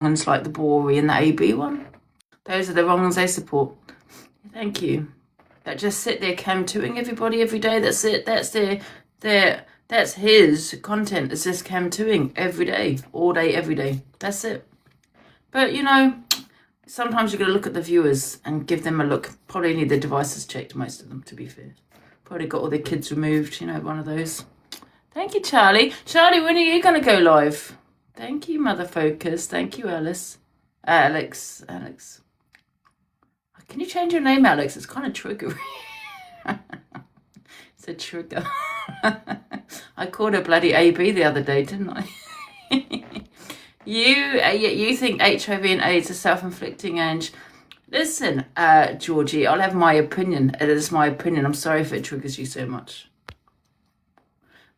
ones like the Bory and the AB one. Those are the wrong ones they support. Thank you. That just sit there cam-2ing everybody every day. That's it. That's his content. It's just cam-2ing every day, all day, every day. That's it. But sometimes you're going to look at the viewers and give them a look. Probably need their devices checked, most of them, to be fair. Probably got all their kids removed, one of those. Thank you, Charlie. Charlie, when are you going to go live? Thank you, Mother Focus. Thank you, Alice. Alex. Can you change your name, Alex? It's kind of triggery. It's a trigger. I called her bloody AB the other day, didn't I? You think HIV and AIDS are self-inflicting, Ange? Listen, Georgie, I'll have my opinion. It is my opinion. I'm sorry if it triggers you so much.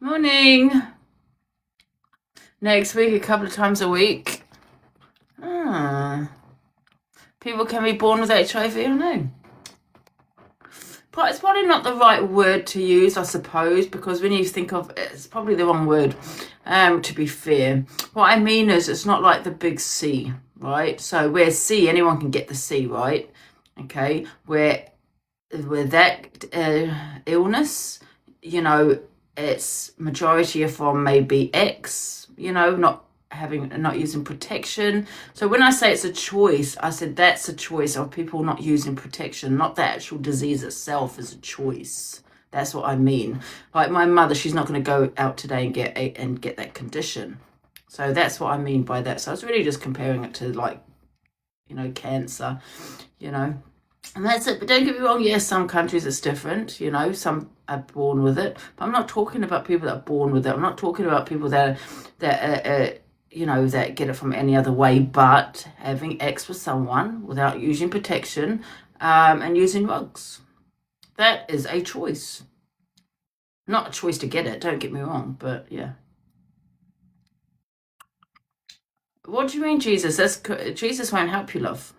Morning. Next week, a couple of times a week. People can be born with HIV, I don't know. But it's probably not the right word to use, I suppose, because when you think of it, it's probably the wrong word, to be fair. What I mean is it's not like the big C, right? So where C, anyone can get the C, right? Okay, where that illness, its majority are from maybe X, not using protection. So when I say it's a choice, I said that's a choice of people not using protection, not the actual disease itself is a choice. That's what I mean. Like my mother, she's not going to go out today and get that condition. So that's what I mean by that. So I was really just comparing it to cancer, And that's it. But don't get me wrong, yes, some countries it's different, some are born with it. But I'm not talking about people that are born with it. I'm not talking about people that that get it from any other way, but having X with someone without using protection and using drugs. That is a choice. Not a choice to get it, don't get me wrong, but yeah. What do you mean, Jesus? Jesus won't help you, love.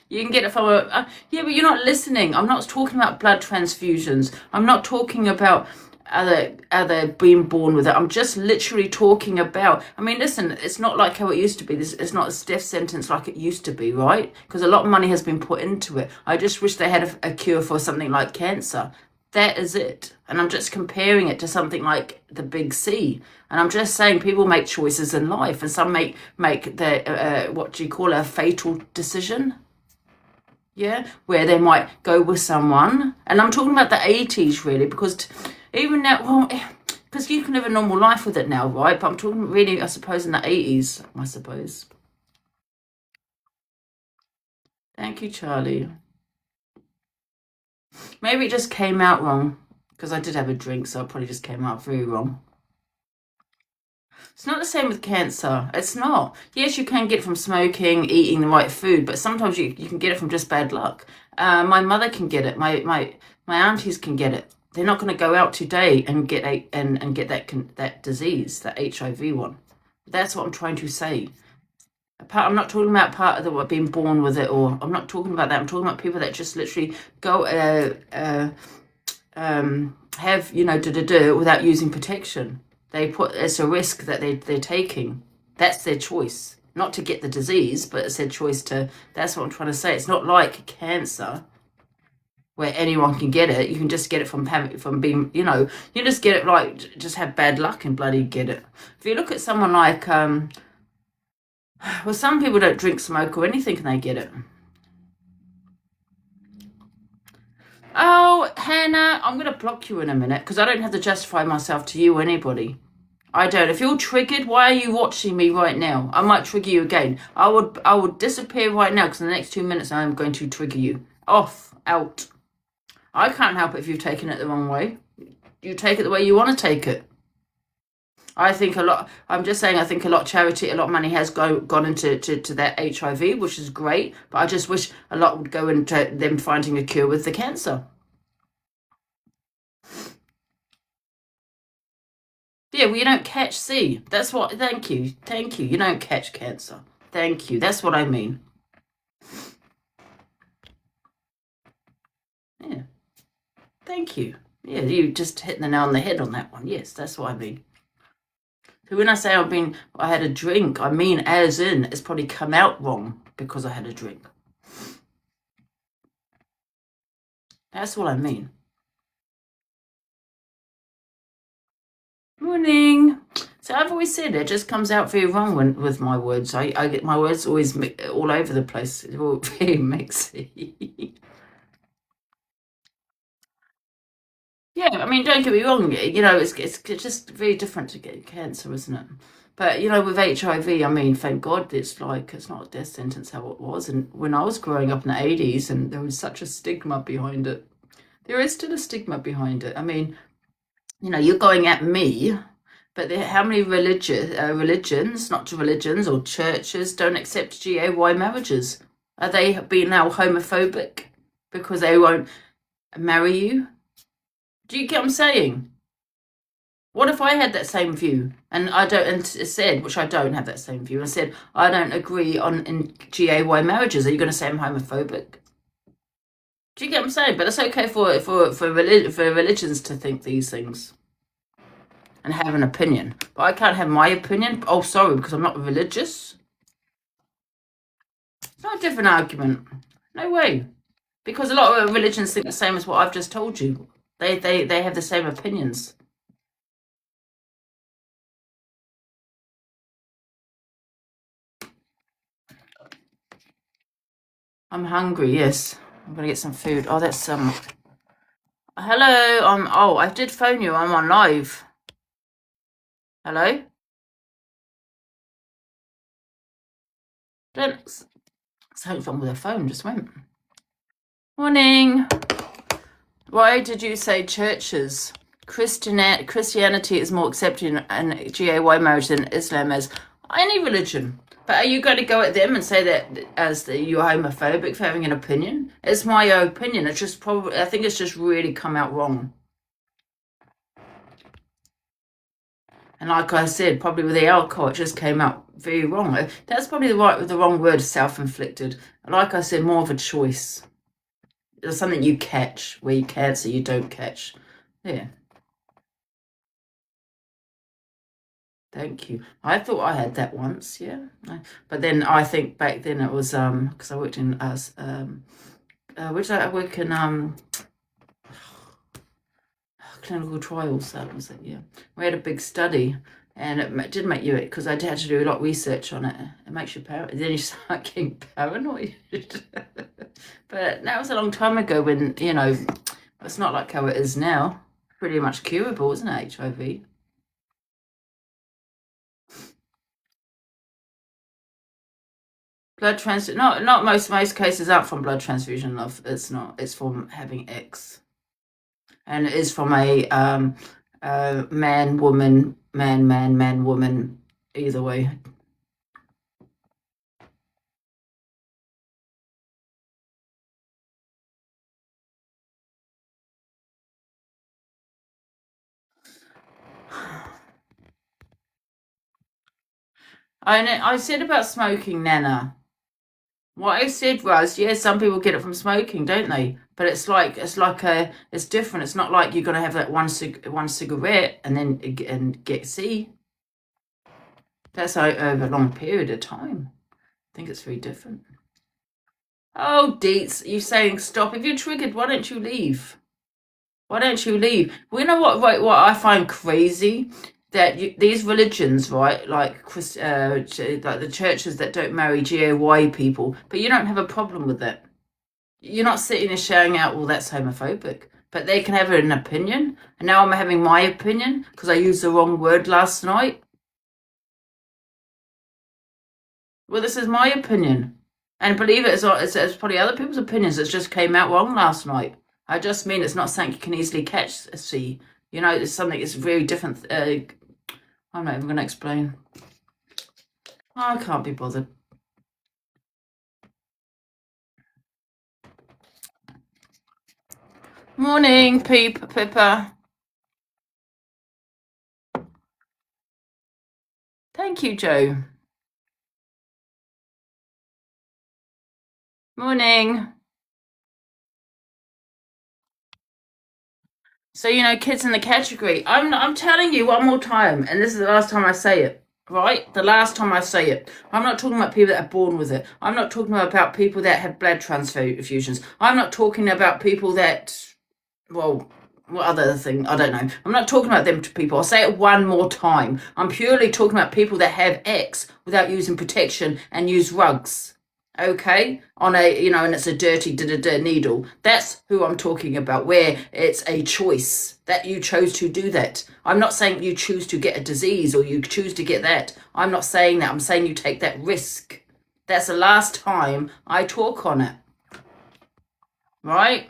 You can get it from yeah, but you're not listening. I'm not talking about blood transfusions. I'm not talking about other being born with it. I'm just literally talking about, listen, it's not like how it used to be. It's not a death sentence like it used to be, right? Because a lot of money has been put into it. I just wish they had a cure for something like cancer. That is it. And I'm just comparing it to something like the big C. And I'm just saying people make choices in life, and some make the, what do you call it, a fatal decision? Yeah, where they might go with someone. And I'm talking about the 80s, really, because even now, because you can live a normal life with it now, right? But I'm talking really, I suppose, in the 80s, I suppose. Thank you, Charlie. Maybe it just came out wrong, because I did have a drink, so it probably just came out very wrong. It's not the same with cancer. It's not. Yes, you can get it from smoking, eating the right food, but sometimes you can get it from just bad luck. My mother can get it. My aunties can get it. They're not going to go out today and get that disease, that HIV one. That's what I'm trying to say. I'm not talking about part of being born with it, or I'm not talking about that. I'm talking about people that just literally go have without using protection. It's a risk that they're taking. That's their choice, not to get the disease, but it's their choice to. That's what I'm trying to say. It's not like cancer, where anyone can get it. You can just get it from being, you just get it like just have bad luck and bloody get it. If you look at someone like, well, some people don't drink, smoke, or anything, and they get it. Oh, Hannah, I'm going to block you in a minute because I don't have to justify myself to you or anybody. I don't. If you're triggered, why are you watching me right now? I might trigger you again. I would disappear right now because in the next 2 minutes I am going to trigger you. Off, out. I can't help it if you've taken it the wrong way. You take it the way you want to take it. I think a lot. I'm just saying. I think a lot of charity, a lot of money has gone into that HIV, which is great. But I just wish a lot would go into them finding a cure with the cancer. Yeah, well, you don't catch C. That's what. Thank you. You don't catch cancer. Thank you. That's what I mean. Yeah. Thank you. Yeah, you just hit the nail on the head on that one. Yes, that's what I mean. So when I say I had a drink, I mean as in it's probably come out wrong because I had a drink. That's what I mean. Morning. So I've always said it just comes out very wrong with my words. I get my words always all over the place. They're all very mixy. Yeah, I mean, don't get me wrong. It's just very different to get cancer, isn't it? But with HIV, I mean, thank God it's not a death sentence how it was. And when I was growing up in the 80s, and there was such a stigma behind it. There is still a stigma behind it. I mean, you're going at me, but how many religions, not religions or churches, don't accept gay marriages? Are they being now homophobic because they won't marry you? Do you get what I'm saying? What if I had that same view and I don't, and said, which I don't have that same view, and said I don't agree on in gay marriages? Are you going to say I'm homophobic? Do you get what I'm saying? But it's okay for religions to think these things and have an opinion. But I can't have my opinion. Oh, sorry, because I'm not religious. It's not a different argument. No way. Because a lot of religions think the same as what I've just told you. They have the same opinions. I'm hungry. Yes, I'm gonna get some food. Oh, that's Hello. Oh, I did phone you. I'm on live. Hello. Don't. Something wrong with the phone. Just went. Morning. Why did you say churches? Christianity is more accepting in GAY marriage than Islam is. Any religion. But are you going to go at them and say that you're homophobic for having an opinion? It's my opinion. It's just I think it's just really come out wrong. And like I said, probably with the alcohol, it just came out very wrong. That's probably the wrong word, self-inflicted. Like I said, more of a choice. It's something you catch where you can, so you don't catch. Yeah. Thank you. I thought I had that once, yeah. But then I think back then it was because I worked in which I work in clinical trials. That was it, yeah. We had a big study, and it did make you because I had to do a lot of research on it. It makes you paranoid. Then you start getting paranoid. But that was a long time ago when it's not like how it is now. Pretty much curable, isn't it, HIV? Blood transfusion. Not most cases aren't from blood transfusion. Love, it's not. It's from having X, and it is from a man, woman, man, woman. Either way. I said about smoking, Nana. What I said was, yeah, some people get it from smoking, don't they? But it's different. It's not like you're gonna have that one cigarette and then get C. That's over a long period of time. I think it's very different. Oh, Deets, you saying stop? If you're triggered, why don't you leave? Why don't you leave? Well, you know what? Right, what I find crazy that these religions, right, like like the churches that don't marry GAY people, but you don't have a problem with that. You're not sitting and shouting out, "Well, that's homophobic," but they can have an opinion. And now I'm having my opinion because I used the wrong word last night. Well, this is my opinion, and believe it, it's probably other people's opinions that just came out wrong last night. I just mean it's not something you can easily catch. See, it's something that's very different. I'm not even going to explain. I can't be bothered. Morning, Pippa. Thank you, Joe. Morning. So, kids in the category. I'm telling you one more time, and this is the last time I say it, right? The last time I say it. I'm not talking about people that are born with it. I'm not talking about people that have blood transfusions. I'm not talking about people that, well, what other thing? I don't know. I'm not talking about them to people. I'll say it one more time. I'm purely talking about people that have X without using protection and use rugs. Okay? On and it's a dirty needle. That's who I'm talking about, where it's a choice that you chose to do that. I'm not saying you choose to get a disease or you choose to get that. I'm not saying that. I'm saying you take that risk. That's the last time I talk on it. Right?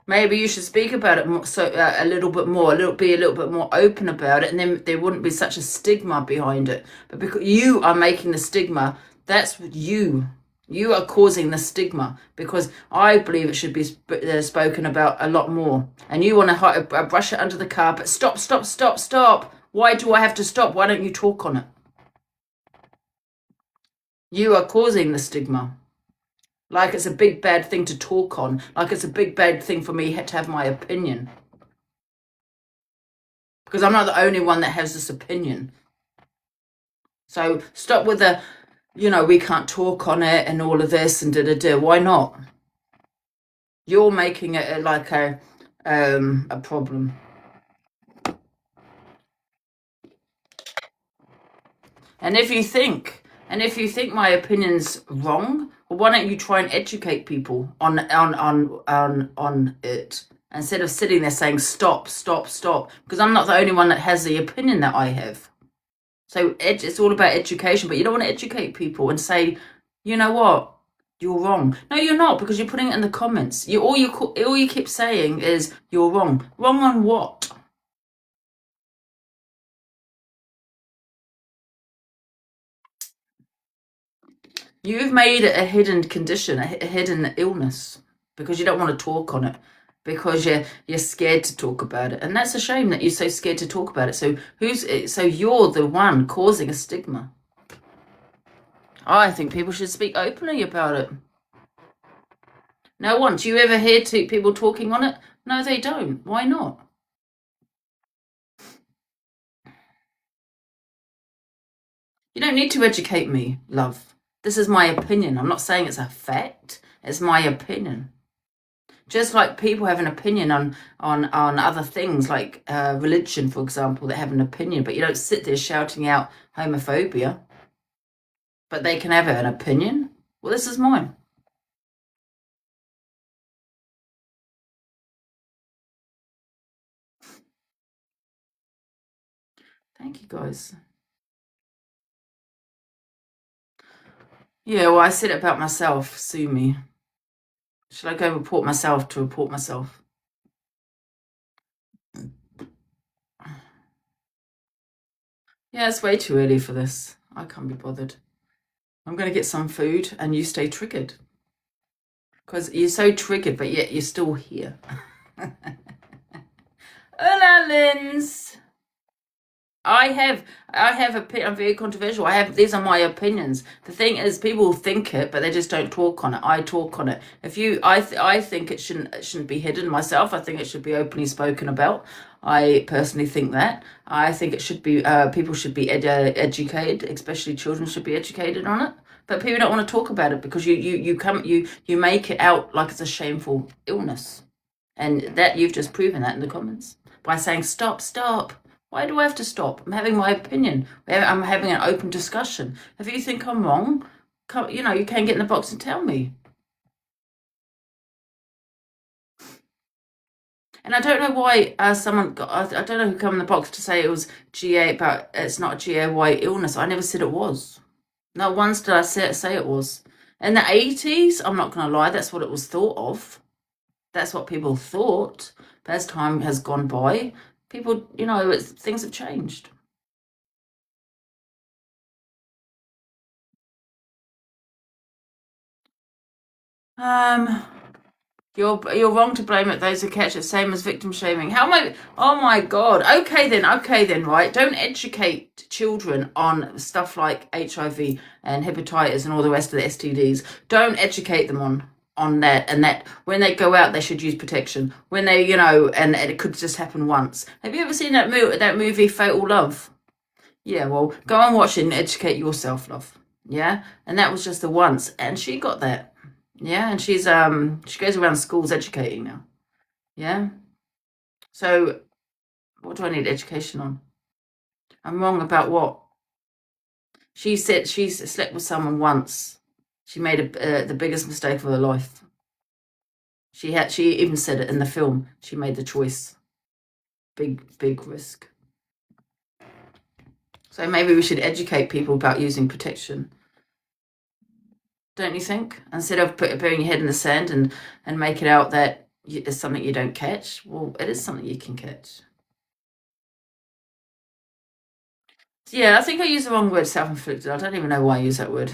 Maybe you should speak about it more, so a little bit more, be a little bit more open about it, and then there wouldn't be such a stigma behind it. But because you are making the stigma, that's you. You are causing the stigma, because I believe it should be spoken about a lot more. And you want to brush it under the carpet. Stop, stop, stop, stop. Why do I have to stop? Why don't you talk on it? You are causing the stigma. Like it's a big bad thing to talk on. Like it's a big bad thing for me to have my opinion. Because I'm not the only one that has this opinion. So stop with the, we can't talk on it and all of this and da-da-da. Why not? You're making it like a problem. And if you think my opinion's wrong, well, why don't you try and educate people on it, instead of sitting there saying stop, stop, stop? Because I'm not the only one that has the opinion that I have. So it's all about education, but you don't want to educate people and say, you know what, you're wrong. No, you're not, because you're putting it in the comments. All you keep saying is you're wrong. Wrong on what? You've made it a hidden condition, a hidden illness, because you don't want to talk on it, because you're scared to talk about it. And that's a shame that you're so scared to talk about it. So you're the one causing a stigma. I think people should speak openly about it. No one. Do you ever hear people talking on it? No, they don't. Why not? You don't need to educate me, love. This is my opinion. I'm not saying it's a fact. It's my opinion. Just like people have an opinion on other things, like religion, for example, that have an opinion, but you don't sit there shouting out homophobia. But they can have an opinion. Well, this is mine. Thank you, guys. Yeah, well, I said it about myself. Sue me. Should I go report myself to report myself? Yeah, it's way too early for this. I can't be bothered. I'm going to get some food and you stay triggered. Because you're so triggered, but yet you're still here. Hola, Linz. I'm very controversial. These are my opinions. The thing is, people think it, but they just don't talk on it. I talk on it. I think it shouldn't be hidden myself. I think it should be openly spoken about. I personally think that. I think it should be, people should be educated, especially children should be educated on it. But people don't want to talk about it because you make it out like it's a shameful illness. And that you've just proven that in the comments by saying stop, stop. Why do I have to stop? I'm having my opinion. I'm having an open discussion. If you think I'm wrong, you can get in the box and tell me. And I don't know why I don't know who came in the box to say it was GA, but it's not a GAY illness. I never said it was. Not once did I say it was. In the 80s, I'm not going to lie, that's what it was thought of. That's what people thought. But as time has gone by, people, things have changed. You're wrong to blame it those who catch it, same as victim shaming. How am I? Oh my God. Okay then, right? Don't educate children on stuff like HIV and hepatitis and all the rest of the STDs. Don't educate them on that, and that when they go out they should use protection. When they, and it could just happen once. Have you ever seen that movie Fatal Love? Yeah, well, go and watch it and educate yourself, love. Yeah, and that was just the once, and she got that. Yeah, and she goes around schools educating now. Yeah. So what do I need education on? I'm wrong about what? She said she's slept with someone once. She made the biggest mistake of her life. She even said it in the film. She made the choice. Big risk. So maybe we should educate people about using protection. Don't you think? Instead of putting your head in the sand and make it out that it's something you don't catch. Well, it is something you can catch. Yeah, I think I used the wrong word, self-inflicted. I don't even know why I use that word.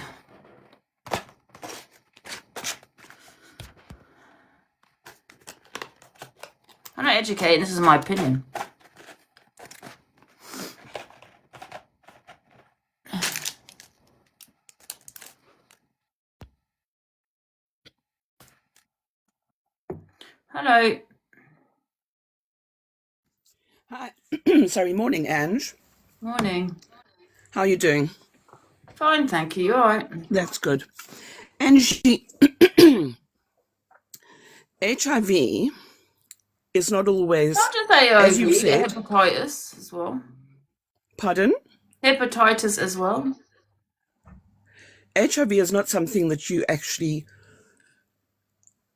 I'm not educating, this is my opinion. Hello. Hi. Sorry, morning, Ange. Morning. How are you doing? Fine, thank you. You all right? That's good. Angie, HIV is not always, Not just AIV, as you've said. hepatitis as well. Pardon? Hepatitis as well. HIV is not something that you actually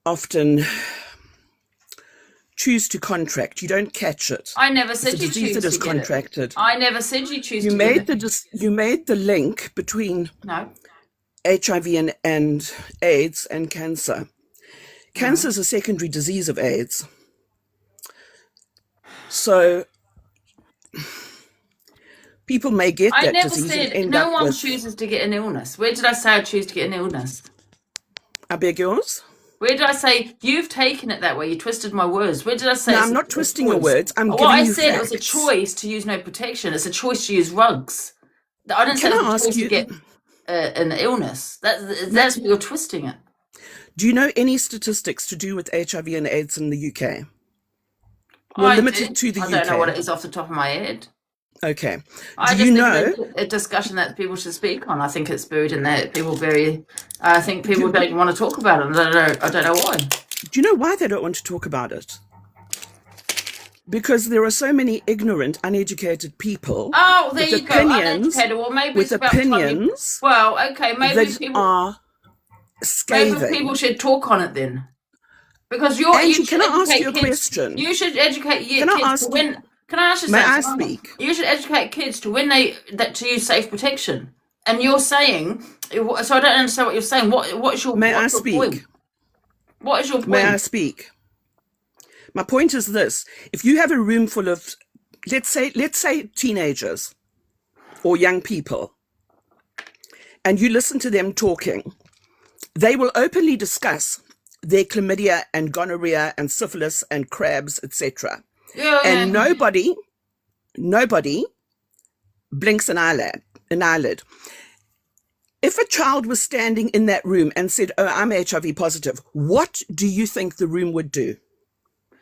often choose to contract. You don't catch it. I never It's said a you disease choose that is to get it. contracted. I never said you choose You to made get it. you made the link between No. HIV and AIDS and cancer. Cancer is a secondary disease of AIDS. So people may get I that never disease and said end no up one with. chooses to get an illness. Where did I say I choose to get an illness? I beg yours? Where did I say you've taken it that way? You twisted my words. Where did I say? No, it's I'm a not twisting your choice? words. I'm What giving I you said, it facts. was a choice to use no protection. It's a choice to use rugs. I didn't say Can it I was a ask choice to you, get an illness. That's what you're twisting it. do you know any statistics to do with HIV and AIDS in the UK? Well, I limited do. to the I don't know what UK. it is off the top of my head. Okay. I Do just you think know? it's a discussion that people should speak on. I think it's buried in there. I think people don't want to talk about it. I don't know why. Do you know why they don't want to talk about it? Because there are so many ignorant, uneducated people Oh, there with you go. opinions, Uneducated. Well, maybe with it's about time you. opinions Well, okay, that are maybe scathing. people should talk on it then, because you Angie, should can I ask educate you a kids. question? You should educate Can I kids to ask you? when. Can I ask you May I something? speak? You should educate kids to when to use safe protection. And you're saying, so I don't understand what you're saying. What's your May I what's your point? speak? What is your May I point? speak? My point is this: if you have a room full of, let's say teenagers or young people, and you listen to them talking, they will openly discuss their chlamydia and gonorrhea and syphilis and crabs, etc. Yeah, And yeah. nobody blinks an eyelid. If a child was standing in that room and said, "Oh, I'm HIV positive," what do you think the room would do?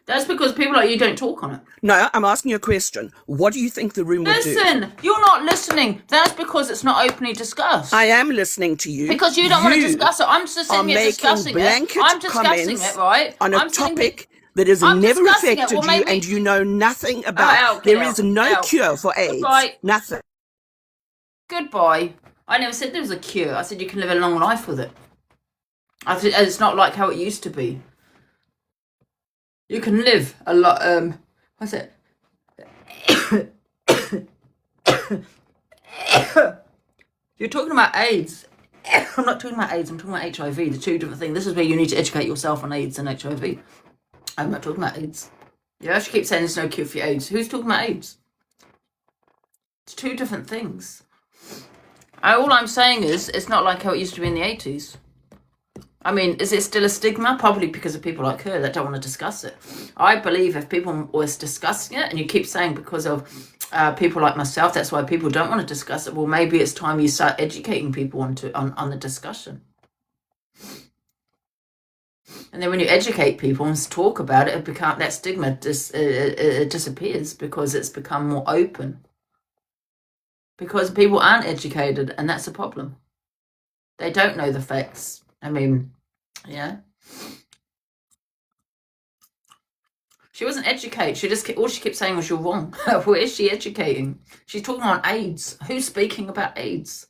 That's because people like you don't talk on it. No, I'm asking you a question. What do you think the room would do? Listen, you're not listening. That's because it's not openly discussed. I am listening to you. Because you don't want to discuss it. I'm just are sitting here making discussing blanket it. I'm discussing comments it, right? on a I'm sitting here- topic that has I'm never discussing it. affected Well, you maybe- and you know nothing about. out, There get is out, no out. cure for AIDS. Goodbye. Nothing. Goodbye. I never said there was a cure. I said you can live a long life with it. It's not like how it used to be. You can live a lot. What's it? You're talking about AIDS. I'm not talking about AIDS. I'm talking about HIV. The two different things. This is where you need to educate yourself on AIDS and HIV. I'm not talking about AIDS. Yeah, she keeps saying there's no cure for AIDS. Who's talking about AIDS? It's two different things. All I'm saying is, it's not like how it used to be in the 80s. I mean, is it still a stigma? Probably because of people like her that don't want to discuss it. I believe if people was discussing it, and you keep saying because of people like myself, that's why people don't want to discuss it. Well, maybe it's time you start educating people on the discussion. And then when you educate people and talk about it, that stigma disappears because it's become more open. Because people aren't educated, and that's a problem. They don't know the facts. I mean, yeah. She wasn't educated. All she kept saying was, "You're wrong." Where is she educating? She's talking on AIDS. Who's speaking about AIDS?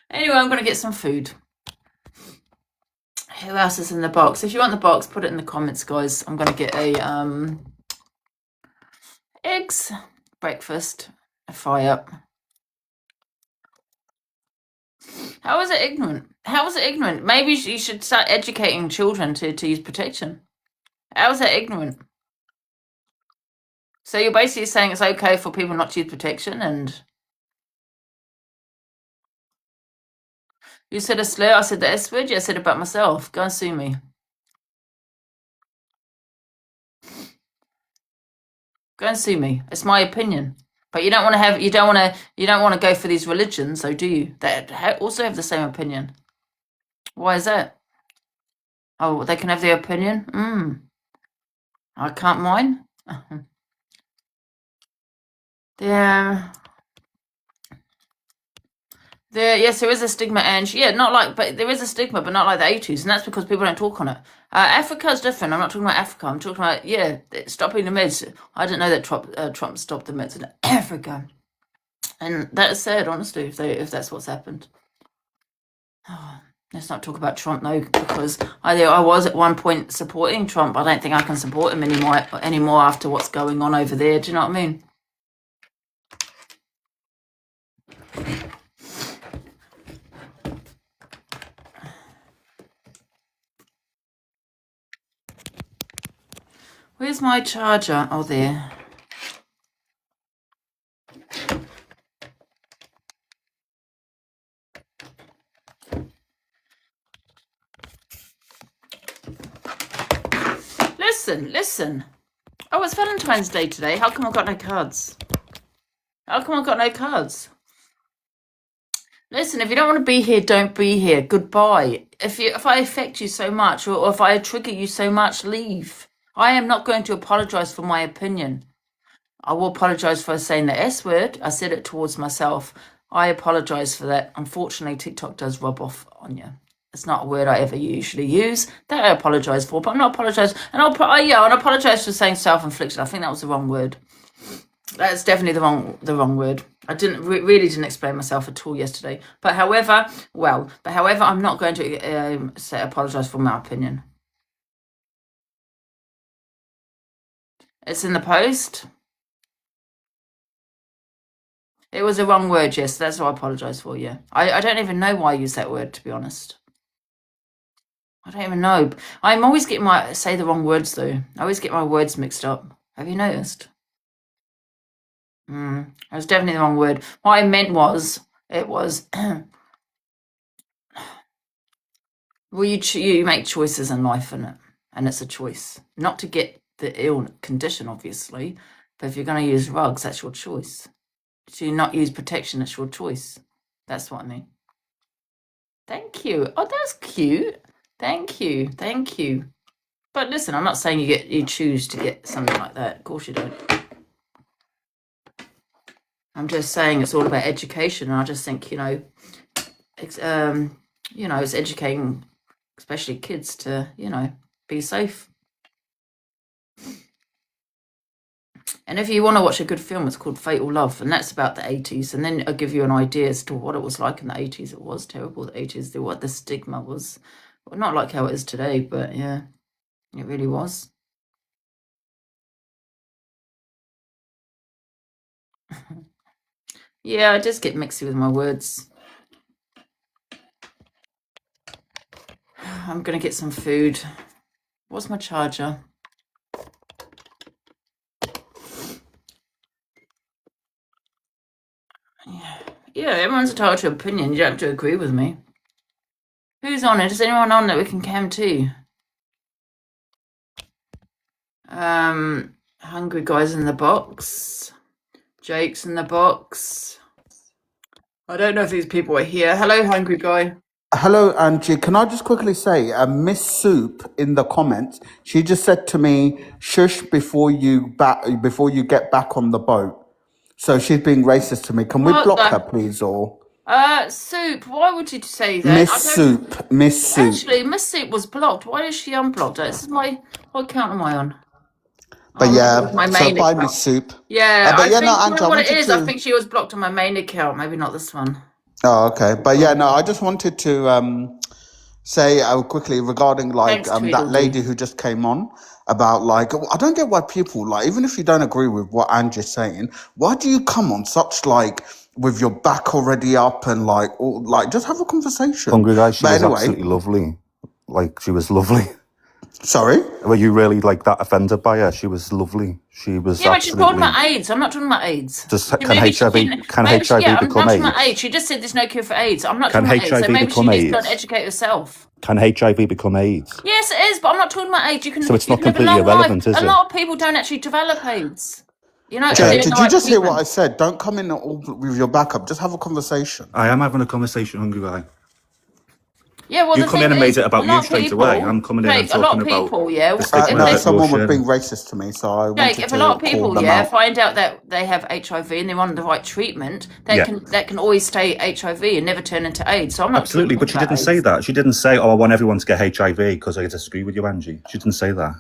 Anyway, I'm going to get some food. Who else is in the box? If you want the box, put it in the comments, guys. I'm going to get a eggs, breakfast, a fry up. How is it ignorant? How is it ignorant? Maybe you should start educating children to use protection. How is that ignorant? So you're basically saying it's okay for people not to use protection, and you said a slur. I said the S word. Yeah, I said it about myself. Go and sue me. Go and sue me. It's my opinion. But you don't want to go for these religions, though, do you? That also have the same opinion. Why is that? Oh, they can have their opinion. I can't mind. Yeah. Yes, there is a stigma, and yeah, but there is a stigma, but not like the 80s, and that's because people don't talk on it. Africa is different. I'm not talking about Africa. I'm talking about stopping the meds. I didn't know that Trump stopped the meds in Africa, and that is sad, honestly, if that's what's happened. Oh, let's not talk about Trump though, because I was at one point supporting Trump. I don't think I can support him anymore after what's going on over there. Do you know what I mean? Where's my charger? Oh, there. Listen. Oh, it's Valentine's Day today. How come I've got no cards? Listen, if you don't want to be here, don't be here. Goodbye. If I affect you so much, or if I trigger you so much, leave. I am not going to apologize for my opinion. I will apologize for saying the S word. I said it towards myself. I apologize for that. Unfortunately, TikTok does rub off on you. It's not a word I ever usually use. That I apologize for, but I'm not apologizing. And I'll apologize for saying self-inflicted. I think that was the wrong word. That's definitely the wrong word. I really didn't explain myself at all yesterday. But however, I'm not going to apologize for my opinion. It's in the post. It was the wrong word, yes. That's what I apologise for, yeah. I don't even know why I use that word, to be honest. I don't even know. I'm always getting say the wrong words, though. I always get my words mixed up. Have you noticed? It was definitely the wrong word. What I meant was, well, you make choices in life, innit? And it's a choice. Not to get the ill condition, obviously, but if you're going to use rugs, that's your choice. To not use protection, it's your choice. That's what I mean. Thank you. Oh, that's cute. Thank you. But listen, I'm not saying you choose to get something like that. Of course you don't. I'm just saying it's all about education, and I just think it's educating, especially kids, to be safe. And if you want to watch a good film, it's called Fatal Love, and that's about the 80s. And then I'll give you an idea as to what it was like in the 80s. It was terrible, the 80s. What the stigma was. Well, not like how it is today, but yeah, it really was. Yeah, I just get mixy with my words. I'm going to get some food. What's my charger? Yeah, everyone's entitled to opinion. You don't have to agree with me. Who's on it? Is anyone on that we can cam to? Hungry Guy's in the box. Jake's in the box. I don't know if these people are here. Hello, hungry guy. Hello, Angie. Can I just quickly say, Miss Soup in the comments, she just said to me, "Shush before you get back on the boat." So she's being racist to me. Can we What block her, the? please? Or Soup, why would you say that? Miss I don't. Soup, Miss Soup. Actually, Miss Soup was blocked. Why is she unblocked? This is my. What account am I on? But Maybe it was yeah, my so main bye, account. Miss Soup. Yeah, But I yeah, no, think, you Angie, know I what it wanted is? I to. think she was blocked on my main account. Maybe not this one. Oh, okay. But yeah, no, I just wanted to say quickly regarding like Thanks, that lady Tweedledee. who just came on about like I don't get why people like, even if you don't agree with what Angie's saying, why do you come on such like with your back already up and like all, like just have a conversation. Hungry guy, she But was anyway, absolutely lovely. Like, she was lovely. sorry. Were you really, like, that offended by her? She was lovely. She was Yeah, but she's talking absolutely... about AIDS. I'm not talking about AIDS. Just, Yeah, can maybe she HIV, didn't. can Maybe she, yeah, HIV I'm not become talking about AIDS. AIDS? She just said there's no cure for AIDS. I'm not Can talking about AIDS. So HIV maybe she become needs to go and AIDS? educate herself. Can HIV become AIDS? Yes, it is, but I'm not talking about AIDS. You can So it's not live a completely long life. irrelevant, is A it? lot of people don't actually develop AIDS. You know, if Jay, they're in the did you right just hear what I treatment. said? Don't come in all with your back up. Just have a conversation. I am having a conversation, Hungry guy. Yeah, well, You the come thing in and made is, it a about you lot of straight away. people, I'm coming in and Jake, a lot talking of about people, yeah, the if stigma No, they, that you're someone was being sharing. racist to me, so I Jake, wanted if a lot of to call people, them yeah, out. find out that they have HIV and they're on the right treatment, Yeah, that can always stay HIV and never turn into AIDS. So I'm not absolutely. talking But she about didn't say AIDS. that. She didn't say, oh, I want everyone to get HIV because I disagree with you, Angie. She didn't say that.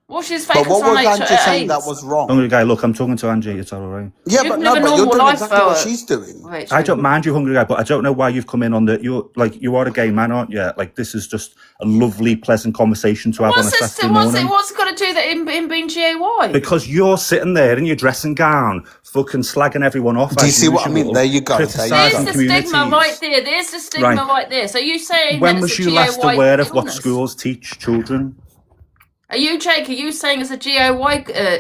Well, she's But focused what on was Angie saying that AIDS. was wrong? Hungry guy, look, I'm talking to Angie. It's all right. Yeah, You but can no, live a but you're normal doing life exactly what she's doing. with I don't HIV. mind you, Hungry guy, but I don't know why you've come in on the. You're like, you are a gay man, aren't you? Like, this is just a lovely, pleasant conversation to have on a Saturday morning. What's it got to do that in being GAY? Because you're sitting there in your dressing gown, fucking slagging everyone off. Do you As see what I mean? usual, There you go. There you There's criticising go. the stigma right communities. there. There's the stigma Right. right there. So you saying that When it's was a you last GAY aware of what illness? schools teach children? Are you, Jake? Are you saying it's a GAY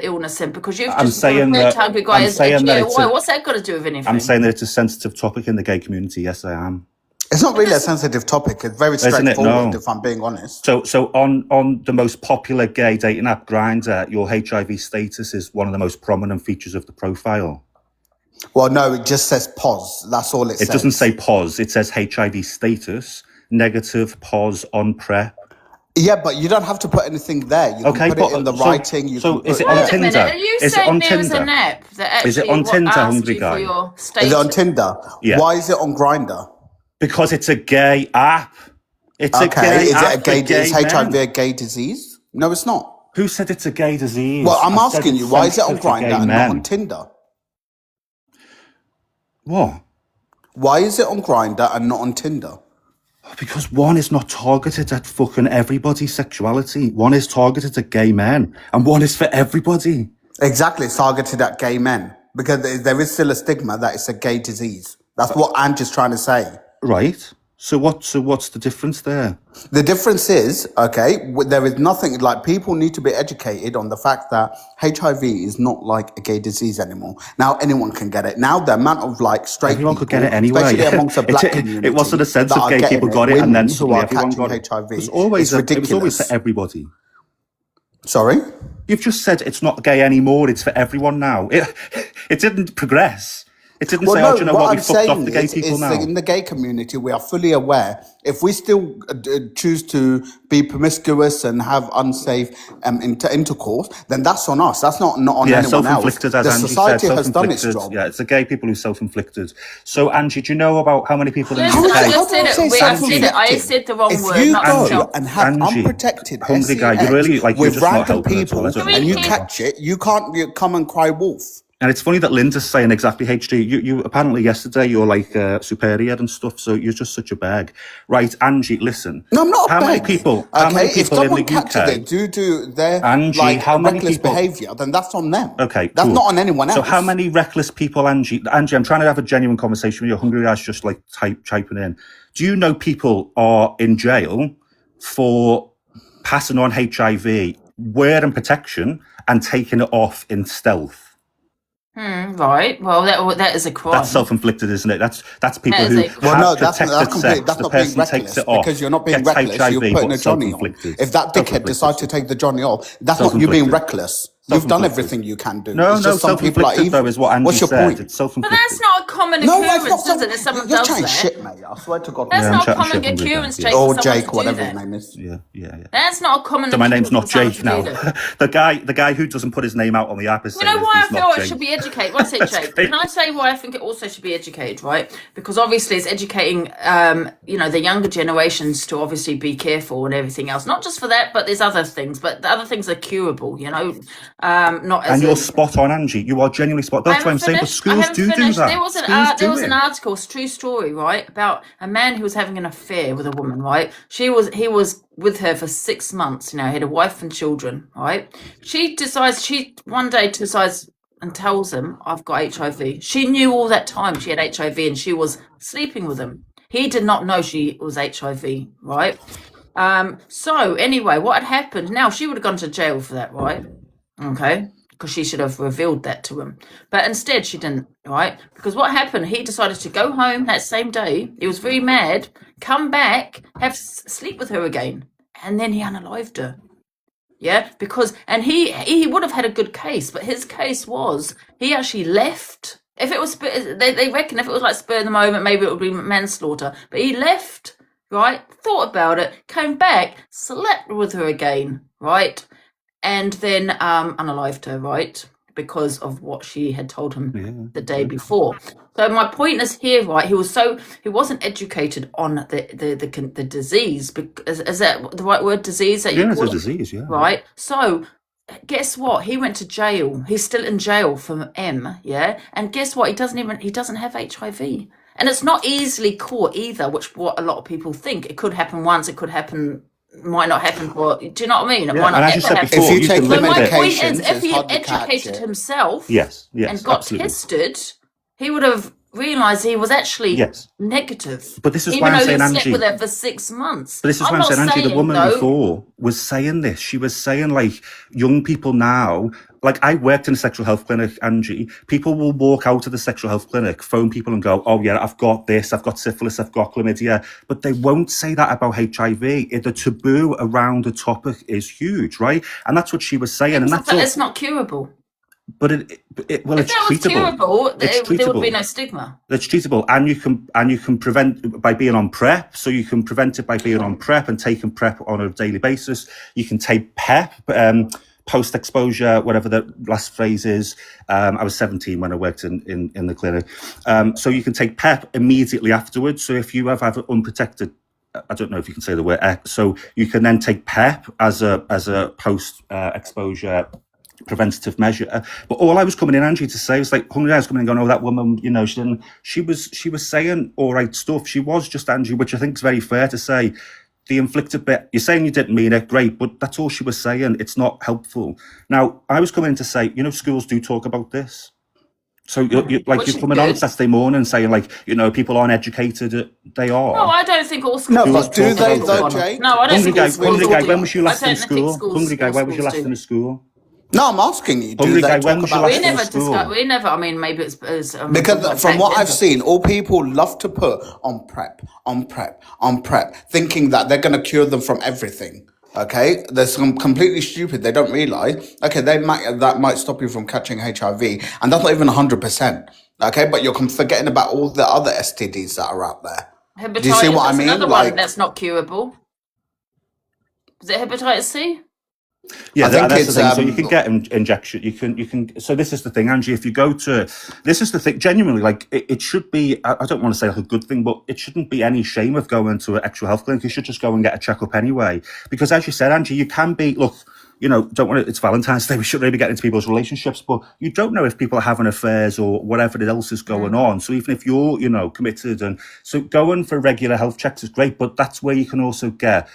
illness then? Because you've I'm just saying referred that. to Hungry Guy I'm as a saying that GAY. it's a. What's that got to do with anything? I'm saying that it's a sensitive topic in the gay community. Yes, I am. It's not really a sensitive topic. It's very Isn't it? straightforward, No. if I'm being honest. So on the most popular gay dating app, Grindr, your HIV status is one of the most prominent features of the profile. Well, no, it just says pause. That's all it says. It doesn't say pause. It says HIV status, negative, pause, on PrEP. Yeah, but you don't have to put anything there. You Okay, can put it in the writing. You so can is put it on Wait a Tinder? minute. Are you Is it saying on there was Tinder? an app that Is it actually on Tinder, asked Hungry you guy? for your Is status? it on Tinder? Yeah. Why is it on Grindr? Because it's a gay app. It's a Okay, gay is app it a gay? for gay Is HIV men. a gay disease? No, it's not. Who said it's a gay disease? Well, I'm I said asking it's you, why is it on sensitive to gay Grindr and not on men. Tinder? What? Why is it on Grindr and not on Tinder? Because one is not targeted at fucking everybody's sexuality. One is targeted at gay men, and one is for everybody. Exactly, it's targeted at gay men because there is still a stigma that it's a gay disease. That's what Angie's trying to say. Right. So what's the difference there? The difference is, okay, there is nothing, like, people need to be educated on the fact that HIV is not like a gay disease anymore. Now anyone can get it. Now the amount of like straight Everyone people, could get it anyway. especially amongst the black community, It wasn't a sense that of are gay getting people it, got it, and then women who suddenly are everyone catching got it. HIV, It was it's always for ridiculous. everybody. Sorry? You've just said it's not gay anymore. It's for everyone now. It didn't progress. It didn't say, Well, "Oh, do you no, know what what? We I'm fucked off saying the gay people is now." that in the gay community, we are fully aware. If we still choose to be promiscuous and have unsafe intercourse, then that's on us. That's not on Yeah, anyone else. self-inflicted, as The Angie said. society has done its Self-inflicted. job. Yeah, it's the gay people who self-inflicted. So, Angie, do you know about how many people in the Listen, I UK? just said it. I said the wrong If word, you not go self. and have Angie, unprotected Hungry guy, you SEX really you're with just not random helping at all. people I don't know and you what's going on. catch it, you can't come and cry wolf. And it's funny that Linda's saying exactly HD. You apparently yesterday you're like superior and stuff, so you're just such a bag. Right, Angie, listen. No, I'm not a How many bag. people? Okay, How many if people in someone the catches UK? it due to their Angie, like how many reckless people? behaviour, then that's on them. Okay, that's cool. not on anyone else. So how many reckless people, Angie? Angie, I'm trying to have a genuine conversation with you. Hungry guy's just like typing in. Do you know people are in jail for passing on HIV, wearing protection, and taking it off in stealth? Right. Well, that is a crime. That's self-inflicted, isn't it? That's people That is who a crime. Well, no, have that's protected complete. sex. That's The not being person takes reckless it off, because you're not being gets reckless. HIV, You're putting but a Johnny on. self-inflicted. If that dickhead decides to take the Johnny off, that's not you being reckless. You've done Self-inflicted. everything you can do. No, It's no, just some people are self-inflicted though evil. is what Angie What's your said. point? It's But self-inflicted. that's not a common No, it's occurrence, not. is it? If someone You're does chatting that. shit, mate. I swear to God. That's Yeah, I'm not a chatting common shit, Hungry Guy. occurrence, Yeah. Jake, for Or someone Jake, to do whatever his that. name is. Yeah, yeah, yeah. That's not a common So my occurrence name's not for someone Jake to do now. that. the guy who doesn't put his name out on the app is You saying know why I he's feel not it Jake. should be educated? When I say That's Jake, great. can I say why I think it also should be educated, right? Because obviously it's educating, the younger generations to obviously be careful and everything else. Not just for that, but there's other things. But the other things are curable, not as And you're in. spot on, Angie. You are genuinely spot. I That's why I'm haven't saying. But finished. I schools haven't do finished. that. There was Schools an it. article, it's a true story, right, about a man who was having an affair with a woman, right? He was with her for 6 months. He had a wife and children, right? She one day decides and tells him, "I've got HIV." She knew all that time she had HIV, and she was sleeping with him. He did not know she was HIV, right? So anyway, what had happened? Now she would have gone to jail for that, right? Okay, because she should have revealed that to him. But instead, she didn't, right? Because what happened, he decided to go home that same day. He was very mad, come back, sleep with her again. And then he unalived her. Yeah, and he would have had a good case, but his case was he actually left. If it was, they reckon if it was like spur of the moment, maybe it would be manslaughter. But he left, right? Thought about it, came back, slept with her again, right? And then unalived her, right? Because of what she had told him the day before. So my point is here, right? He wasn't educated on the disease. Because, is that the right word, disease? That you Yeah, it's call a it? disease. Yeah. Right. So guess what? He went to jail. He's still in jail for M. Yeah. And guess what? He doesn't have HIV. And it's not easily caught either, which what a lot of people think. It could happen once. It could happen. Might not happen for. Do you know what I mean? It might And not as you ever said happen. before, If you you take can So live my with it. point is, medications, if it's he hard had to catch educated it. himself Yes, and got absolutely. tested, he would have realised he was actually Yes. negative. But this is even why I'm though saying, he slept with Angie. her for 6 months. But this is I'm why I'm not saying, Angie, the saying, woman though. before was saying this. She was saying, like, young people now, like, I worked in a sexual health clinic, Angie. People will walk out of the sexual health clinic, phone people and go, "Oh, yeah, I've got this, I've got syphilis, I've got chlamydia." But they won't say that about HIV. The taboo around the topic is huge, right? And that's what she was saying. And that's But all. it's not curable. But If it's that was treatable. curable, It's there would be treatable. no stigma. It's treatable, and you can prevent by being on PrEP. So you can prevent it by being on PrEP and taking PrEP on a daily basis. You can take PEP, post-exposure, whatever the last phrase is. I was 17 when I worked in the clinic. So you can take PEP immediately afterwards. So if you have unprotected, I don't know if you can say the word X, so you can then take PEP as a post-exposure preventative measure. But all I was coming in, Angie, to say was like, Hungry Eyes coming in and going, "Oh, that woman, she was saying all right stuff. She was just, Angie, which I think is very fair to say. The inflicted bit, you're saying you didn't mean it, great, but that's all she was saying. It's not helpful." Now, I was coming in to say, schools do talk about this. So you're Which is coming on good. Saturday morning saying, like, people aren't educated. They are. No, I don't think all schools. No, Schools but do talk they about though, it. Jake? No, I don't Hungry think all Guy, schools. Hungry Guy, do. when was you I last don't in think school? schools- Hungry Guy, all when was you schools last do. in school? No, I'm asking you. Do Hungry they Guy, when talk was your about last We in never this? school? discuss. We never. I mean, maybe it's Because from what I've seen, all people love to put on PrEP, on PrEP, on PrEP, thinking that they're going to cure them from everything. Okay, they're some completely stupid. They don't realize. Okay, that might stop you from catching HIV, and that's not even 100%. Okay, but you're forgetting about all the other STDs that are out there. hepatitis. Do you see what I That's mean? another Like, one that's not curable. Is it hepatitis C? Yeah, I think that's the it's thing. So you can get injection. You can. So this is the thing, Angie. If you go to, this is the thing. Genuinely, like it should be. I don't want to say like a good thing, but it shouldn't be any shame of going to an actual health clinic. You should just go and get a checkup anyway. Because as you said, Angie, you can be. Look, don't want to. It's Valentine's Day. We shouldn't really be getting into people's relationships, but you don't know if people are having affairs or whatever else is going on. So even if you're, committed, and so going for regular health checks is great, but that's where you can also get.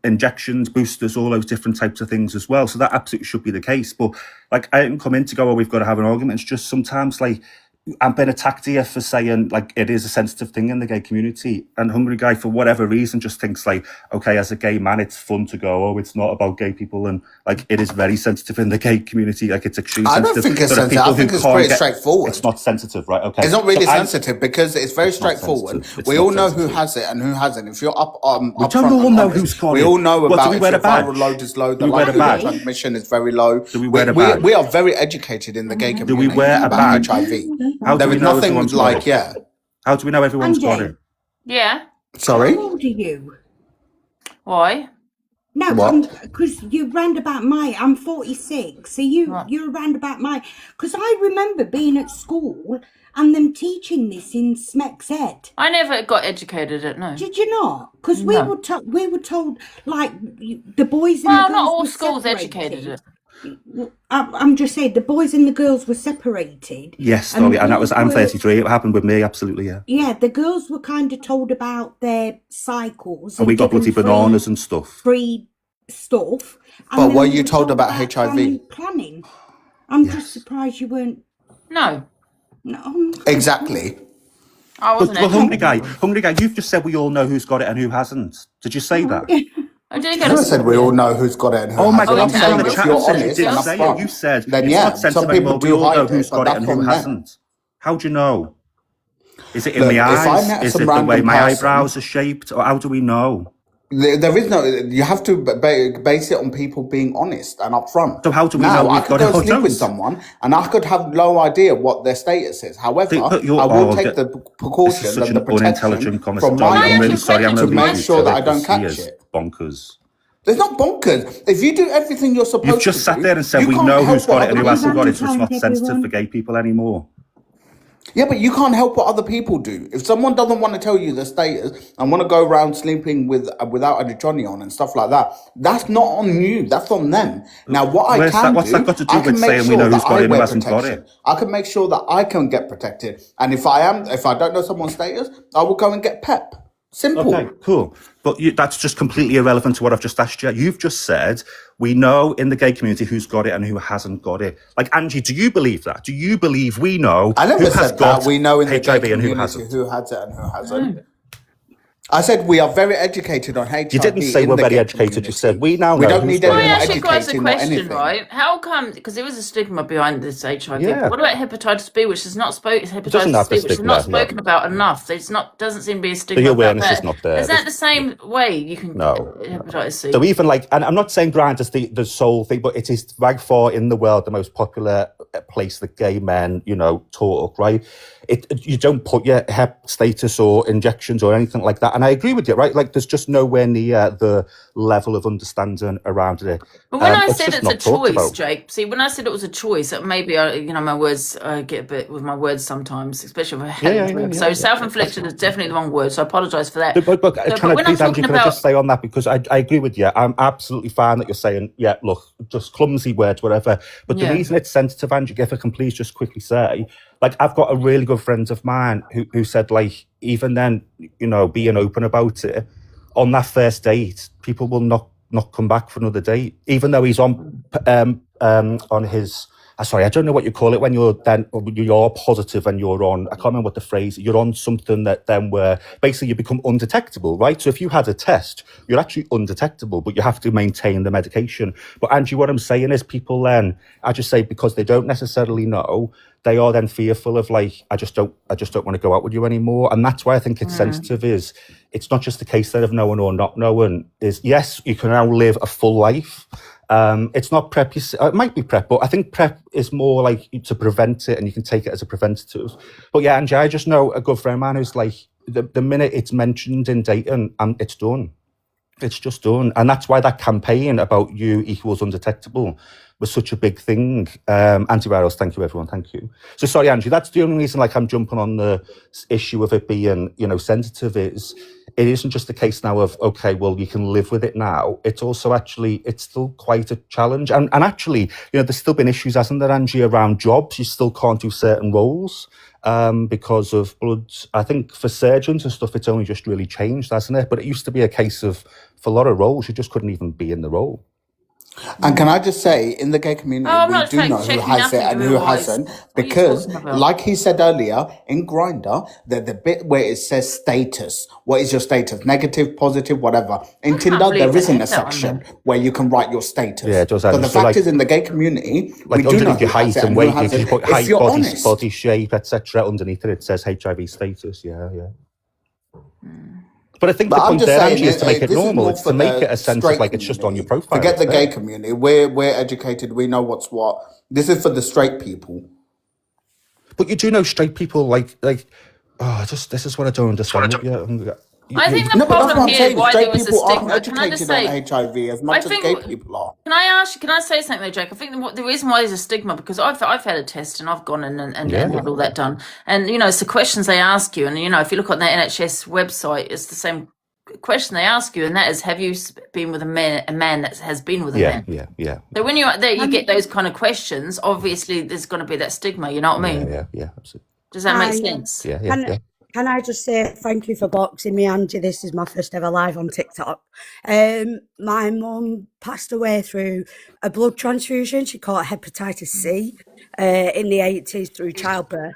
Injections, boosters, all those different types of things as well. So that absolutely should be the case. But like, I didn't come in to go, "Oh, we've got to have an argument." It's just sometimes like I'm being attacked here for saying like it is a sensitive thing in the gay community, and Hungry Guy for whatever reason just thinks like, okay, as a gay man it's fun to go, oh, it's not about gay people, and like it is very sensitive in the gay community, like it's extremely I sensitive. don't think it's There are sensitive. I people who think it's can't pretty get- straightforward. It's not sensitive, right? Okay, It's not really So I'm- sensitive because it's very It's not straightforward. sensitive. It's We not all know who sensitive. has it and who hasn't. If you're up We up don't front all and know honest, who's got we it. all know What, do about we if wear your a badge? viral load is low, the Do we wear a likelihood of badge? transmission is very low. Do we wear a badge? We are very educated in the gay community Do we wear a about badge? HIV. How do There we is know nothing everyone's got like, it? yeah. How do we know everyone's got Andy. it? Yeah. Sorry? How old are you? Why? No, What? because you're round about my. I'm 46, so Right. you're around about my. Because I remember being at school and them teaching this in Smex Ed. I never got educated at no. Did you not? Because No. we were told like the boys and Well, the girls not all were schools separated. educated it. I'm just saying the boys and the girls were separated. Yes, And Dolly, and that was, I'm we were- 33, it happened with me, absolutely, yeah. Yeah, the girls were kind of told about their cycles. And we got bloody given bananas and stuff. free stuff. And But then were we you told about family HIV? planning. I'm Yes. just surprised you weren't. No, No, Exactly. I But, wasn't well, educated. Hungry Guy, you've just said we all know who's got it and who hasn't. Did you say that? I did I go to never said school. we all know who's got it and who Oh my hasn't. God, I'm okay. saying In the if chat you're said you honest didn't and say upfront, You said then it's yeah, not sensitive some people anymore. We do all know hide who's it, but got it that's and who on them. hasn't. How do you know? Is it in Look, my if I eyes? met Is some it the way random my person- eyebrows are shaped? Or how do we know? There is no. You have to base it on people being honest and upfront. So how do we now, know I we've could got it go or sleep with don't? someone and I could have no idea what their status is. However, But you're- I will oh, take the This is precautions such and an the protection unintelligent from conversation. my I'm really end sorry. I'm to going to make leave you sure to that I it. don't This catch is it. bonkers. It's not bonkers. If you do everything you're supposed to You've just do, sat there and said you we can't know help who's got what it and who other hasn't people got do. it, so it's not sensitive for gay people anymore. Yeah, but you can't help what other people do. If someone doesn't want to tell you the status and want to go around sleeping without a Johnny on and stuff like that, that's not on you. That's on them. Now, what I Where's can that- what's do, that got to do I can with make saying we sure know who's that got I it and who wear hasn't got protection. it? I can make sure that I can get protected. And if I don't know someone's status, I will go and get PEP. Simple. Okay, cool. But that's just completely irrelevant to what I've just asked you. You've just said we know in the gay community who's got it and who hasn't got it. Like, Angie, do you believe that? Do you believe we know I never who has said got that. We know in the gay HIV and who community hasn't? who has it and who hasn't. I said we are very educated on HIV. You didn't say in we're the very gay educated. You community. said we now We know don't who's need got Can I anyone it. ask you guys a educating or question, anything. right? How come? Because there was a stigma behind this HIV. Yeah. What about hepatitis B, which is not spoken? doesn't Hepatitis have the C, which is stigma, not no. spoken about enough. There's not doesn't seem to be a stigma. The about awareness that. is not there. Is that the same way you can No. get hepatitis C? So even like, and I'm not saying Grindr is the sole thing, but it is by far in the world the most popular place that gay men, talk, right? You don't put your hep status or injections or anything like that. And I agree with you, right? Like there's just nowhere near the level of understanding around it. But when I It's said just it's a not talked choice, about. Jake, see, when I said it was a choice, that maybe my words get a bit with my words sometimes, especially if I had So self-inflicted is definitely the wrong word, so I apologise for that. But but can I when I'm please, Angie, talking can I about, just say on that, because I agree with you. I'm absolutely fine that you're saying, yeah, look, just clumsy words, whatever. But the Yeah. reason it's sensitive, Angie, if I can please just quickly say, like, I've got a really good friend of mine who said, like, even then, being open about it, on that first date, people will not come back for another date, even though he's on his. Sorry, I don't know what you call it when you're positive and you're on. I can't remember what the phrase. You're on something that then where basically you become undetectable, right? So if you had a test, you're actually undetectable, but you have to maintain the medication. But Angie, what I'm saying is, people then, I just say, because they don't necessarily know, they are then fearful of like, I just don't want to go out with you anymore. And that's why I think it's sensitive. Is it's not just the case that of knowing or not knowing. Is yes, you can now live a full life. It's not PrEP. It might be PrEP, but I think PrEP is more like to prevent it, and you can take it as a preventative. But yeah, Angie, I just know a good friend of mine who's like, the minute it's mentioned in dating, it's done. It's just done. And that's why that campaign about you equals undetectable was such a big thing. Antivirals, thank you, everyone. Thank you. So sorry, Angie, that's the only reason like I'm jumping on the issue of it being, sensitive is it isn't just the case now of, okay, well, you can live with it now. It's also actually, it's still quite a challenge. And actually, there's still been issues, hasn't there, Angie, around jobs? You still can't do certain roles because of bloods. I think for surgeons and stuff, it's only just really changed, hasn't it? But it used to be a case of, for a lot of roles, you just couldn't even be in the role. And can I just say, in the gay community, Oh, I'm we not do know who checking has it nothing and to who realise. hasn't, What are you because, talking about? like he said earlier, in Grinder, the bit where it says status, what is your status? Negative, positive, whatever. In I can't Tinder, believe there they isn't a have that on section there. where you can write your status. Yeah, it does. So And the so, fact is, in the gay community, we like do know underneath who your has height it and and who weight, because you hasn't, put if height, you're body honest. shape, etc. Underneath it says HIV status. Yeah. But I think But the I'm point just there, saying, Angie, is to make it this is normal. more It's for to make it the a sense of straight like it's just on your community. profile. Forget It's the gay there. community. We're educated. We know what's what. This is for the straight people. But you do know straight people this is what I don't understand with you. I think the No, but that's what problem I'm here, saying. why there Straight was a people aren't stigma. Can I just educated on say, HIV as I much as think. gay people are. Can I say something, though, Jake? I think the reason why there's a stigma, because I've had a test and I've gone in and Yeah. had all that done, and it's the questions they ask you, and if you look on the NHS website, it's the same question they ask you, and that is, have you been with a man that has been with a man? Yeah. So when you're there, you get those kind of questions. Obviously, there's going to be that stigma. You know what I mean? Yeah, absolutely. Does that make Hi. sense? Yeah. Can I just say thank you for boxing me, Angie? This is my first ever live on TikTok. My mum passed away through a blood transfusion. She caught hepatitis C in the 80s through childbirth.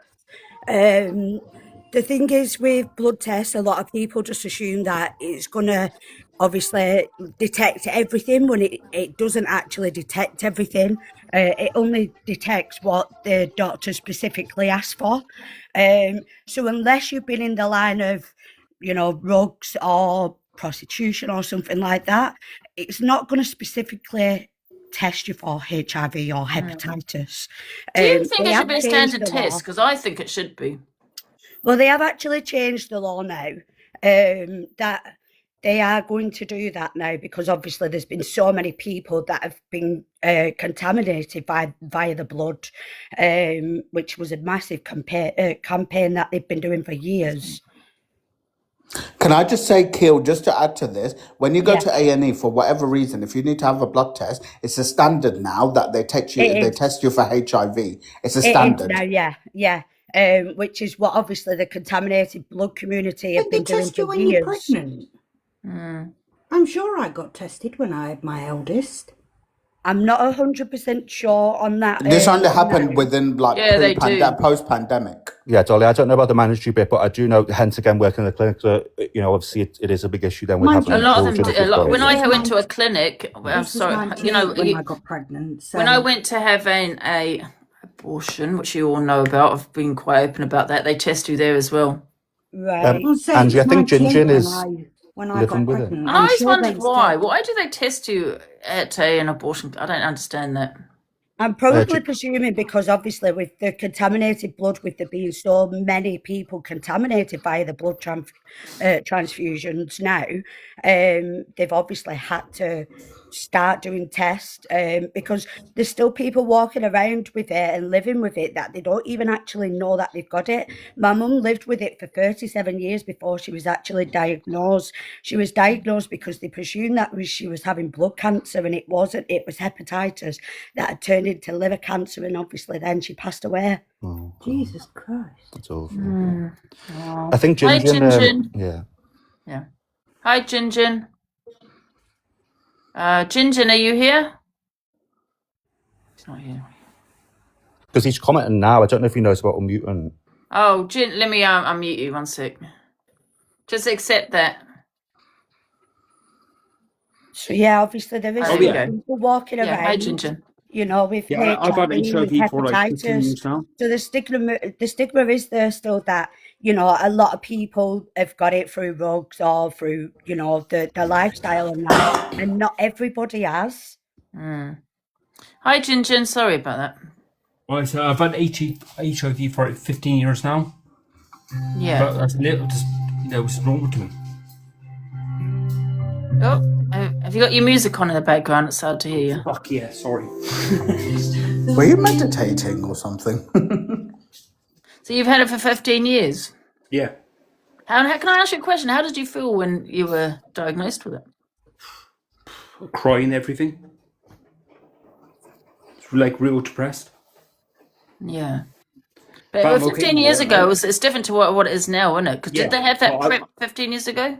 The thing is with blood tests, a lot of people just assume that it's going to obviously detect everything when it doesn't actually detect everything. It only detects what the doctor specifically asked for. So unless you've been in the line of, drugs or prostitution or something like that, it's not going to specifically test you for HIV or hepatitis. Do you think They it should have be a changed standard the law. test? Because I think it should be. Well, they have actually changed the law now. That they are going to do that now because obviously there's been so many people that have been contaminated via the blood, which was a massive campaign that they've been doing for years. Can I just say, Keel, just to add to this, when you go Yeah, to A&E for whatever reason, if you need to have a blood test, it's a standard now that they it is. test you for HIV. It's a It is standard. now. Yeah. Which is what obviously the contaminated blood community have Did they been doing test you for when you're years. pregnant? I'm sure I got tested when I had my eldest. I'm not 100% sure on that. This only now. happened within like Yeah, they do. post-pandemic. Yeah, Dolly, I don't know about the mandatory bit, but I do know, hence again, working in the clinic, that, obviously it is a big issue then with Mind having A you, lot of them children. do. if you've got When it. I went to a clinic, I'm this was sorry, 98 when I got pregnant. So when I went to have a abortion, which you all know about, I've been quite open about that. They test you there as well. Right. I'll say Angie, I it was think 98 Gingin when is I living got with it. pregnant. And I I'm always sure wondered they why. said Why do they test you at an abortion? I don't understand that. I'm probably presuming because obviously with the contaminated blood, with there being so many people contaminated by the blood transfusions now, they've obviously had to start doing tests because there's still people walking around with it and living with it that they don't even actually know that they've got it. My mum lived with it for 37 years before she was actually diagnosed. She was diagnosed because they presumed that she was having blood cancer, and it wasn't. It was hepatitis that had turned into liver cancer, and obviously then she passed away. Oh, God, Jesus Christ. that's awful. I think Hi, Gingin, Gingin. Yeah. Hi, Gingin. Gingin, are you here? He's not here. because he's commenting now. I don't know if he knows about unmuting. Oh, let me unmute you 1 sec. Just accept that. So yeah, obviously there is Oh, still yeah. people walking Yeah, hi, around, Gingin. with Yeah, I've had HIV, with HIV for like 15 hepatitis. years now. So the stigma is there still that, a lot of people have got it through drugs or through, the lifestyle and that, and not everybody has. Hi, Gingin. Sorry about that. Right, so I've had HIV for like 15 years now. Yeah. But that's a little just, it's normal to me. Oh, have you got your music on in the background? It's hard to hear you. Fuck yeah, sorry. Were you meditating or something? So you've had it for 15 years. Yeah. How can I ask you a question? How did you feel when you were diagnosed with it? Crying, everything. It's like real depressed. Yeah. But But I'm 15 okay years now. ago, it's different to what it is now, isn't it? Because Yeah. did they have that Well, prep 15 years ago?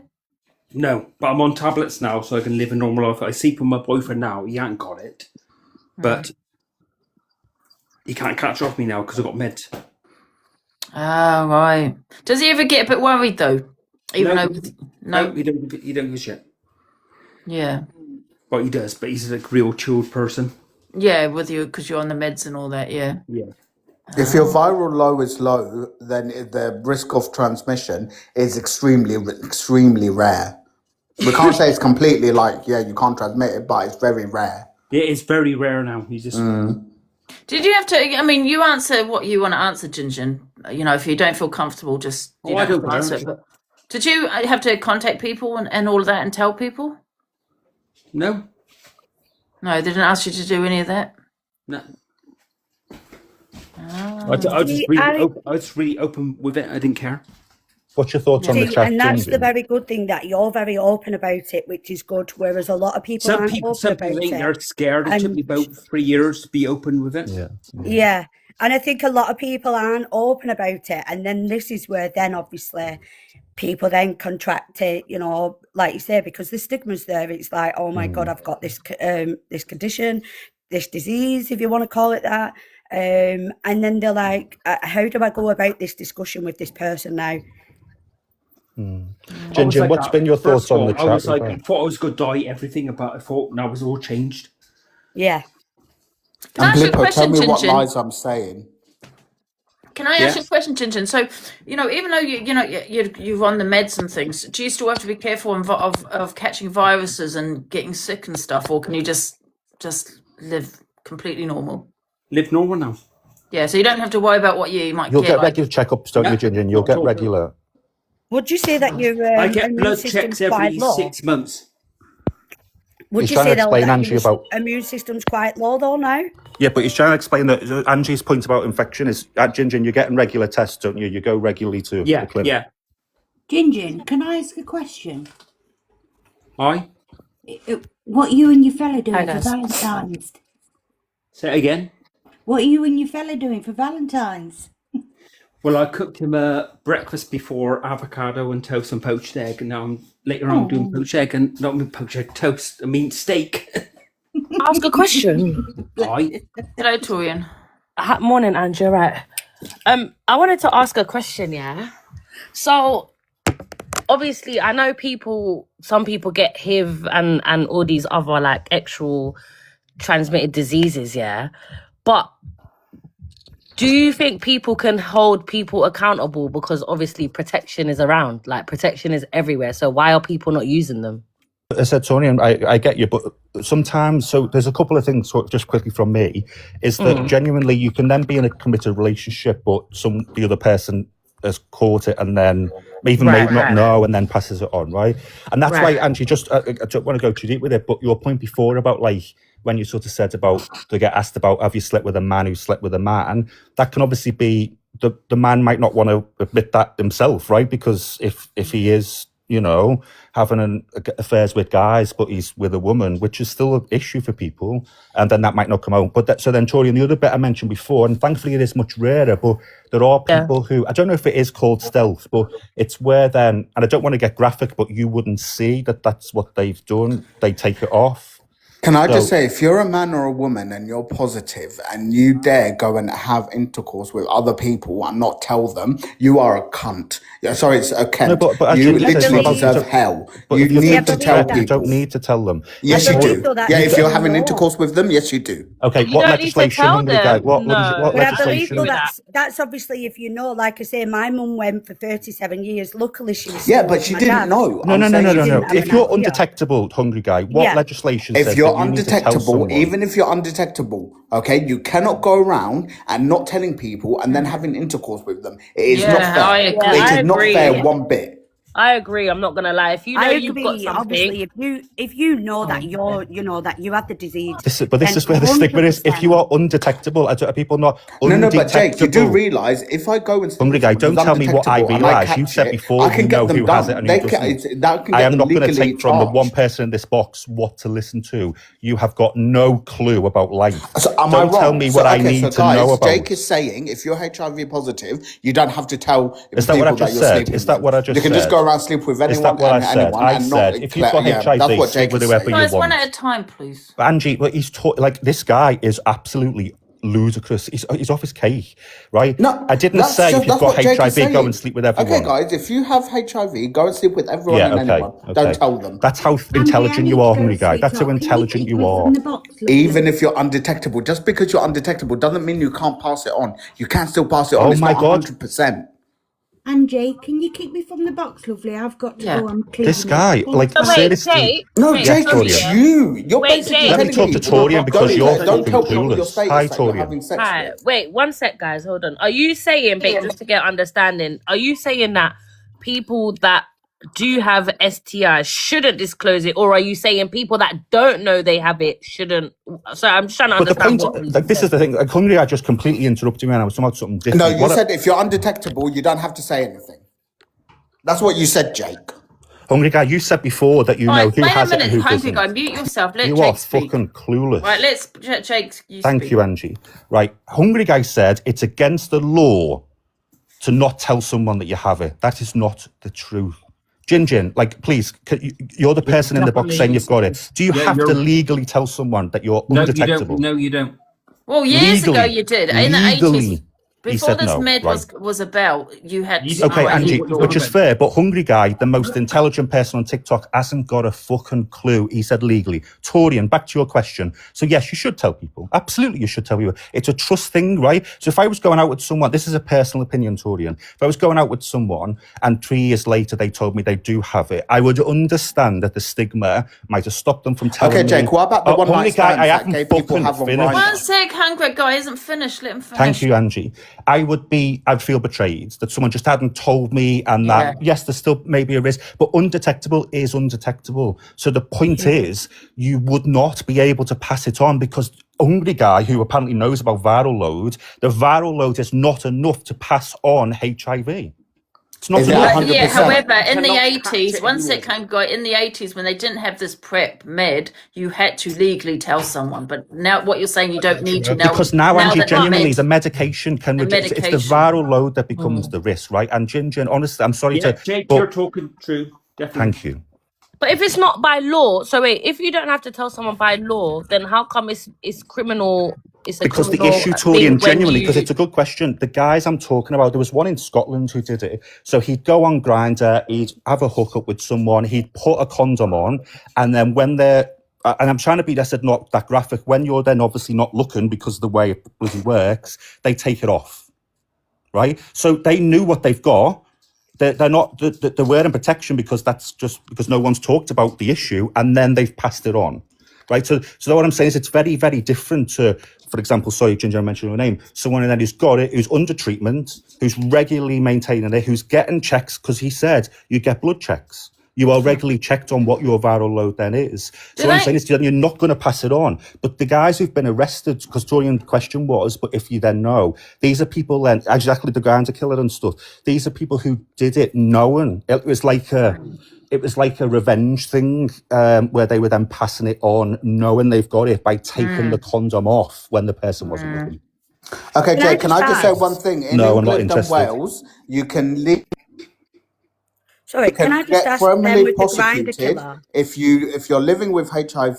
No, but I'm on tablets now, so I can live a normal life. I sleep with my boyfriend now. He ain't got it, but he can't catch off me now because I've got meds. Oh, right. Does he ever get a bit worried though? Even No. though No, you don't give a shit. Yeah. Well, he does, but he's a real chilled person. Yeah, with you because you're on the meds and all that. Yeah. Yeah. If your viral low is low, then the risk of transmission is extremely rare. We can't say it's completely like, you can't transmit it, but it's very rare. Yeah, it's very rare now. He's just. Did you have to? I mean, you answer what you want to answer, Jinjin. If you don't feel comfortable, just you I don't don't have to answer care. it. But did you have to contact people and all of that and tell people? No. No, they didn't ask you to do any of that. No. Oh. I was really open with it. I didn't care. What's your thoughts on the chat? And that's the Jinjin? very good thing, that you're very open about it, which is good. Whereas a lot of people Some aren't people open about think it. they're scared. It took me about 3 years to be open with it. Yeah. And I think a lot of people aren't open about it. And then this is where then obviously people then contract it, like you say, because the stigma's there. It's like, oh my God, I've got this this condition, this disease, if you want to call it that. And then they're like, how do I go about this discussion with this person now? Jinjin, what's been your thoughts on the chat? I was like, I thought I was going to die, everything about it. I thought now it's all changed. Yeah. Can I ask you a Blippo, question, tell me what Jinjin? lies I'm saying. Can I ask you a question, Jinjin? So, even though you're on the meds and things, do you still have to be careful of catching viruses and getting sick and stuff, or can you just live completely normal? Live normal now. Yeah, so you don't have to worry about what you might You'll get. get regular checkups, don't you, Jinjin? You'll get regular. Would you say that your I get immune blood system's checks quite every low? 6 months. Would He's you trying say to that explain, Angie, your about... immune system's quite low though now? Yeah, but he's trying to explain that Angie's point about infection is, at Jinjin, you're getting regular tests, don't you? You go regularly to the clinic. Yeah. Jinjin, can I ask a question? Aye. What are you and your fella doing Hi, for guys. Valentine's? Say it again. What are you and your fella doing for Valentine's? Well, I cooked him a breakfast before, avocado and toast and poached egg, and now later on I'm doing poached egg and not poached egg, toast. I mean steak. Ask a question. Aye. Hello, Torian. Morning, Andrew. Right. I wanted to ask a question. Yeah. So, obviously, I know some people get HIV and all these other like actual transmitted diseases. Yeah, but do you think people can hold people accountable, because obviously protection is around, like protection is everywhere. So why are people not using them? I said, Tony, and I get you, but sometimes, so there's a couple of things, just quickly from me, is that genuinely you can then be in a committed relationship, but the other person has caught it and then even may not know and then passes it on, right? And that's why, Angie, I don't want to go too deep with it, but your point before about like, when you sort of said about, to get asked about, have you slept with a man who slept with a man? That can obviously be, the man might not want to admit that himself, right? Because if he is, having affairs with guys, but he's with a woman, which is still an issue for people, and then that might not come out. But so then, Tori, and the other bit I mentioned before, and thankfully it is much rarer, but there are people who, I don't know if it is called stealth, but it's where then, and I don't want to get graphic, but you wouldn't see that that's what they've done. They take it off. Can I just say, if you're a man or a woman and you're positive and you dare go and have intercourse with other people and not tell them, you are a cunt. Yeah, sorry, it's a cunt. No, but you actually, literally deserve hell. You need to tell people. You don't need to tell them. Yes, you do. Yeah, if you're having No. intercourse with them, yes, you do. Okay, You what don't need to legislation, tell Hungry Guy? them. What No. what But I believe legislation? though that's obviously, if you know, like I say, my mum went for 37 years. Luckily, she was Yeah, still but with she my didn't dad. know. No. didn't have If an you're idea. undetectable, Hungry Guy, what Yeah. legislation says If you're that you need to tell undetectable, someone? even if you're undetectable, okay, you cannot go around and not telling people and then having intercourse with them. It is not Yeah, fair. I agree. It I is not agree. fair one bit. I agree. I'm not gonna lie. If you know I you've got agree. something, Obviously, if you know that that you have the disease, This is then where the stigma is. If 100%. you are undetectable, are people not No, undetectable? but Jake, you do realise if I go and sleep Hungry with Guy, someone don't who's tell me what I undetectable and I realise. You catch said it, before I can you get know them who has it done. and who doesn't. That can I get am them not going to legally take from the one charged. person in this box what to listen to. You have got no clue about life. So am Don't I tell wrong? me what I need to know about. Jake is saying if you're HIV positive, you don't have to tell Is that people what I that just you're said? sleeping Is that with. what I just You can just said? go around sleep with Is that anyone what I and said? anyone I and said, not if you've got yeah, HIV, that's what sleep Jake with is whoever saying. you Guys, one want. at a time, please. But Angie, but like this guy is absolutely ludicrous. He's off his cake, right? No, I didn't say if you've that's got what Jake is HIV, go and saying. sleep with Okay, everyone. guys, if you have HIV, go and sleep with everyone Yeah, and okay, anyone. Don't okay. tell them. That's how Angie, I intelligent you need are, to go hungry to guy. sleep, That's how so can you intelligent keep you me are. from the box, lovely? Even if you're undetectable, just because you're undetectable doesn't mean you can't pass it on. You can still pass it on. Oh It's my not God. 100%. Angie, can you keep me from the box, lovely? I've got to Yeah. go. I'm cleaning This it. guy, Thank like, you. So wait, seriously. Jake. No, Wait, Jake, sorry, it's yeah. you. You're Wait, basically Jake. Let me telling talk to people, Torian because don't you're don't fucking tell people your clueless. status Hi, that you're Torian. having sex Hi. with. Wait, one sec, guys. Hold on. Are you saying, babe, just to get understanding, are you saying that people that do have STI shouldn't disclose it, or are you saying people that don't know they have it shouldn't? So I'm just trying to But the understand point, what like, this is the thing. Like, hungry guy just completely interrupted me, and I was talking about something No, different. you said if you're undetectable, you don't have to say anything. That's what you said, Jake. Hungry guy, you said before that you All know right, who wait a has it and minute, who hungry doesn't. guy. Mute yourself. Let You Jake are speak. fucking clueless. Right, let's Jake. You Thank speak. you, Angie. Right, hungry guy said it's against the law to not tell someone that you have it. That is not the truth. Jin, like, please, you're the person in the box saying you've got it. Do you have to legally tell someone that you're undetectable? No, you don't. Well, years ago Legally. you did. In the Legally. 80s, He before said this no, med right? was about, you had You to didn't Okay, know know Angie, what you're which on is about. fair, but hungry guy, the most intelligent person on TikTok, hasn't got a fucking clue. He said legally. Torian, back to your question. So yes, you should tell people. Absolutely, you should tell people. It's a trust thing, right? So if I was going out with someone, this is a personal opinion, Torian. If I was going out with someone and 3 years later they told me they do have it, I would understand that the stigma might have stopped them from telling me. Okay, Jake, what about the one hungry night guy, stands I that haven't gay people fucking have on finished. Grindr? One sec, hungry guy isn't finished. Let him finish. Thank you, Angie. I'd feel betrayed that someone just hadn't told me, and that, yes, there's still maybe a risk, but undetectable is undetectable. So the point is, you would not be able to pass it on because hungry guy, who apparently knows about viral load, the viral load is not enough to pass on HIV. It's not Is it enough. 100%? Yeah, however, in the cannot catch 80s, it one anyway. sec, hungry guy, in the 80s, when they didn't have this PrEP med, you had to legally tell someone. But now what you're saying, you don't need to know. Because now, Angie, that genuinely, med- the medication can reduce. It's the medication. viral load that becomes the risk, right? And Jin, honestly, I'm sorry Yeah, to... Jake, but you're talking true. Definitely. thank you. But if it's not by law, so wait, if you don't have to tell someone by law, then how come it's criminal? It's a Because the criminal issue, thing Torian, when genuinely, because you. it's a good question. The guys I'm talking about, there was one in Scotland who did it. So he'd go on Grindr, he'd have a hookup with someone, he'd put a condom on, and then when they're, and I'm trying to be, I said, not that graphic, when you're then obviously not looking because of the way it bloody works, they take it off, right? So they knew what they've got. They're not, they're wearing protection because that's just because no one's talked about the issue, and then they've passed it on. Right, so what I'm saying is it's very, very different to, for example, sorry, Ginger, I mentioned your name, someone then who's got it, who's under treatment, who's regularly maintaining it, who's getting checks, because he said you get blood checks. You are regularly checked on what your viral load then is. So what I'm saying is you're not going to pass it on. But the guys who've been arrested, because Torian's question was, but if you then know, these are people then, exactly the Grindr killer and stuff, these are people who did it knowing. It was like a revenge thing where they were then passing it on, knowing they've got it by taking the condom off when the person wasn't looking. Okay, Can I Jake, can I just say ask? one thing? In No, I'm not England and interested. Wales, you can Sorry, can I just get ask criminally with the Grindr prosecuted killer? if you're living with HIV,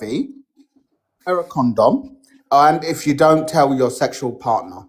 wear a condom, and if you don't tell your sexual partner.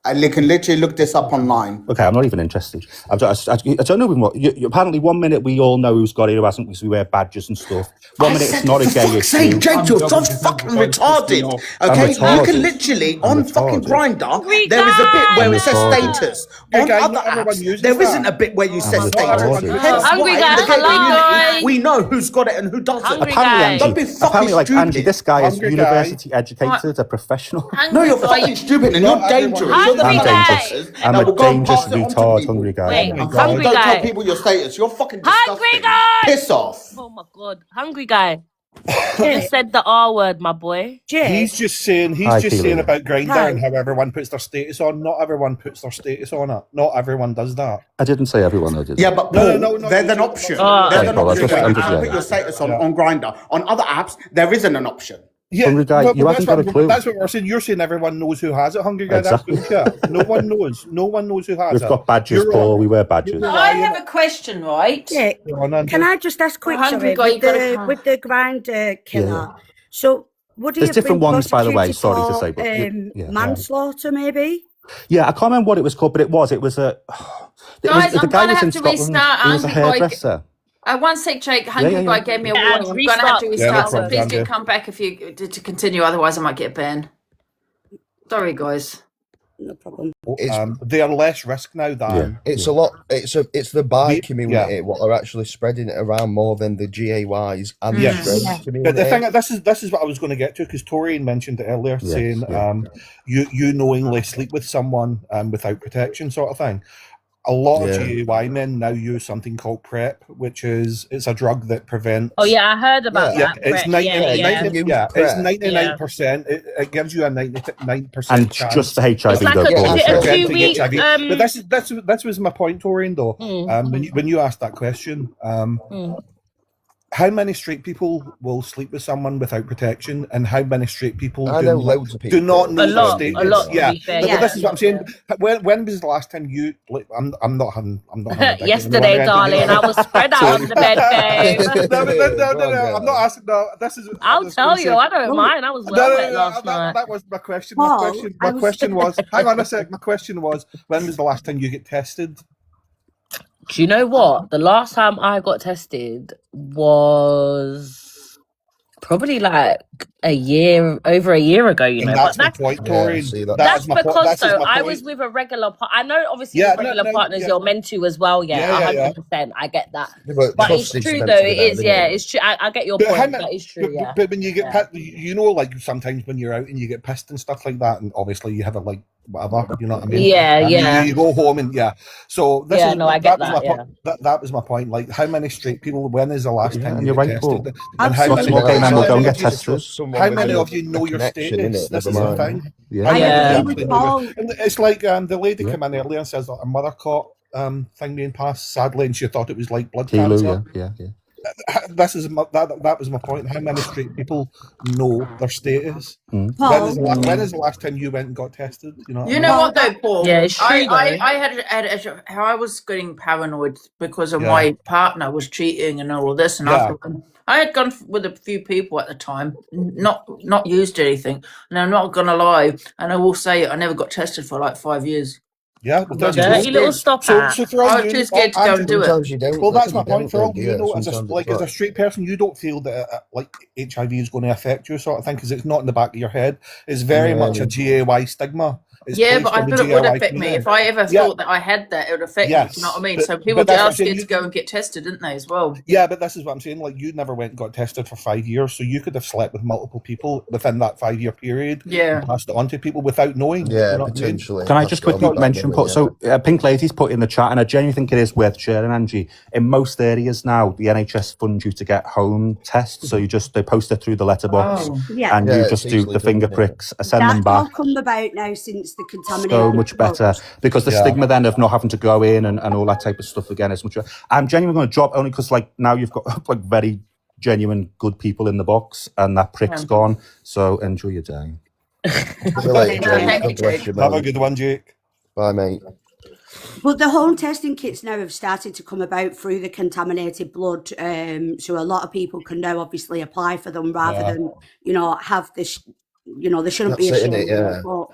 And you can literally look this up online. Okay, I'm not even interested. I don't know what. Apparently, 1 minute we all know who's got it, who hasn't, because we wear badges and stuff. 1 minute it's not a gay issue. Jake, you're so fucking retarded. Okay, you can literally on fucking Grindr. There is a bit where it says status. On other apps, there isn't a bit where you say status. Hence Hungry why guy, in the gay hello. community we know who's got it and who doesn't. Hungry Apparently, guy. Angie, Don't be fucking apparently, like stupid. Angie, this guy is Hungry university educated, a professional. No, you're fucking stupid and you're Not everyone dangerous. is. You're the Hungry kind of guy. person I'm that a will go and dangerous pass it on to retard, people. hungry guy. Wait, Oh my God. hungry Don't guy. tell people your status. You're fucking disgusting. Hungry guy. Piss off. Oh my god, hungry guy. You just said the R word, my boy. He's Jake, just saying Hi, Keelan. about Grindr Hi. and how everyone puts their status on. Not everyone puts their status on it. Not everyone does that. I didn't say everyone though, did I? Yeah, but No, Paul, no, no, there's no, an no, option. no, There's Sorry, an Paul, option where you I'm can just- put your status on Grindr. On other apps, there isn't an option. Yeah, Hungry Guy, well, you haven't got a clue. that's what we're saying. You're saying everyone knows who has it. Hungry Guy, Exactly. that's bullshit. No one knows. No one knows who has We've it. got badges, You're Paul. on- We wear badges. you're I lying. have a question, right? Yeah. Go on, Andrew. Can I just ask quick, Hungry sorry, Guy, you gotta come. with the grinder killer? So would he There's have been different ones, by the way, prosecuted sorry to for, say, but yeah. manslaughter, maybe? Yeah, I can't remember what it was called, but it was a. Guys, the I'm guy gonna was in have to Scotland. restart. He was a Hungry Guy. hairdresser. One sec, Jake. Hungry Guy gave me a Yeah, warning. I'm gonna have to restart. restart. So problem, please do Andrew. come back if you to continue. Otherwise, I might get banned. Sorry, guys. No problem. They are less risk now than It's a lot. It's the bi We- community what are actually spreading it around more than the GAYs and the Yes. straight Yeah. community. But the thing, this is what I was going to get to, because Torian mentioned it earlier, Yes, saying you knowingly sleep with someone without protection, sort of thing. A lot of Yeah. GAY men now use something called PrEP, which is it's a drug that prevents. Oh yeah, I heard about Yeah, that. it's Brett. 99%. It gives you a 99% And chance. just the HIV, It's like though, a- Paul. is it a Preventing 2-week, HIV. But this was my point, Torian, though. When you asked that question, how many straight people will sleep with someone without protection, and how many straight people I know loads of people. do not know A their lot, status? a lot, to Yeah, be fair, but yeah. this is what I'm saying. When was the last time you? Like, I'm not having. Yesterday, darling, I was spread out on the bed, babe. No. I'm not asking. No, this is. I'll tell you, I don't mind. I was well wet last night. That was my question. Paul, My question was. Hang on a sec. My question was, when was the last time you get tested? Do you know what? The last time I got tested was probably like over a year ago, you know. And that's But my point, Tori. see, that- that's is my because that is though my I point. was with a regular I know obviously Yeah, with regular partners yeah. you're meant to as well, Yeah, yeah. 100%. I get that. Yeah, but But trust it's is true meant though, to be it there, is, isn't yeah, it? it's true. I get your But point. how That many- is true, yeah. But when you get you know, like sometimes when you're out and you get pissed and stuff like that, and obviously you have a like whatever, you know what I mean? Yeah, And yeah. You go home and So this Yeah, is, no, I get was that, my that was my point. Like, how many straight people? When is the last Yeah, time and you you're get right, Paul. tested? And how Lots many, more gay men will go and get You tested. trust someone how with many a- of you know a your connection, status? innit? This Never is the mind. thing. Yeah. How many I of you agree with actually know Paul. and it's like the lady Yeah. came in earlier and says that a mother caught thing being passed sadly, and she thought it was like blood Kilo, cancer. yeah. This is that was my point. How many straight people know their status? Mm. Paul, When is the last time you went and got tested? You know. What I You mean? know what though, Paul? Yeah, it's true, I had how I was getting paranoid because of my partner was cheating and all of this, and I had gone with a few people at the time, not used anything, and I'm not gonna lie, and I will say I never got tested for like 5 years. Yeah, well, there you Dirty go. little stop So at. for all I was you, too scared to go and do it. Sometimes you don't. well, that's you my point. don't, For all do you know, as Sometimes a it's straight person, you don't feel that like HIV is going to affect you, sort of thing, because it's not in the back of your head. It's very much a GAY stigma. It's Yeah, placed but I on the thought it would GAY affect me. community. If I ever thought that I had that, it would affect me. Yes, Do you know what I mean? but- So people but that's are what I'm saying, scared you- to go and get tested, didn't they, as well? Yeah, but this is what I'm saying. Like, you never went and got tested for 5 years, so you could have slept with multiple people within that 5-year period. Yeah. And passed it on to people without knowing. Yeah, you know what I mean? potentially. Can I just quickly mention, Paul? So Pink Lady's put in the chat, and I genuinely think it is worth sharing, Angie. In most areas now, the NHS fund you to get home tests, so they post it through the letterbox, yeah. and Yeah, you it's just do easily the done, finger isn't it? pricks, send them That's all back. come about now since the contaminated. So much better, because the stigma then of not having to go in and all that type of stuff again is much better. I'm genuinely going to drop, only because like now you've got like very genuine good people in the box, and that prick's gone. So enjoy your day. See you later, Thank you, God bless Jake. you, Have a mate. good one, Jake. Bye, mate. But the home testing kits now have started to come about through the contaminated blood. So a lot of people can now obviously apply for them rather than, have this, they shouldn't be That's it, ashamed innit? of Yeah. it, but,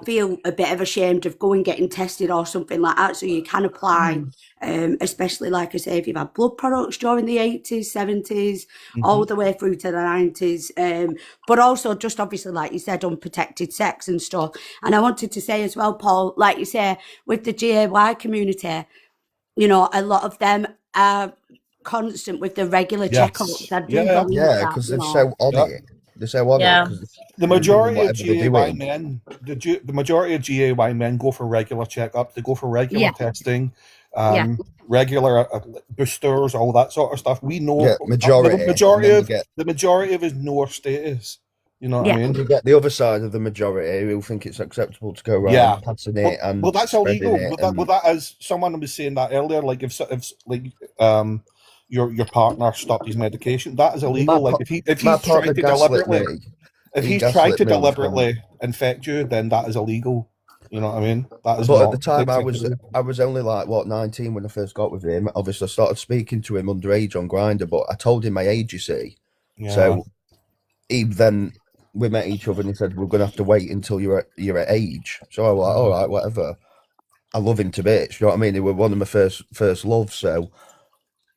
feel a bit of ashamed of going getting tested or something like that. So you can apply, especially like I say, if you've had blood products during the 80s, 70s, all the way through to the 90s. But also just obviously, like you said, unprotected sex and stuff. And I wanted to say as well, Paul, like you say, with the GAY community, a lot of them are constant with the regular Yes. checkups. I do Yeah. believe Yeah, that, because you they're know. so on Yeah. it. They're so on Yeah. it. 'Cause The majority of whatever they're GAY doing. men, the majority of GAY men go for regular checkups. They go for regular Yeah. testing, Yeah. regular boosters, all that sort of stuff. We know Yeah, majority. the majority And then of you get- the majority of us know our status. You know what Yeah. I And mean? you get the other side of the majority who think it's acceptable to go around Yeah. passing it and Well, that's spreading illegal. it. Well, that as someone was saying that earlier, like if your partner stopped his medication, that is illegal. Like if he's my trying partner to gaslit deliberately. me. If he he's tried gaslit to me from. deliberately infect you, then that is illegal. You know what I mean? That is But not at the time, I acceptable. was only like 19 when I first got with him. Obviously, I started speaking to him underage on Grindr, but I told him my age. You see, Yeah. so we met each other, and he said we're gonna have to wait until you're at age. So I was like, all right, whatever. I love him to bits. You know what I mean? He was one of my first loves. So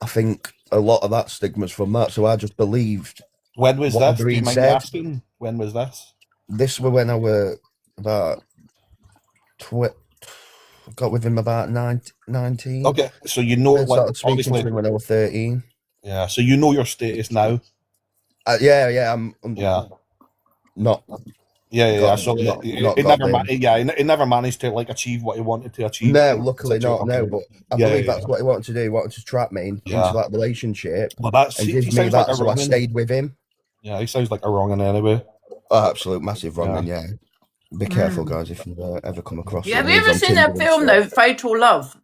I think a lot of that stigma's from that. So I just believed. When was this? whatever Do you he mind me said. asking? When was this? This was when I were about got with him about 19. Okay, so you know, I like, started speaking obviously, to him when I was 13. yeah. So you know your status now. Yeah. I'm Yeah. not. Yeah. got- So not he got never, them. he never managed to like achieve what he wanted to achieve. No, luckily not. No, but I Yeah, believe yeah, that's what he wanted to do. He wanted to trap me into Yeah. that relationship Well, that's and he give me sounds like that, a so I wrong'un. stayed with him. Yeah, he sounds like a wrong'un anyway. Oh, absolute massive wrong'un, yeah. Be careful, guys, if you ever come across Yeah, him. have you He's ever on seen that Tinder and film stuff. though, Fatal Love?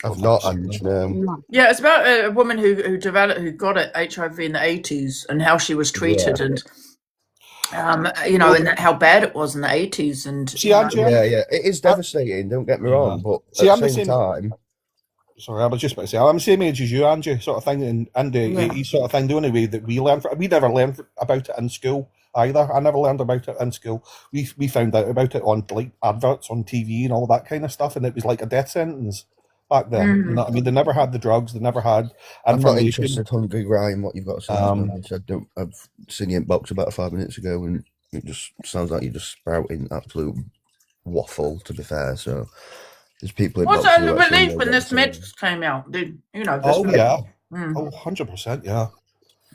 I've not, Ange, no. Yeah, it's about a woman who got it HIV in the 80s and how she was treated, and and how bad it was in the 80s. And See, Andrew, yeah, it is devastating. Don't get me wrong, but See, at I'm the the same same- time, Sorry, I was just about to say I'm the same age as you, Andrew, sort of thing, and the Yeah. 80s sort of thing. The only way that we never learned about it in school either. I never learned about it in school. We found out about it on like adverts on TV and all that kind of stuff, and it was like a death sentence back then. You know what I mean? They never had the drugs. They never had I'm not information. interested, Hungry Ryan, what you've got to say. I've seen your inbox about 5 minutes ago, and it just sounds like you're just sprouting absolute waffle, to be fair. So there's people What's inbox that who the actually belief know when what this to say. meds came out? This Oh meds. yeah. Mm. Oh, 100%, yeah.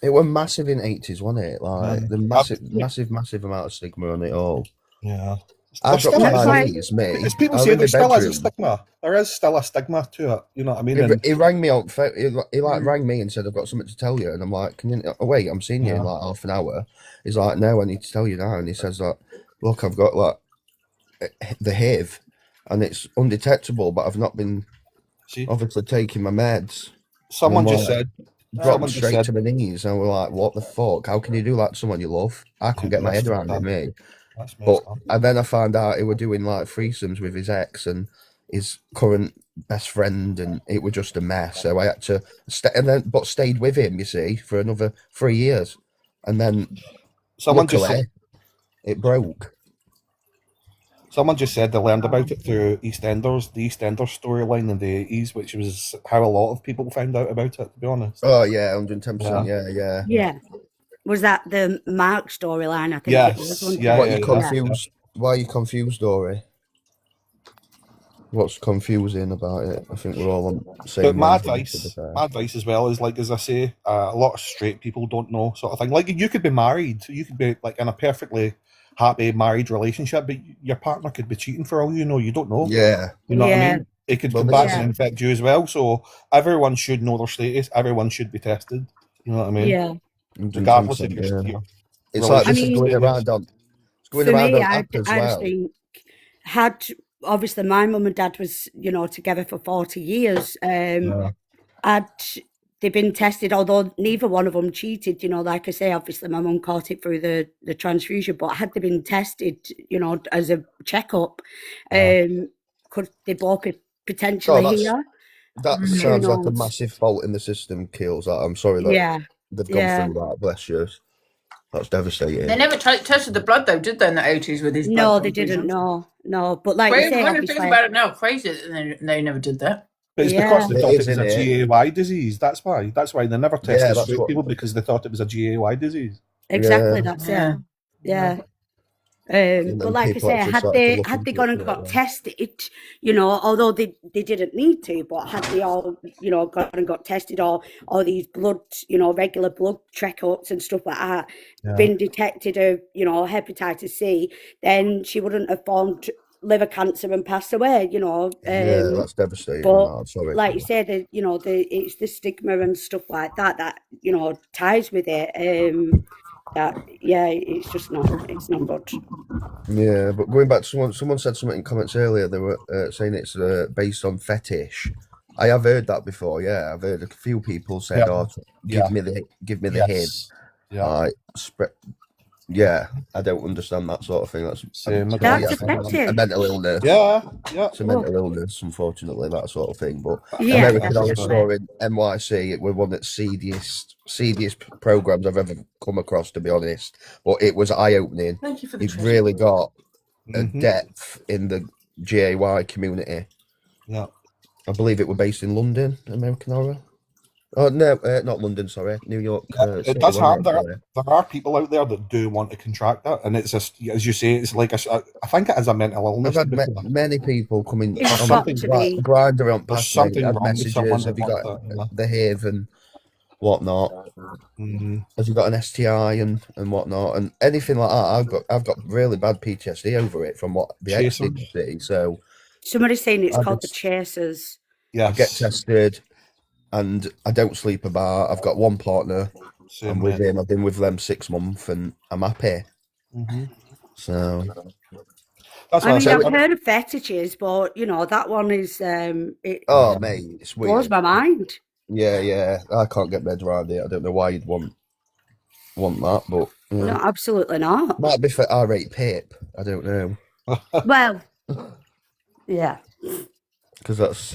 It was massive in 80s, wasn't it? Like the massive amount of stigma on it all. Yeah. I dropped to my knees, mate. As people I say, was in there the still is a bedroom. stigma. There is still a stigma to it. You know what I mean? He rang me up. He rang me and said, "I've got something to tell you." And I'm like, "Can you wait? I'm seeing you in like half an hour." He's like, "No, I need to tell you now." And he says that, "Look, I've got like the HIV, and it's undetectable, but I've not been obviously taking my meds." Someone And I'm just like, said. dropped Someone just straight said. to my knees, and we're like, "What the fuck? How can you do that to someone you love?" I couldn't get my head around it, mate. And then I found out he were doing like threesomes with his ex and his current best friend, and it was just a mess. So I had to stayed with him, you see, for another 3 years, and then Someone just luckily said. it broke. Someone just said they learned about it through EastEnders, the EastEnders storyline in the 80s, which was how a lot of people found out about it, to be honest. Oh yeah, 110%. Yeah. Was that the Mark storyline? I think Yes, it was. Wasn't yeah, it? What you confused? Why are you confused, Dory? What's confusing about it? I think we're all on the same. But my wavelength, advice as well is, like, as I say, a lot of straight people don't know, sort of thing. Like, you could be married, you could be like in a perfectly happy married relationship, but your partner could be cheating for all you know. You don't know. Yeah. You know what I mean? It could come back and Yeah. infect you as well. So everyone should know their status. Everyone should be tested. You know what I mean? Yeah. Regardless if you're. Yeah. It's like this is going around on. It's going For around me, on app as I well. think had obviously my mum and dad was together for 40 years. Had they been tested, although neither one of them cheated, like I say, obviously my mum caught it through the transfusion, but had they been tested, as a checkup, could they both be potentially here? That Who sounds like a knows? massive fault in the system, Kills. I'm sorry that they've gone through that. Bless you. That's devastating. They never tested the blood though, did they, in the 80s with his blood? No, they didn't. No. But like you say, when you think obviously, about it now, crazy that they never did that. But it's because they thought it was a GAY disease. That's why. That's why they never tested straight people, because they thought it was a GAY disease. Exactly, that's it. Yeah. But like I say, had they gone and got tested, although they didn't need to, but had they all, gone and got tested, or these blood, regular blood checkups and stuff like that, been detected of, hepatitis C, then she wouldn't have formed liver cancer and passed away, yeah, that's devastating. But sorry. like you said, it's the stigma and stuff like that, ties with it. It's just not. It's not good. Yeah, but going back to someone said something in comments earlier. They were saying it's based on fetish. I have heard that before. Yeah, I've heard a few people said, "Oh, give me the head." Yeah. Yeah, I don't understand that sort of thing. That's Same. I That's don't a offensive. mental illness. Yeah. It's a mental illness, unfortunately, that sort of thing. But Yeah, American Horror definitely. Story NYC, it was one of the seediest programs I've ever come across, to be honest. But it was eye-opening. Thank you for the It treasure. really got a Mhm. depth in the GAY community. Yeah. I believe it were based in London, American Horror. Oh no, not London. Sorry, New York. Yeah, it City, does wasn't happen. it? There are people out there that do want to contract that, and it's just, as you say, it's like I think it is a mental illness. I've had many people coming It's on got to be. Grindr on There's past me, something had wrong with someone messages. that Have you wants got that? the HIV and whatnot? Mm-hmm. Have you got an STI and whatnot and anything like that? I've got really bad PTSD over it from what the ex did see. So Somebody's saying it's I called the just- Chasers. Yes. I get tested, and I don't sleep about. I've got one partner. Same I'm with here. him. I've been with them 6 months, and I'm happy. Mm-hmm. So That's I what mean, I I've said. heard of fetishes, but you know that one is it oh mate, it's weird. blows my mind. Yeah. I can't get my head around it. I don't know why you'd want that, but No, absolutely not. might be for R8 Pip. I don't know. Well, yeah. Because that's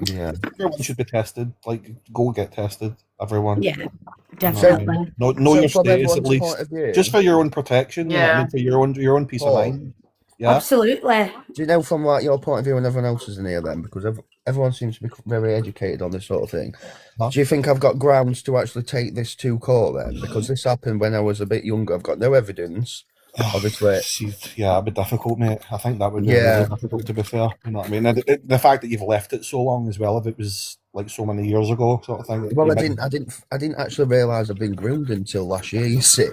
yeah. Everyone should be tested. Like, go get tested. Everyone. Yeah, You know definitely. what I mean? Know So your from status at everyone's least, point of view, just for your own protection. You know what I Yeah. mean? For your own peace of Paul, mind. Yeah. Absolutely. do you know from like your point of view and everyone else's in here then? Because everyone seems to be very educated on this sort of thing. Huh? Do you think I've got grounds to actually take this to court then? Because this happened when I was a bit younger. I've got no evidence. Obviously, Yeah, it'd be difficult, mate. I think that would be Yeah. really difficult, to be fair. You know what I mean? And the fact that you've left it so long as well, if it was like so many years ago, sort of thing. well, I didn't actually realise I'd been groomed until last year. You see,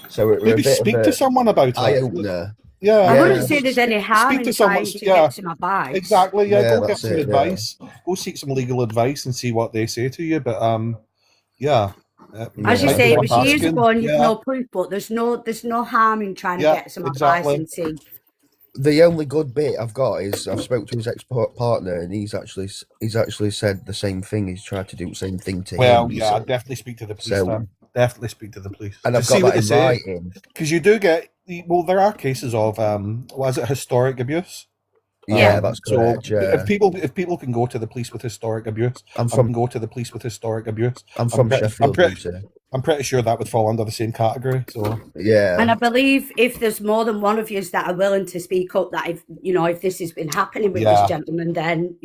so it was Maybe a bit speak of to someone about it. eye opener. Yeah, I wouldn't Yeah. say there's any harm Speak in to someone. trying to Yeah, get some advice. exactly. Yeah, Yeah, go get that's some it, yeah. advice. Go seek some legal advice and see what they say to you. But yeah. As you Yeah. say, it was Worth years asking. ago and you've Yeah. no proof, but there's no harm in trying to Yeah, get some exactly. advice and see. The only good bit I've got is I've spoke to his ex-partner and he's actually said the same thing. He's tried to do the same thing to Well, him. yeah, I'd definitely speak to the police. So- Then. Definitely speak to the police. And To I've see got what that they in say. writing. Because you do get, well, there are cases of what is it, historic abuse. Yeah, that's correct. So Yeah. if people can go to the police with historic abuse, I'm and can go to the police with historic abuse. I'm from Sheffield. I'm pretty sure that would fall under the same category. So yeah. And I believe if there's more than one of you that are willing to speak up, that if this has been happening with this gentleman, then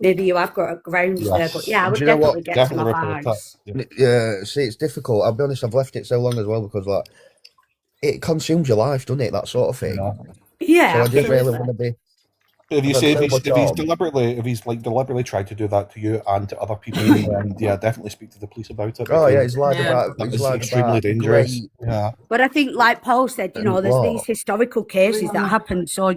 maybe you have got grounds there. But yeah, I would Do you know what? definitely get some advice. Yeah. See, it's difficult. I'll be honest. I've left it so long as well because like it consumes your life, doesn't it? That sort of thing. Yeah. So I didn't really absolutely. want to be. if you I've say had if so he's, much if he's on. deliberately tried to do that to you and to other people, then yeah, definitely speak to the police about it. Oh yeah, because he's lied Yeah. about. that He's is lied extremely about dangerous. great- Yeah. But I think, like Paul said, there's What? these historical cases that happen. So,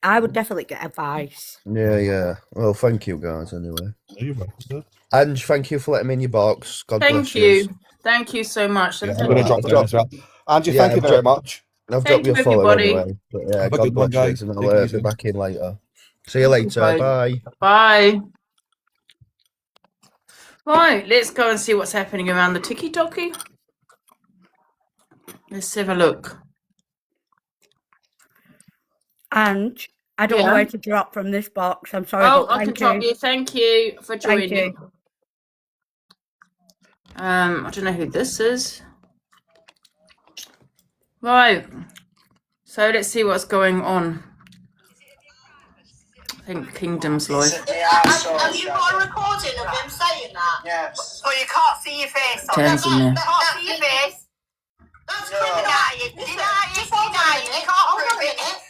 I would definitely get advice. Yeah. Well, thank you guys anyway. You're welcome. And thank you for letting me in your box. God Thank bless you. Thank you so much. Yeah, And I'm thank going to you. drop down as well. Angie, Yeah, thank you very much. I've Thank dropped you a you, follow everybody. anyway. But yeah, Have a God good one, bless you, guys. and Take it I'll easy. be back in later. See you later. Bye. Bye. Bye. Right, let's go and see what's happening around the tiki-toki. Let's have a look. And I don't know Yeah. where to drop from this box. I'm sorry, Oh, but I can thank drop you. you. Thank you for Thank joining. you. I don't know who this is. Right. So let's see what's going on. I think Kingdom's live. Have you got a recording of him saying that? Yes. Well, you can't see your face on Turns in there. Can't see your face. That's criminal. Deny it. Just hold on a minute. Hold on a minute.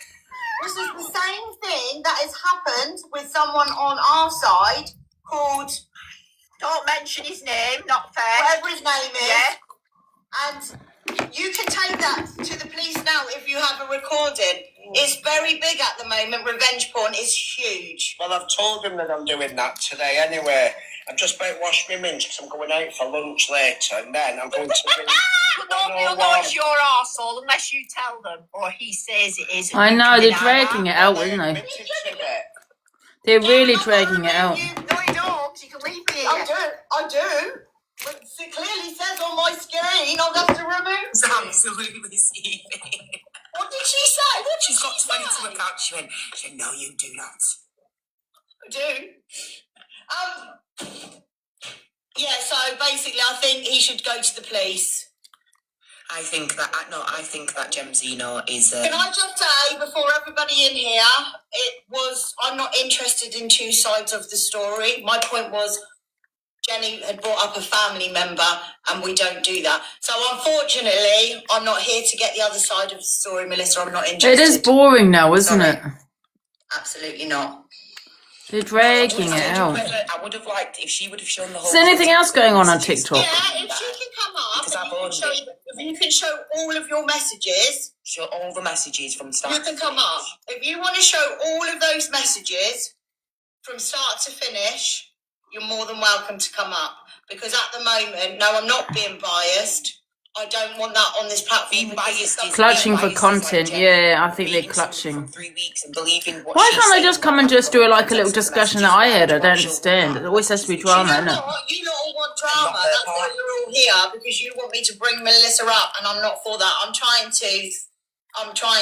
This is the same thing that has happened with someone on our side called, Don't mention his name, not fair. whatever his name is. Yeah. And you can take that to the police now if you have a recording. It's very big at the moment. Revenge porn is huge. Well, I've told him that I'm doing that today anyway. I'm just about to wash my mince because I'm going out for lunch later, and then I'm going to... Nobody will know it's your arsehole unless you tell them, or he says it is. I know, they're dragging it out, isn't they? They're really dragging it out. No, you don't. You can leave me here. I do. It clearly says on my screen I'll have to remove it. Absolutely seething. What did she say? She's got 22 accounts. She went, no, you do not. I do. Yeah, so basically I think he should go to the police. I think that Gemzino is. Can I just say before everybody in here, I'm not interested in two sides of the story. My point was Jenny had brought up a family member, and we don't do that. So unfortunately, I'm not here to get the other side of the story, Melissa. I'm not interested. It is boring now, isn't it? Absolutely not. They're dragging it out. I would have liked if she would have shown the whole. Is there anything else going on TikTok? Yeah, if she can come up, if you can show all of your messages. Show all the messages from start. You can come up. If you want to show all of those messages from start to finish, you're more than welcome to come up. Because at the moment, no, I'm not being biased. I don't want that on this platform. Clutching for content, yeah, I think they're clutching. Why can't they just come and just do a little discussion that I had? I don't understand. It always has to be drama, isn't it? You lot all want drama. That's why you're all here, because you want me to bring Melissa up, and I'm not for that. I'm trying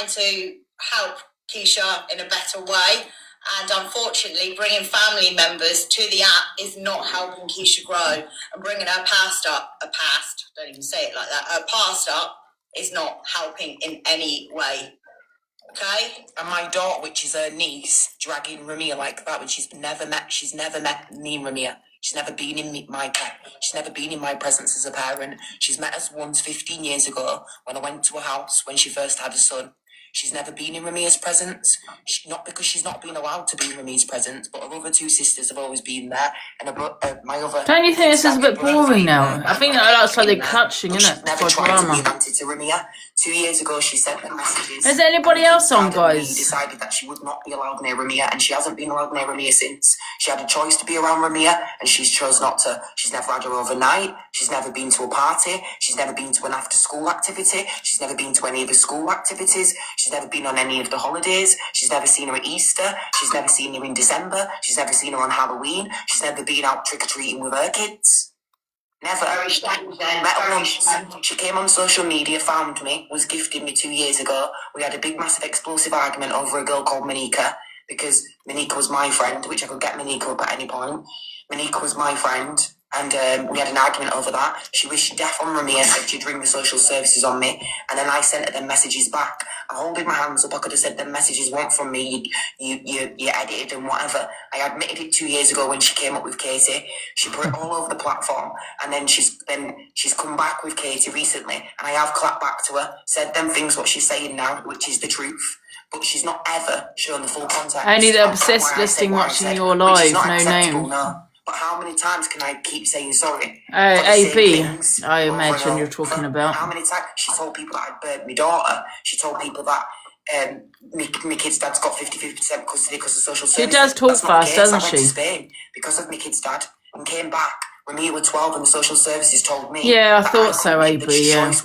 to help Keisha in a better way. And unfortunately, bringing family members to the app is not helping Keisha grow. And bringing her past, don't even say it like that, her past up is not helping in any way. Okay? And my daughter, which is her niece, dragging Ramia like that when she's never met me and Ramia. She's never been in my presence as a parent. She's met us once 15 years ago when I went to her house when she first had a son. She's never been in Ramia's presence. Not because she's not been allowed to be in Ramia's presence, but her other two sisters have always been there. And my other. Don't you think this is a bit boring now? I think that's like they're clutching, isn't it? Never tried to be romantic to Ramia. 2 years ago, she sent them messages. Is there anybody else on, guys? She decided that she would not be allowed near Ramia, and she hasn't been allowed near Ramia since. She had a choice to be around Ramia, and she's chose not to. She's never had her overnight. She's never been to a party. She's never been to an after-school activity. She's never been to any of the school activities. She's never been on any of the holidays. She's never seen her at Easter. She's never seen her in December. She's never seen her on Halloween. She's never been out trick-or-treating with her kids. Never. Met her once. She came on social media, found me, was gifted me 2 years ago. We had a big, massive, explosive argument over a girl called Monika, because Monika was my friend, which I could get Monika up at any point. Monika was my friend, and we had an argument over that. She wished death on Ramia, said she'd ring the social services on me, and then I sent her them messages back. I holding my hands up, I could have said them messages weren't from me, you edited and whatever. I admitted it 2 years ago when she came up with Katie. She put it all over the platform, and then she's come back with Katie recently, and I have clapped back to her, said them things what she's saying now, which is the truth. But she's not ever shown the full context. Only the obsessed listing watching your live, no name. No. But how many times can I keep saying sorry? AB, I imagine you're talking about. How many times? She told people that I'd burned my daughter. She told people that my kid's dad's got 50% custody because of social services. She does talk fast, doesn't she? I went to Spain because of my kid's dad and came back. Ramia was 12 and the social services told me. Yeah, I thought so, AB, yeah. You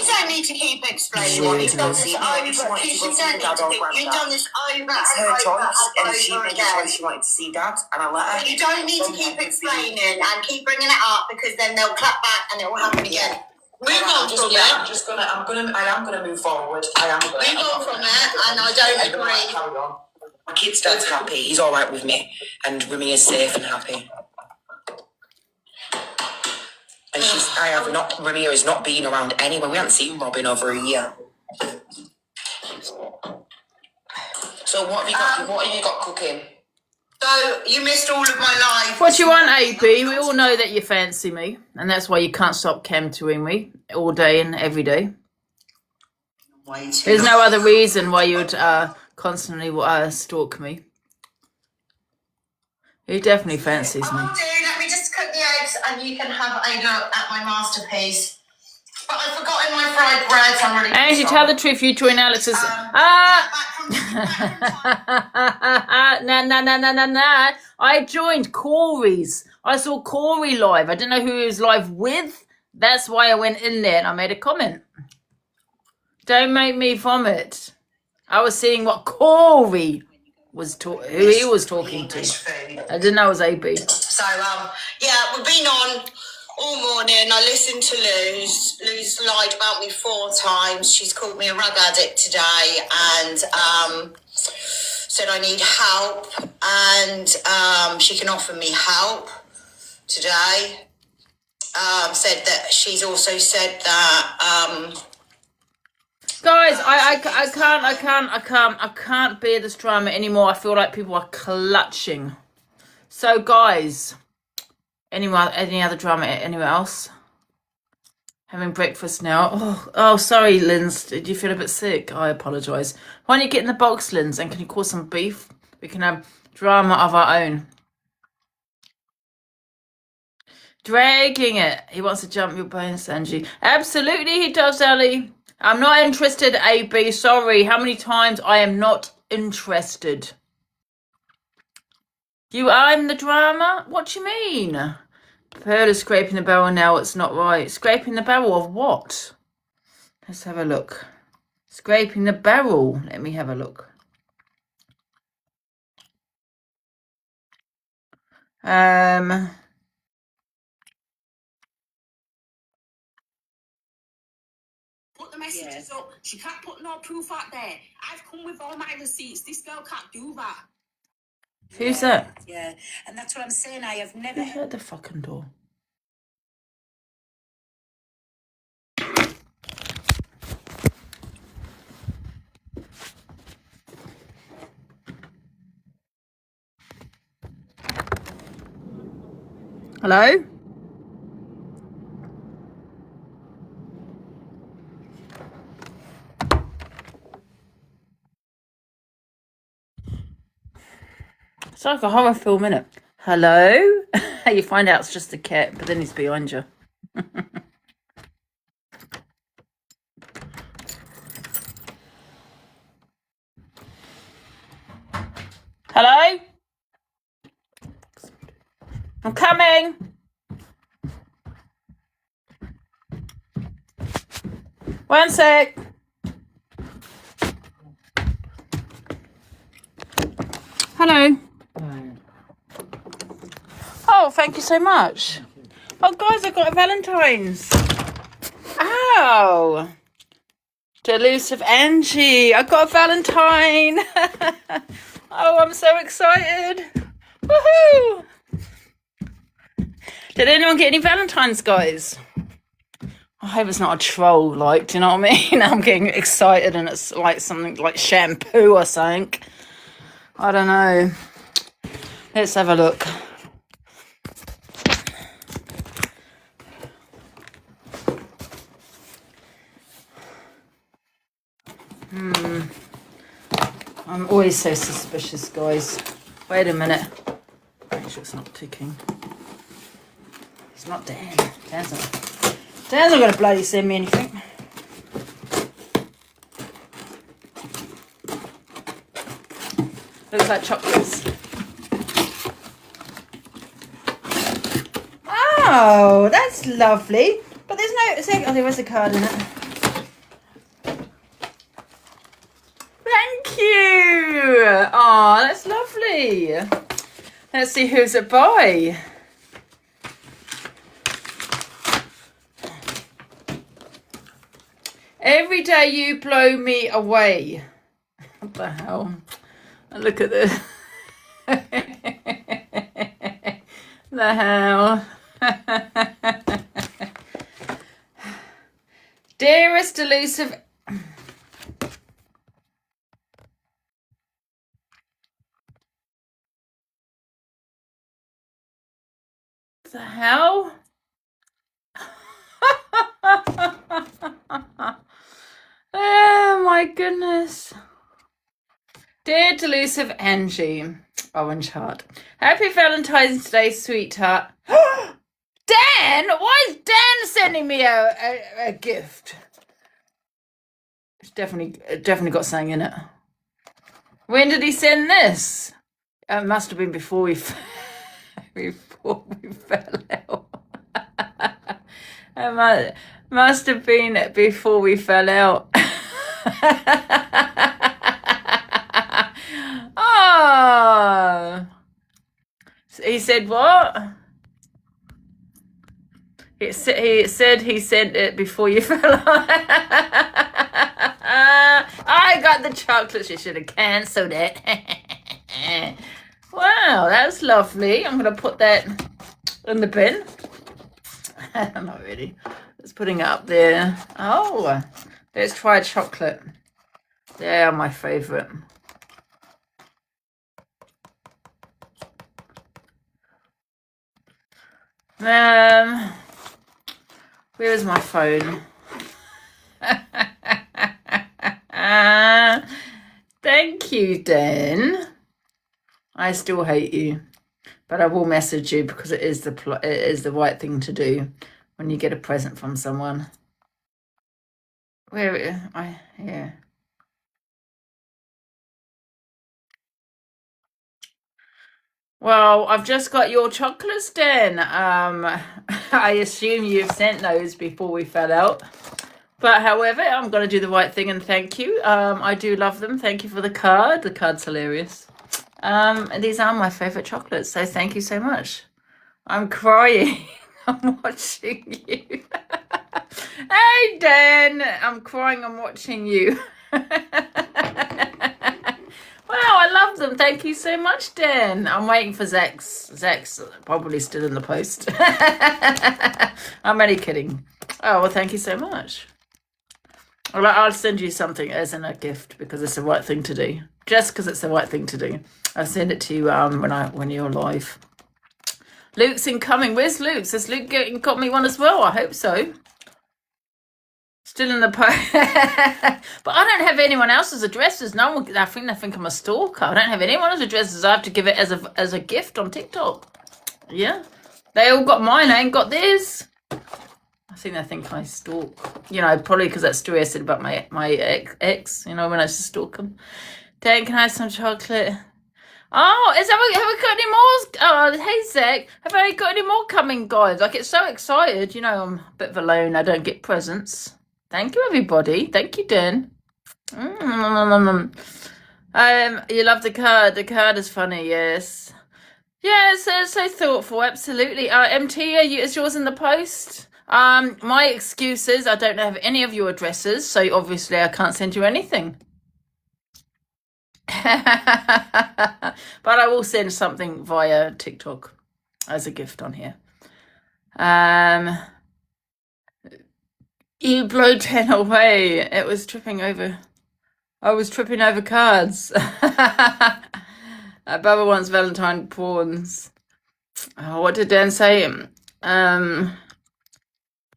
don't need to keep explaining. You've done this over. You've done this over. It's her choice, and she made the choice she wanted to see dad, and I let her. You don't need to keep explaining and keep bringing it up, because then they'll clap back and it will happen again. Move on from it. I am gonna move forward. Move on from it, and I don't agree. My kid's dad's happy. He's all right with me, and Ramia's safe and happy. And Ramia has not been around anywhere. We haven't seen Robin over a year. So what have you got cooking? So you missed all of my life. What you want, AB? We all know that you fancy me, and that's why you can't stop camping me all day and every day. There's no other reason why you would constantly stalk me. He definitely fancies me. Let me just cook the eggs and you can have a look at my masterpiece. But I've forgotten my fried bread, so I'm really Angie, tell the truth, you join Alex's... Nah. I joined Corey's. I saw Corey live. I didn't know who he was live with. That's why I went in there and I made a comment. Don't make me vomit. I was seeing what Corey was who he was talking to. I didn't know it was AB. So, yeah, we've been on All morning, I listened to Luz. Luz lied about me 4 times. She's called me a rug addict today and said I need help, and she can offer me help today. Said that she's also said that Guys, I can't bear this drama anymore. I feel like people are clutching. So guys, any other drama anywhere else? Having breakfast now. Oh, sorry, Linz. Did you feel a bit sick? I apologise. Why don't you get in the box, Linz, and can you cause some beef? We can have drama of our own. Dragging it. He wants to jump your bones, Angie. Absolutely he does, Ali. I'm not interested, AB. Sorry. How many times I am not interested? I'm the drama? What do you mean? Pearl is scraping the barrel now. It's not right. Scraping the barrel of what? Let's have a look. Scraping the barrel. Let me have a look. Put the messages up. She can't put no proof out there. I've come with all my receipts. This girl can't do that. Who's that? Yeah, and that's what I'm saying. I have never Who heard the fucking door? Hello? It's like a horror film, innit? Hello? You find out it's just a cat, but then he's behind you. Hello? I'm coming. One sec. Hello. Oh, thank you so much. Oh, guys, I got a Valentine's. Oh. Delusive Angie. I got a Valentine. Oh, I'm so excited. Woohoo. Did anyone get any Valentines, guys? I hope it's not a troll, like, do you know what I mean? I'm getting excited and it's like something like shampoo or something. I don't know. Let's have a look. I'm always so suspicious, guys. Wait a minute. Make sure it's not ticking. It's not Dan. Dan's not going to bloody send me anything. Looks like chocolates. Oh, that's lovely. But there's no... Oh, there was a card in it. Thank you. Oh, that's lovely. Let's see who's it by. Every day you blow me away. What the hell? Look at this. The hell. Dearest elusive. The hell? Oh my goodness. Dear delusive Angie, orange heart. Happy Valentine's Day, sweetheart. Dan? Why is Dan sending me a gift? It's definitely got something in it. When did he send this? It must have been before we fell out. It must have been before we fell out. Oh. He said what? He said he sent it before you fell on. I got the chocolates. You should have cancelled it. Wow, that's lovely. I'm going to put that in the bin. Not really. It's putting it up there. Oh, let's try chocolate. They're my favourite. Where's my phone? Thank you, Dan. I still hate you, but I will message you because it is the right thing to do when you get a present from someone. Yeah. Well, I've just got your chocolates, Dan. I assume you've sent those before we fell out. But however, I'm going to do the right thing and thank you. I do love them. Thank you for the card. The card's hilarious. And these are my favourite chocolates, so thank you so much. I'm crying. I'm watching you. Hey, Dan. I'm crying. I'm watching you. Wow, I love them. Thank you so much, Dan. I'm waiting for Zach's. Zach's probably still in the post. I'm only kidding. Oh, well, thank you so much. Well, I'll send you something as a gift because it's the right thing to do. Just because it's the right thing to do. I'll send it to you when you're live. Luke's incoming. Where's Luke? Has Luke got me one as well? I hope so. Still in the post. But I don't have anyone else's addresses. No one. I think I'm a stalker. I don't have anyone's addresses. I have to give it as a gift on TikTok. Yeah. They all got mine. I ain't got theirs. I think they think I stalk. You know, probably because that story I said about my ex. You know, when I used to stalk them. Dan, can I have some chocolate? Oh, have we got any more? Oh, hey, Zach. Have I got any more coming, guys? I get so excited. You know, I'm a bit of a loner. I don't get presents. Thank you, everybody. Thank you, Dan. You love the card. The card is funny, yes. Yeah, it's so thoughtful, absolutely. MT, is yours in the post? My excuse is I don't have any of your addresses, so obviously I can't send you anything. But I will send something via TikTok as a gift on here. You blow 10 away. It was tripping over. I was tripping over cards. Baba wants Valentine prawns. Oh, what did Dan say? I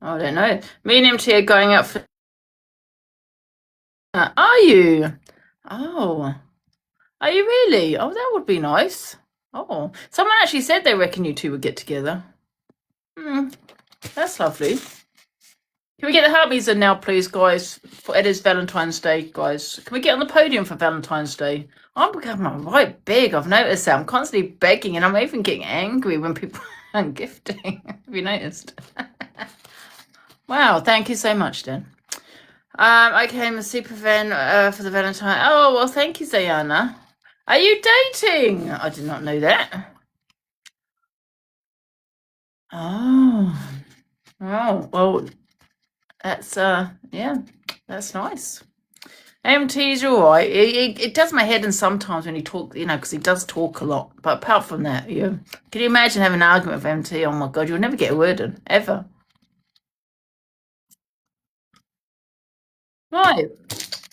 don't know. Me and MT are going out for. Are you? Oh. Are you really? Oh, that would be nice. Oh. Someone actually said they reckon you two would get together. That's lovely. Can we get the heartbeats in now, please, guys? It is Valentine's Day, guys. Can we get on the podium for Valentine's Day? I'm becoming right big. I've noticed that. I'm constantly begging, and I'm even getting angry when people aren't gifting. Have you noticed? Wow, thank you so much, Dan. Okay, I'm a super fan for the Valentine. Oh, well, thank you, Zayana. Are you dating? I did not know that. Oh, well, that's yeah, that's nice. MT's all right. It does my head in sometimes when he talk, you know, because he does talk a lot. But apart from that, yeah. Can you imagine having an argument with MT? Oh my God, you'll never get a word in ever. Right,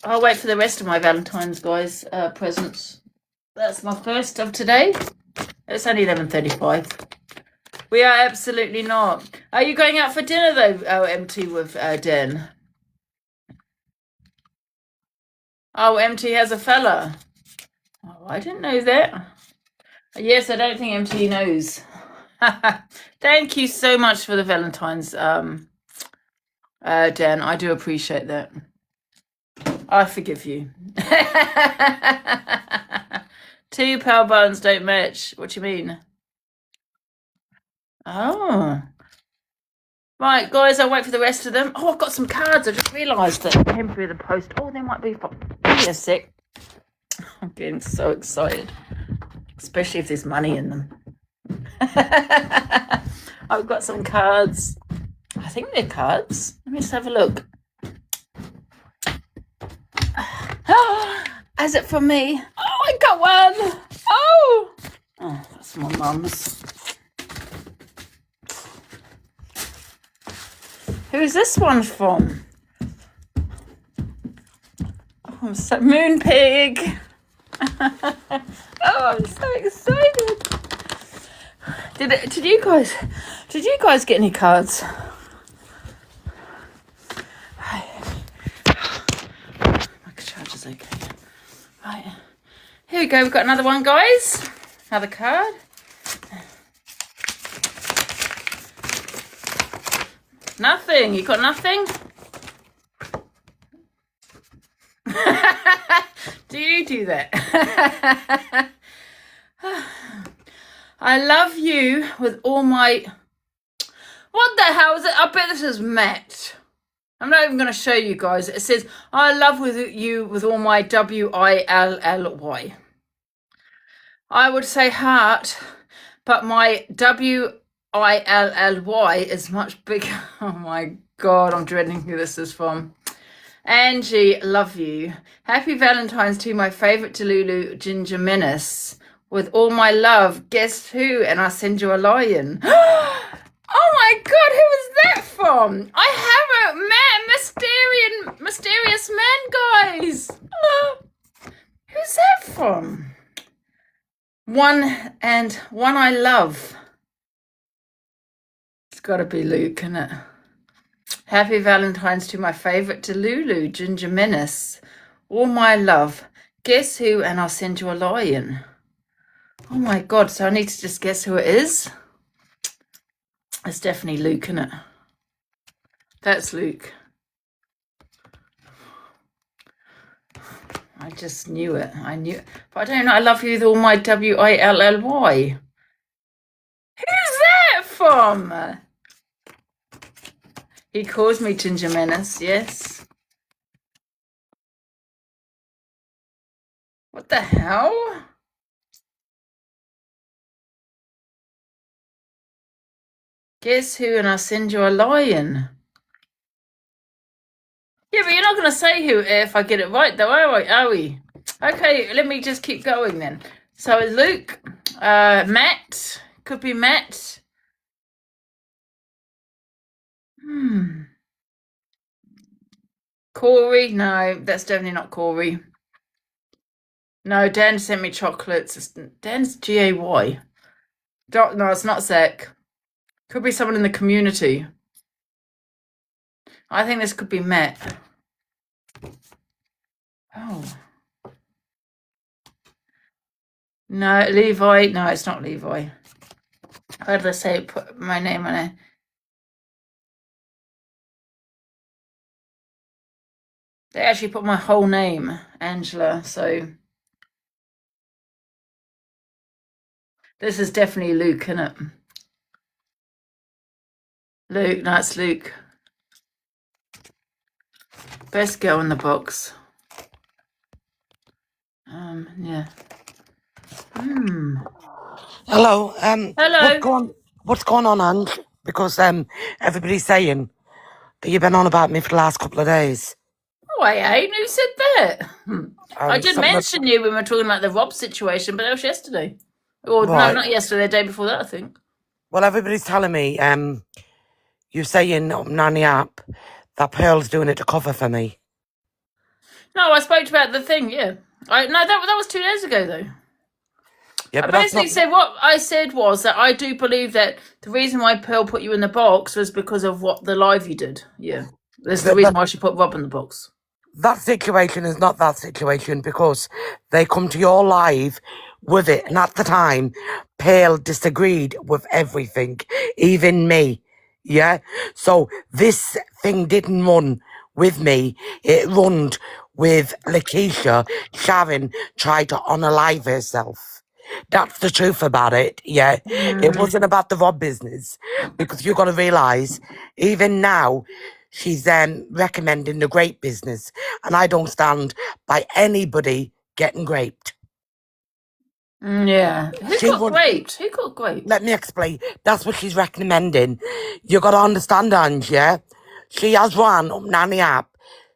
I'll wait for the rest of my Valentine's guys presents. That's my first of today. It's only 11:35. We are absolutely not. Are you going out for dinner though, MT, with Den? Oh, MT has a fella. Oh, I didn't know that. Yes, I don't think MT knows. Thank you so much for the Valentine's, Dan. I do appreciate that. I forgive you. Two power buttons don't match. What do you mean? Oh. Right, guys, I'll wait for the rest of them. Oh, I've got some cards. I just realised that came through the post. Oh, they might be for... Give me a sec. I'm getting so excited. Especially if there's money in them. I've got some cards. I think they're cards. Let me just have a look. Is it for me? Oh, I got one. Oh, that's my mum's. Who's this one from? Oh, I'm so Moon Pig. Oh, I'm so excited. Did you guys get any cards? My charger's okay. Right. Here we go, we've got another one, guys. Another card. Nothing. You got nothing? Do you do that? I love you with all my... What the hell is it? I bet this is Met. I'm not even going to show you guys. It says, I love you with all my W-I-L-L-Y. I would say heart, but my W-I-L-L-Y is much bigger. Oh my God, I'm dreading who this is from. Angie, love you. Happy Valentine's to my favourite Delulu, Ginger Menace. With all my love, guess who? And I send you a lion. Oh my God, who is that from? I haven't met mysterious man, guys. Who's that from? One I love. It's got to be Luke, isn't it? Happy Valentine's to my favourite Delulu, Ginger Menace. All my love. Guess who? And I'll send you a lion. Oh my God, so I need to just guess who it is? It's definitely Luke, isn't it? That's Luke. I just knew it. I knew it. But I don't know. I love you with all my W-I-L-L-Y. Who's that from? He calls me Ginger Menace, yes. What the hell? Guess who? And I'll send you a lion. Yeah, but you're not going to say who if I get it right, though, are we? Okay, let me just keep going then. So it's Luke, Matt, could be Matt. Corey, no, that's definitely not Corey. No, Dan sent me chocolates. Dan's G-A-Y. No, it's not Zach. Could be someone in the community. I think this could be Matt. Oh. No, Levi. No, it's not Levi. How did I say it? Put my name on it. They actually put my whole name, Angela, so... This is definitely Luke, isn't it? Luke, no, it's Luke. Best girl in the box. Yeah. Hello. Hello. What's going on, Ange? Because everybody's saying that you've been on about me for the last couple of days. Oh, I ain't. Who said that? I did mention you when we were talking about the Rob situation, but that was yesterday. Or Right. no, not yesterday, the day before that, I think. Well, everybody's telling me you're saying on the app that Pearl's doing it to cover for me. No, I spoke about the thing, yeah. That was 2 days ago, though. Yeah, I but that's basically not... said what I said was that I do believe that the reason why Pearl put you in the box was because of what the live you did. Yeah. That's the reason why she put Rob in the box. That situation is not that situation because they come to your live with it. And at the time, Pearl disagreed with everything, even me. Yeah? So this thing didn't run with me. It run with Lakeisha. Sharon tried to unalive herself. That's the truth about it, yeah. It wasn't about the Rob business. Because you've got to realise, even now, she's recommending the grape business. And I don't stand by anybody getting graped. Yeah. Who She got would. graped? Who got graped? Let me explain. That's what she's recommending. You got to understand, Ange, yeah? She has one up Nanny app.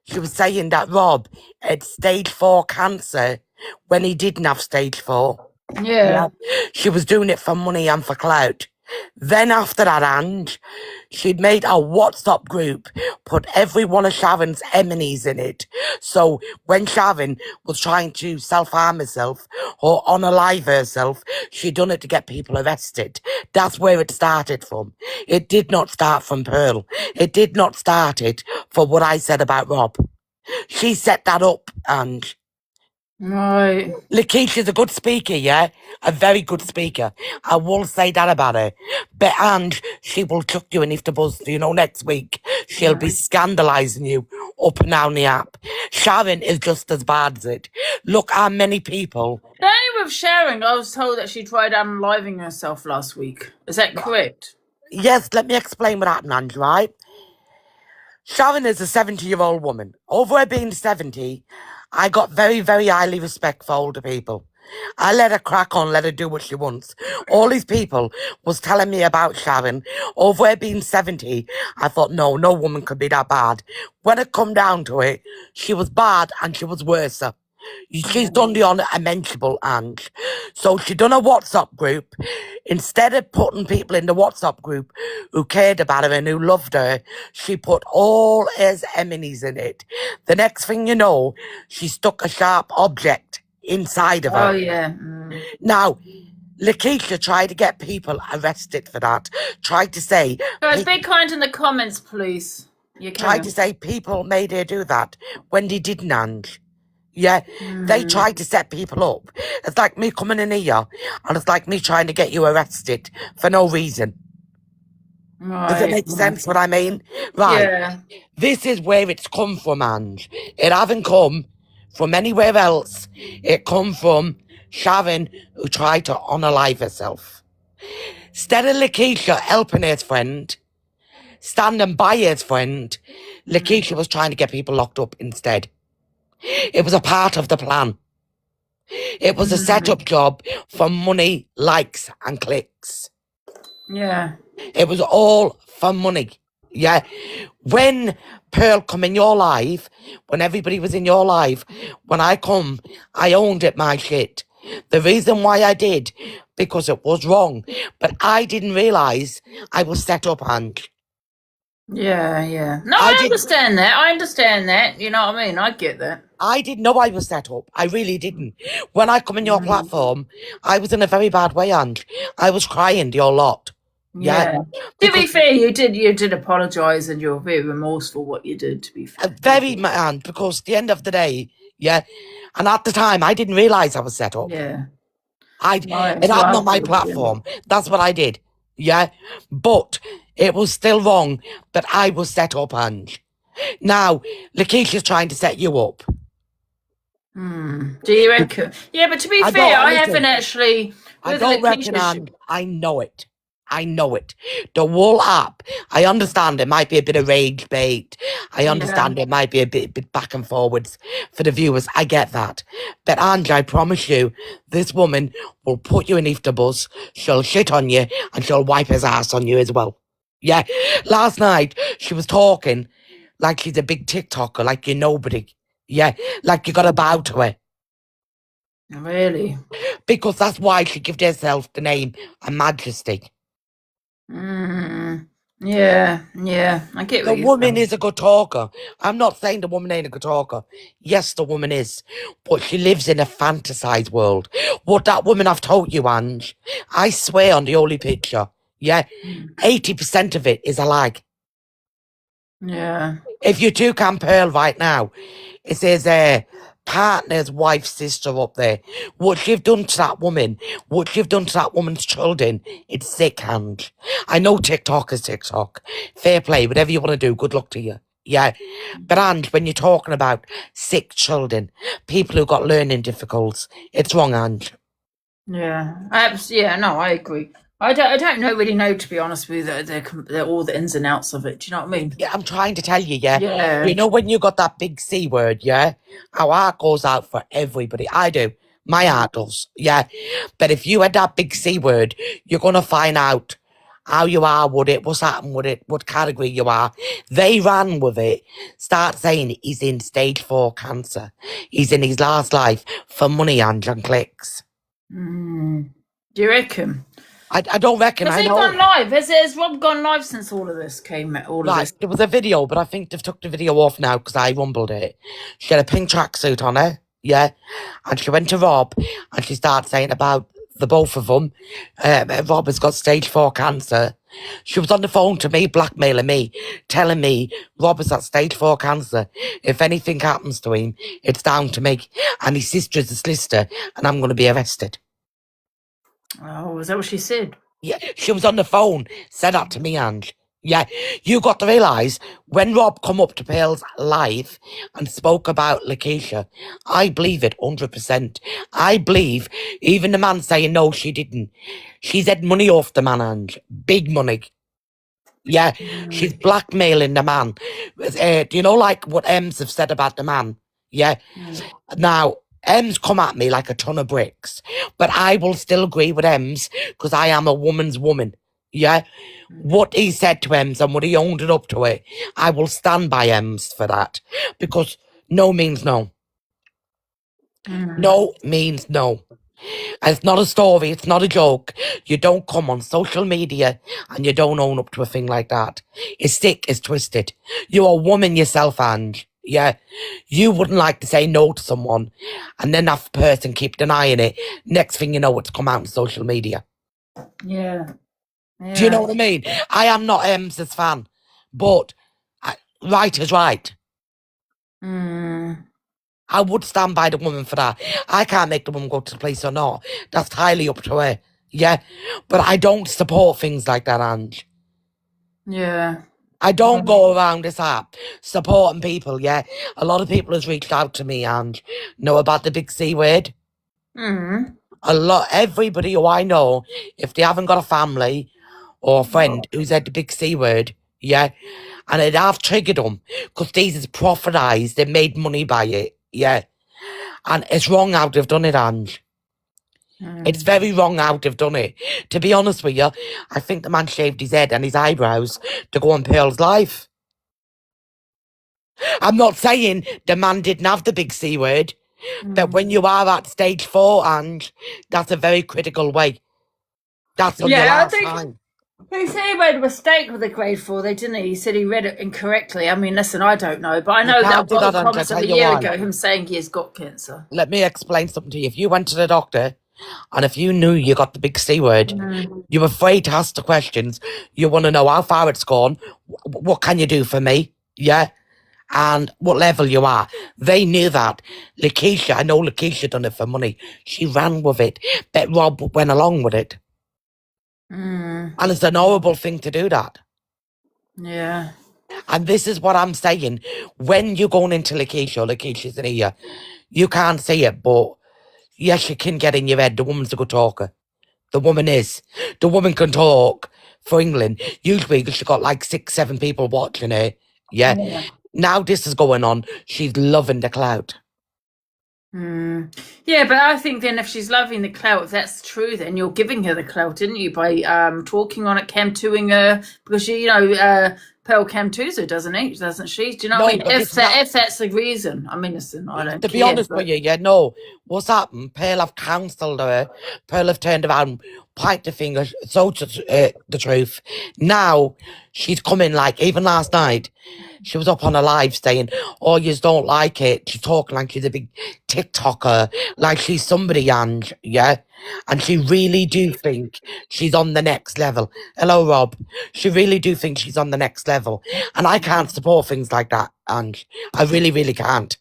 She was saying that Rob had stage 4 cancer when he didn't have stage 4. Yeah. She was doing it for money and for clout. Then after that, Ange, she'd made a WhatsApp group, put every one of Sharon's enemies in it. So when Sharon was trying to self-harm herself or unalive herself, she done it to get people arrested. That's where it started from. It did not start from Pearl. It did not start it for what I said about Rob. She set that up, and Right. Lakeisha's a good speaker, yeah? A very good speaker. I will say that about her. But, and she will chuck you in if the buzz, next week. She'll be scandalising you up and down the app. Sharon is just as bad as it. Look how many people... Only with Sharon, I was told that she tried unaliving herself last week. Is that correct? Yes, let me explain what happened, Ange, right? Sharon is a 70-year-old woman. Over her being 70, I got very, very highly respect for older people. I let her crack on, let her do what she wants. All these people was telling me about Sharon. Over her being 70, I thought, no woman could be that bad. When it come down to it, she was bad and she was worse. She's done the unmentionable, and so she done a WhatsApp group. Instead of putting people in the WhatsApp group who cared about her and who loved her, she put all his enemies in it. The next thing you know, she stuck a sharp object inside of her. Oh, yeah. Now, Lakeisha tried to get people arrested for that. Tried to say... Guys, be kind in the comments, please. You tried to say people made her do that when they didn't, Ange. Yeah, they tried to set people up. It's like me coming in here, and it's like me trying to get you arrested for no reason. Right. Does it make sense what I mean? Right. Yeah. This is where it's come from, Ange. It haven't come from anywhere else. It come from Sharon, who tried to unalive herself. Instead of Lakeisha helping his friend, standing by his friend, Lakeisha was trying to get people locked up instead. It was a part of the plan. It was a set-up job for money, likes and clicks. Yeah. It was all for money. Yeah. When Pearl come in your life, when everybody was in your life, when I come, I owned it, my shit. The reason why I did, because it was wrong. But I didn't realise I was set up, Hank. Yeah. No, I understand that. I understand that. You know what I mean? I get that. I didn't know I was set up. I really didn't. When I come in your platform, I was in a very bad way, and I was crying your lot. Yeah. To be fair, you did apologise, and you're very remorseful what you did, to be fair. Very, man, because at the end of the day, yeah, and at the time, I didn't realise I was set up. Yeah. It happened on my platform. That's what I did. Yeah. But it was still wrong that I was set up, Ange. Now, Lakeisha's trying to set you up. Do you reckon? Yeah, but to be fair, I haven't actually... I don't reckon, Ange. I know it. I know it. The whole app, I understand it might be a bit of rage bait. I understand it might be a bit back and forwards for the viewers. I get that. But Ange, I promise you, this woman will put you in the bus, she'll shit on you, and she'll wipe his ass on you as well. Yeah. Last night, she was talking like she's a big TikToker, like you're nobody. Yeah. Like you got to bow to her. Really? Because that's why she gives herself the name Her Majesty. Yeah. I get what the woman is a good talker. I'm not saying the woman ain't a good talker. Yes, the woman is. But she lives in a fantasized world. What that woman I've told you, Ange, I swear on the holy picture, yeah, 80% of it is a lie. Yeah. If you do Camp Pearl right now, it says partner's wife, sister up there. What you've done to that woman, what you've done to that woman's children, it's sick, Hand. I know TikTok is TikTok. Fair play, whatever you want to do, good luck to you. Yeah. But and when you're talking about sick children, people who got learning difficulties, it's wrong, Hand. Yeah. No, I agree. I don't really know, to be honest with you, they're all the ins and outs of it. Do you know what I mean? Yeah, I'm trying to tell you, yeah. Yeah. You know when you got that big C word, yeah? Our heart goes out for everybody. I do. My heart does, yeah. But if you had that big C word, you're going to find out how you are with it, what's happened with it, what category you are. They ran with it. Start saying he's in stage 4 cancer. He's in his last life for money and clicks. Do you reckon? I don't reckon. Has I he know. gone live? Has Rob gone live since all of this came? All of Right, this. there was a video, but I think they've took the video off now because I rumbled it. She had a pink tracksuit on her, yeah, and she went to Rob and she started saying about the both of them. Rob has got stage 4 cancer. She was on the phone to me, blackmailing me, telling me Rob has got stage 4 cancer. If anything happens to him, it's down to me. And his sister's a solicitor, and I'm going to be arrested. Oh, is that what she said? Yeah, she was on the phone, said that to me, Ange. Yeah, you got to realise, when Rob come up to Pearl's live and spoke about Lakeisha, I believe it 100%. I believe even the man saying no, she didn't. She's had money off the man, Ange. Big money. Yeah, she's blackmailing the man. Do you know like what Ems have said about the man? Yeah. Now, Ems come at me like a ton of bricks, but I will still agree with Ems because I am a woman's woman. Yeah. What he said to Ems and what he owned it up to it, I will stand by Ems for that because no means no. No means no. And it's not a story, it's not a joke. You don't come on social media and you don't own up to a thing like that. It's sick, it's twisted. You're a woman yourself, Ange. Yeah. You wouldn't like to say no to someone and then that person keep denying it. Next thing you know, it's come out on social media. Yeah. Do you know what I mean? I am not Ems's fan, but right is right. I would stand by the woman for that. I can't make the woman go to the police or not. That's highly up to her. Yeah. But I don't support things like that, Ange. Yeah. I don't go around this app supporting people, yeah. A lot of people has reached out to me and know about the big C word. Everybody who I know, if they haven't got a family or a friend who's had the big C word, yeah, and it have triggered them because these is profitised, they made money by it, yeah. And it's wrong how they've done it, Ange. It's very wrong how they've done it. To be honest with you, I think the man shaved his head and his eyebrows to go on Pearl's life. I'm not saying the man didn't have the big C word, but when you are at stage 4, Ange, that's a very critical way. That's on your last time. He said he made a mistake with the grade 4, didn't he? He said he read it incorrectly. I mean, listen, I don't know, but I know that do that, got Ange, comments I'll of a tell you year why. ago, him saying he has got cancer. Let me explain something to you. If you went to the doctor and if you knew you got the big C word, you're afraid to ask the questions. You want to know how far it's gone. What can you do for me? Yeah. And what level you are. They knew that. Lakeisha, I know Lakeisha done it for money. She ran with it. But Rob went along with it. And it's an horrible thing to do that. Yeah. And this is what I'm saying. When you're going into Lakeisha's in here, you can't see it, but yes, you can get in your head. The woman's a good talker. The woman is. The woman can talk for England. Usually she's got like 6, 7 people watching her. Yeah. Now this is going on. She's loving the clout. Yeah, but I think then if she's loving the clout, if that's true, then you're giving her the clout, didn't you, by talking on it, cam-2ing her, because Pearl cam-2s her, doesn't she? Do you know what I mean? If that's the reason, I mean, listen, I don't To care. be honest with you, yeah, no. What's happened? Pearl have counselled her. Pearl have turned around, point the finger, so the truth. Now, she's coming, like, even last night, she was up on a live saying, oh, you don't like it. She's talking like she's a big TikToker, like she's somebody, Ange, yeah? And she really do think she's on the next level. Hello, Rob. She really do think she's on the next level. And I can't support things like that, Ange. I really, really can't.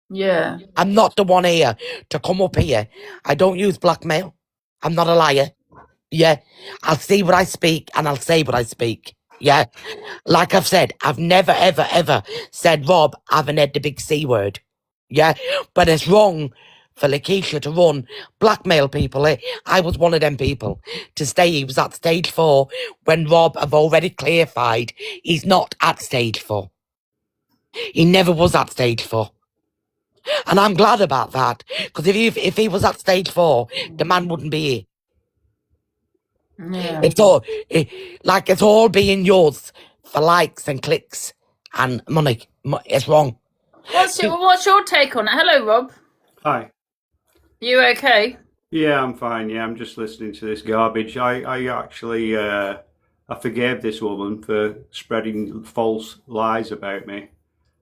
Yeah. I'm not the one here to come up here. I don't use blackmail. I'm not a liar. Yeah. I'll see what I speak and I'll say what I speak. Yeah. Like I've said, I've never, ever, ever said, Rob, I haven't had the big C word. Yeah. But it's wrong for Lakeisha to run, blackmail people. I was one of them people to say he was at stage 4 when Rob have already clarified he's not at stage 4. He never was at stage 4. And I'm glad about that. Because if he was at stage 4, the man wouldn't be here. Yeah. It's all being yours for likes and clicks and money. It's wrong. What's your take on it? Hello, Rob. Hi. You okay? Yeah, I'm fine. Yeah, I'm just listening to this garbage. I actually I forgave this woman for spreading false lies about me.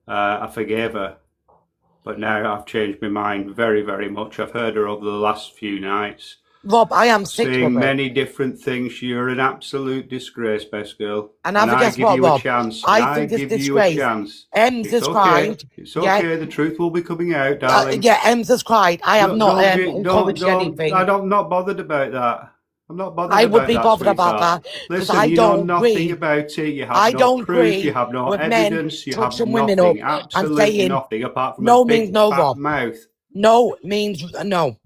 I forgave her, but now I've changed my mind very, very much. I've heard her over the last few nights. Rob, I am sick of it. Saying many different things. You're an absolute disgrace, best girl. And I guess give what, you Rob? a chance. I think it's give you a disgrace. chance. Ems has okay. cried. It's okay. The truth will be coming out, darling. Ems has cried. I have not encouraged anything. I'm not bothered about that. I'm not bothered I about would be that, bothered about sweetheart. that because Listen, I you know don't nothing agree. about it. You have I no don't proof. agree You have no with evidence. men You have touching women nothing. up and Absolutely saying nothing apart from no a big means no, fat Rob. mouth. No means no.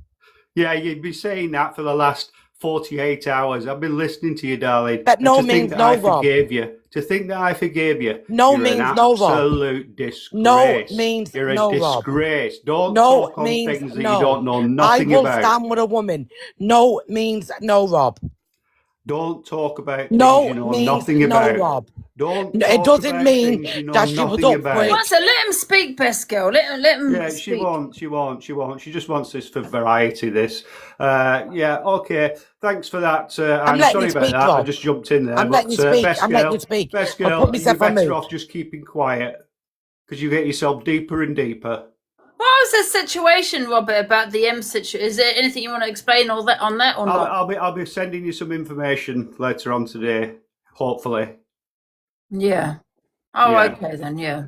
Yeah, you'd be saying that for the last 48 hours. I've been listening to you, darling. But no and to means think that no, I Rob. forgave you. To think that I forgave you. No you're means an no, Rob. absolute disgrace. No means You're a no, Rob. disgrace. Don't No talk on means things that no. you don't know I nothing will about. stand with a woman. No means no, Rob. Don't talk about things No you know means nothing no, about. Rob. Don't It talk doesn't about mean things you know that she was nothing up for about. it. Well, so let him speak, best girl. Let him Yeah, speak. she won't. She just wants this for variety, this. Yeah, okay. Thanks for that. I'm letting sorry you about speak, that. I Rob. just jumped in there. I'm letting you speak. I'm letting you speak. Best I'll girl, put you're myself on better mute. off just keeping quiet because you get yourself deeper and deeper. What was the situation, Robert, about the M situation? Is there anything you want to explain on that or not? I'll be sending you some information later on today, hopefully. Yeah. Oh, Yeah. okay then. Yeah.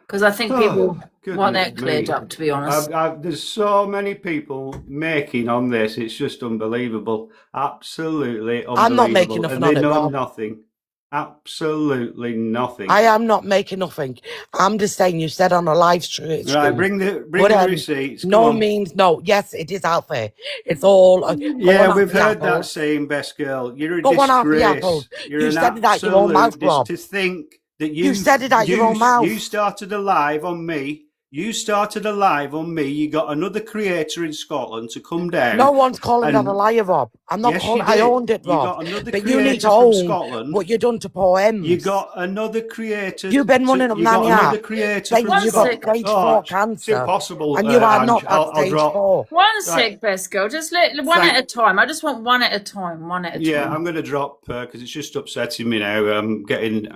Because I think people want that cleared up. To be honest. There's so many people making on this. It's just unbelievable. Absolutely unbelievable. I'm not making nothing and on they it, know Rob. nothing. Absolutely nothing. I am not making nothing. I'm just saying you said on a live stream. Right, bring the receipts. Come No on. means no. Yes, it is out there. It's all. Yeah, we've heard that saying, best girl. You're a Go on, Happy disgrace. Apples. You're You an said it out your own mouth, absolute Rob. to think that You said it out your own mouth. You started a live on me. You started a live on me. You got another creator in Scotland to come down. No one's calling that a liar, Rob. I'm not Yes, calling. you did. I owned it, You Rob. got another But you need creator to from own Scotland. what you done to poor Ems. You got another creator. You've been running up You got nanny another app, creator saying from you got stage 4 It's cancer, impossible. and you are Ange. not at I'll stage drop. 4. One sec, best girl. Just let one at a time. I just want one at a time. One at a time. Yeah, I'm going to drop because it's just upsetting me now. I'm getting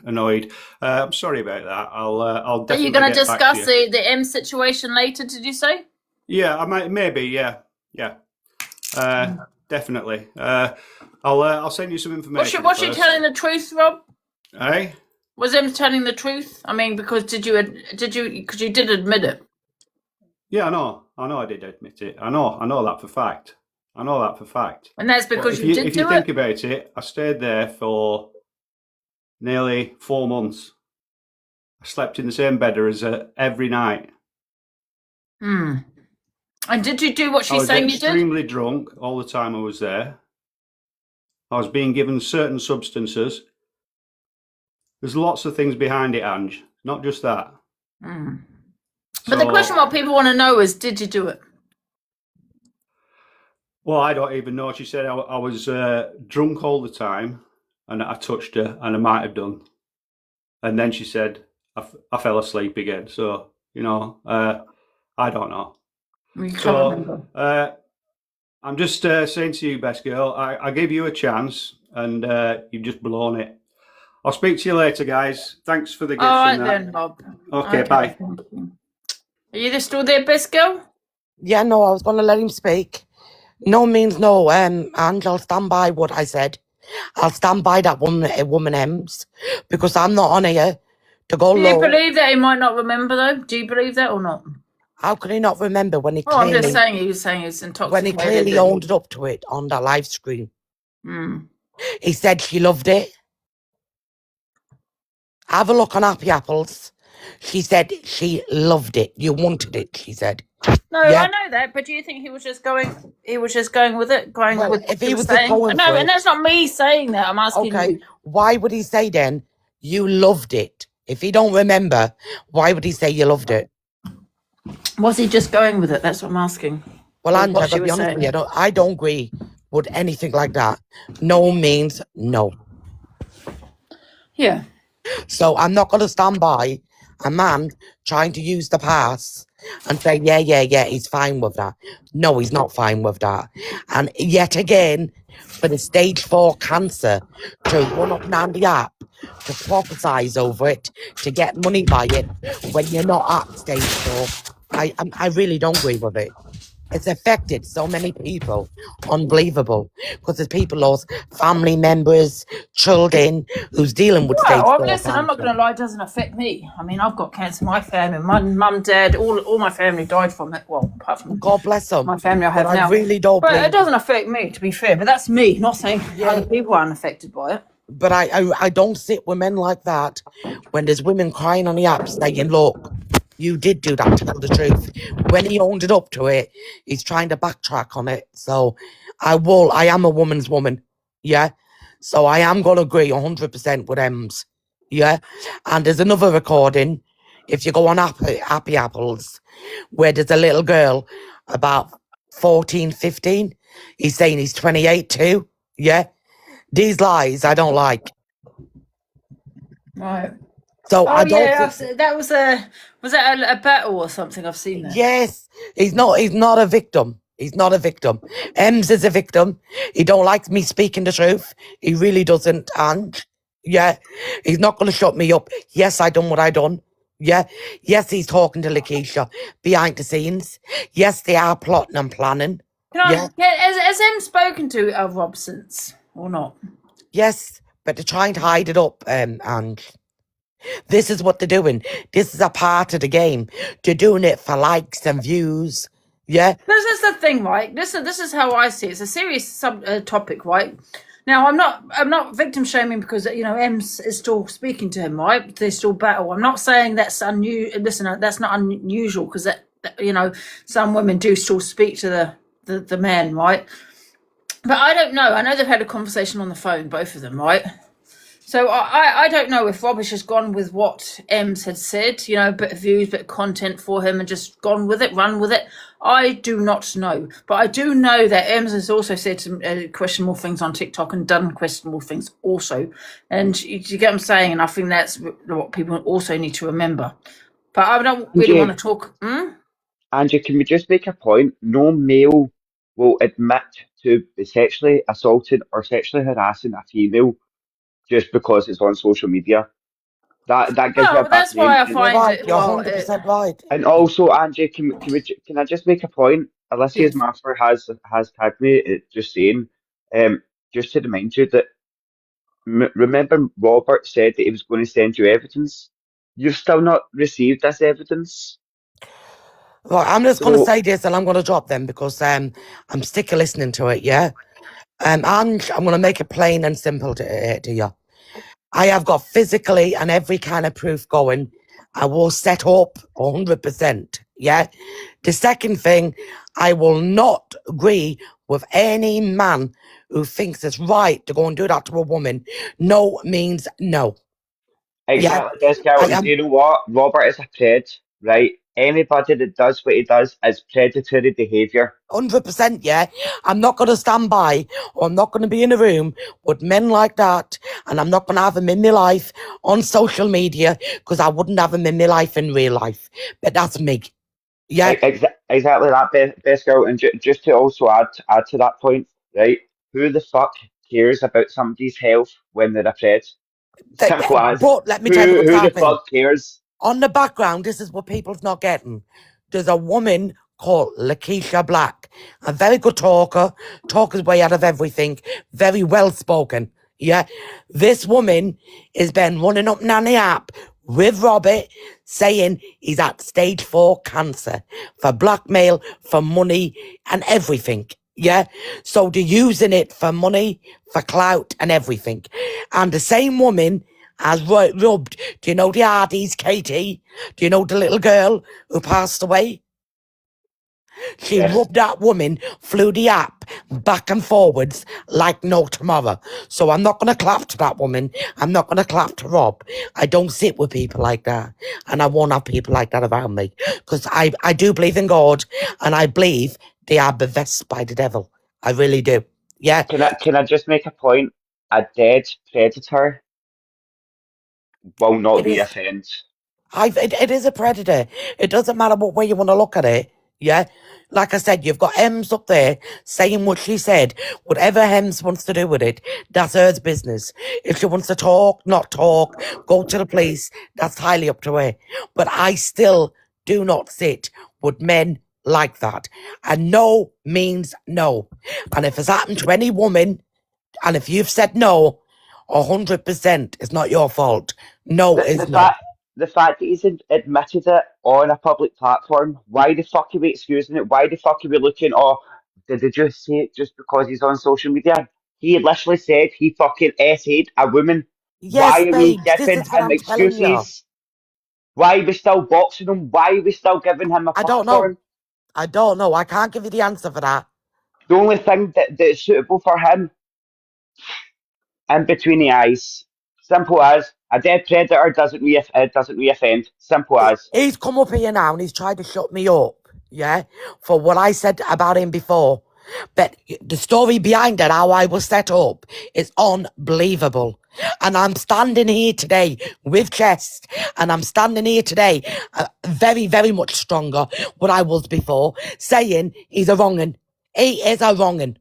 annoyed. I'm sorry about that. I'll Are definitely. you going to get back discuss to you. the M situation later? Did you say? Yeah, I might. Maybe. Yeah. Definitely. I'll send you some information. Was she telling the truth, Rob? Hey. Was him telling the truth? I mean, because because you did admit it. Yeah, I know. I did admit it. I know that for fact. And that's because you did if you think about it, I stayed there for nearly 4 months. I slept in the same bed as her every night. And did you do what she's saying you did? I was extremely drunk all the time I was there. I was being given certain substances. There's lots of things behind it, Ange. Not just that. But the question what people want to know is, did you do it? Well, I don't even know. She said I was drunk all the time and I touched her, and I might have done. And then she said I fell asleep again. So, I don't know. You can't remember. I'm just saying to you, best girl, I gave you a chance and you've just blown it. I'll speak to you later, guys. Thanks for the gift. All right then, Bob. Okay, bye. Are you still there, best girl? Yeah, no, I was going to let him speak. No means no, and I'll stand by what I said. I'll stand by that woman Ems, because I'm not on here to go low. Do you believe that he might not remember, though? Do you believe that or not? How can he not remember when he I'm clearly... just saying he was intoxicated. When he clearly owned up to it on the live stream. He said she loved it. Have a look on Happy Apples. She said she loved it. You wanted it, she said. No, yeah. I know that, but do you think he was just going with it? With if he was saying? going No, for and that's not me saying that. I'm asking you. Why would he say then, you loved it? If he don't remember, why would he say you loved it? Was he just going with it? That's what I'm asking. Well, Or Ange, what I've got she to be was honest with you, saying. I don't agree with anything like that. No means no. Yeah. So I'm not going to stand by a man trying to use the pass and say, yeah, he's fine with that. No, he's not fine with that. And yet again, for the stage 4 cancer to run up and down the app, to prophesize over it, to get money by it when you're not at stage 4, I really don't agree with it. It's affected so many people. Unbelievable. Because there's people lost family members, children who's dealing with stage Well, 4 listen, I'm not going cancer. to lie, it doesn't affect me. I mean, I've got cancer. My family, my mum, dad, all my family died from it. Well, apart from God bless them. my family I But have I now. really don't But it believe. doesn't affect me, to be fair. But that's me, not saying Yeah. other people aren't affected by it. But I don't sit with men like that when there's women crying on the app saying, look, you did do that, tell the truth. When he owned it up to it, he's trying to backtrack on it. So I am a woman's woman. Yeah. So I am going to agree 100% with Ems. Yeah. And there's another recording, if you go on Happy Apples, where there's a little girl about 14, 15. He's saying he's 28 too. Yeah. These lies I don't like. Right. So Oh I don't yeah, think. that was that a battle or something? I've seen that. Yes, he's not a victim. He's not a victim. Ems is a victim. He don't like me speaking the truth. He really doesn't. And yeah, he's not going to shut me up. Yes, I done what I done. Yeah. Yes, he's talking to Lakeisha behind the scenes. Yes, they are plotting and planning. Yeah. Has Em spoken to Rob since or not? Yes, but they're trying to hide it up. And this is what they're doing. This is a part of the game. They're doing it for likes and views. Yeah. This is the thing, right? This is how I see it. It's a serious topic, right? Now, I'm not victim shaming because Ems is still speaking to him, right? They still battle. I'm not saying that's unusual. Listen, that's not unusual because some women do still speak to the men, right? But I don't know. I know they've had a conversation on the phone, both of them, right? So I don't know if Robish has gone with what Ems had said, a bit of views, bit of content for him and just gone with it, run with it. I do not know. But I do know that Ems has also said some questionable things on TikTok and done questionable things also. And you get what I'm saying? And I think that's what people also need to remember. But I don't really want to talk. Angie, can we just make a point? No male will admit to sexually assaulting or sexually harassing a female just because it's on social media. That gives you a No, bad that's name. why I You're find right. it. You're Well, 100% right. And also, Angie, can I just make a point? Alicia's yes. master has tagged me, just saying, just to remind you that remember Robert said that he was going to send you evidence. You've still not received this evidence. Look, I'm just going to So say this and I'm going to drop them because I'm sick of listening to it, yeah? And I'm going to make it plain and simple to you. I have got physically and every kind of proof going. I will set up 100%, yeah? The second thing, I will not agree with any man who thinks it's right to go and do that to a woman. No means no. Yeah? exactly, this girl, I and do am you know what? Robert is a pred, right? Anybody that does what he does is predatory behaviour. 100%, yeah. I'm not going to stand by or I'm not going to be in a room with men like that and I'm not going to have them in my life on social media because I wouldn't have them in my life in real life. But that's me. Yeah. Exactly that, best girl. And just to also add to that point, right? Who the fuck cares about somebody's health when they're a pred? Simple as. But let me tell you what's Who the happening. fuck cares? On the background, this is what people's not getting. There's a woman called Lakeisha Black, a very good talker, talk his way out of everything, very well spoken. Yeah. This woman has been running up Nanny app with Robert saying he's at stage 4 cancer for blackmail, for money and everything. Yeah. So they're using it for money, for clout and everything. And the same woman has rubbed, do you know the Hardys, Katie? Do you know the little girl who passed away? She Yes. rubbed that woman through the app back and forwards like no tomorrow. So I'm not going to clap to that woman. I'm not going to clap to Rob. I don't sit with people like that. And I won't have people like that around me. Because I do believe in God. And I believe they are possessed by the devil. I really do. Yeah. Can I just make a point? A dead predator will not It is. reoffend. It is a predator. It doesn't matter what way you want to look at it. Yeah. Like I said, you've got Ems up there saying what she said. Whatever Ems wants to do with it, that's her business. If she wants to talk, not talk, go to the police, that's highly up to her. But I still do not sit with men like that. And no means no. And if it's happened to any woman, and if you've said no, 100%, it's not your fault. No The, is the no. fact the fact that he's admitted it on a public platform, why the fuck are we excusing it? Why the fuck are we looking, oh, did they just say it just because he's on social media? He literally said he fucking essayed a woman. Yes, Why are we babes, this giving is what him I'm telling you. excuses? Why are we still boxing him? Why are we still giving him a I don't know. platform? I don't know. I can't give you the answer for that. The only thing that is suitable for him, in between the eyes. Simple as a dead predator doesn't reoffend. Simple as. He's come up here now and he's tried to shut me up, yeah, for what I said about him before. But the story behind it, how I was set up, is unbelievable. And I'm standing here today with chest, and I'm standing here today very, very much stronger what I was before, saying he's a wrong'un. He is a wrong'un.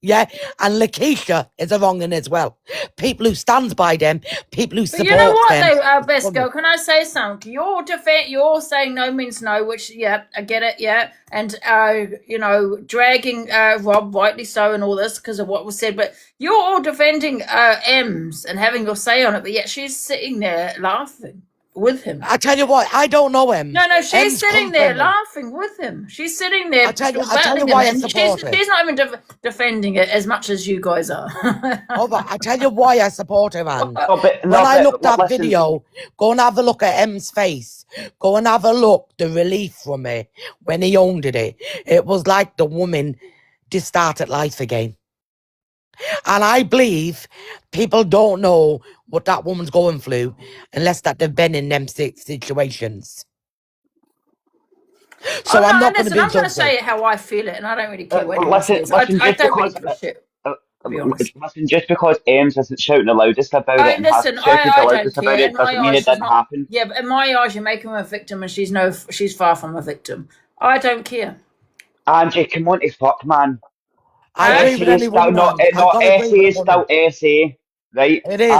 Yeah, and Lakeisha is a wrong'un as well. People who stands by them, people who But you know support what, them. though, best girl? Can I say something? You're saying no means no, which yeah, I get it, yeah, and dragging Rob, rightly so, and all this because of what was said. But you're all defending Ems and having your say on it, but yet she's sitting there laughing with him. I tell you what, I don't know him. No, she's Em's sitting come there from me. laughing with him. She's sitting there. I tell you battling why I him, and support it. she's not even defending it as much as you guys are. But I tell you why I support him, Anne. When I but looked at listen. video, go and have a look at Em's face. Go and have a look, the relief from it when he owned it. It was like the woman just started life again. And I believe people don't know what that woman's going through unless that they've been in them situations. So I'm not going to be I'm going to judgy. say it how I feel it, and I don't really care what But anyone listen, says. I just don't really because give a shit, to be honest. listen, just because Ames isn't shouting the loudest about it and Listen, hasn't shouted the I loudest don't about care. it In my doesn't mean eyes, it she's didn't not. happen. Yeah, but in my eyes, you're making her a victim, and she's far from a victim. I don't care. Angie, come on to fuck, man. I agree with any woman, Anne. I've got to agree essay with a is still woman. essay, right? It is.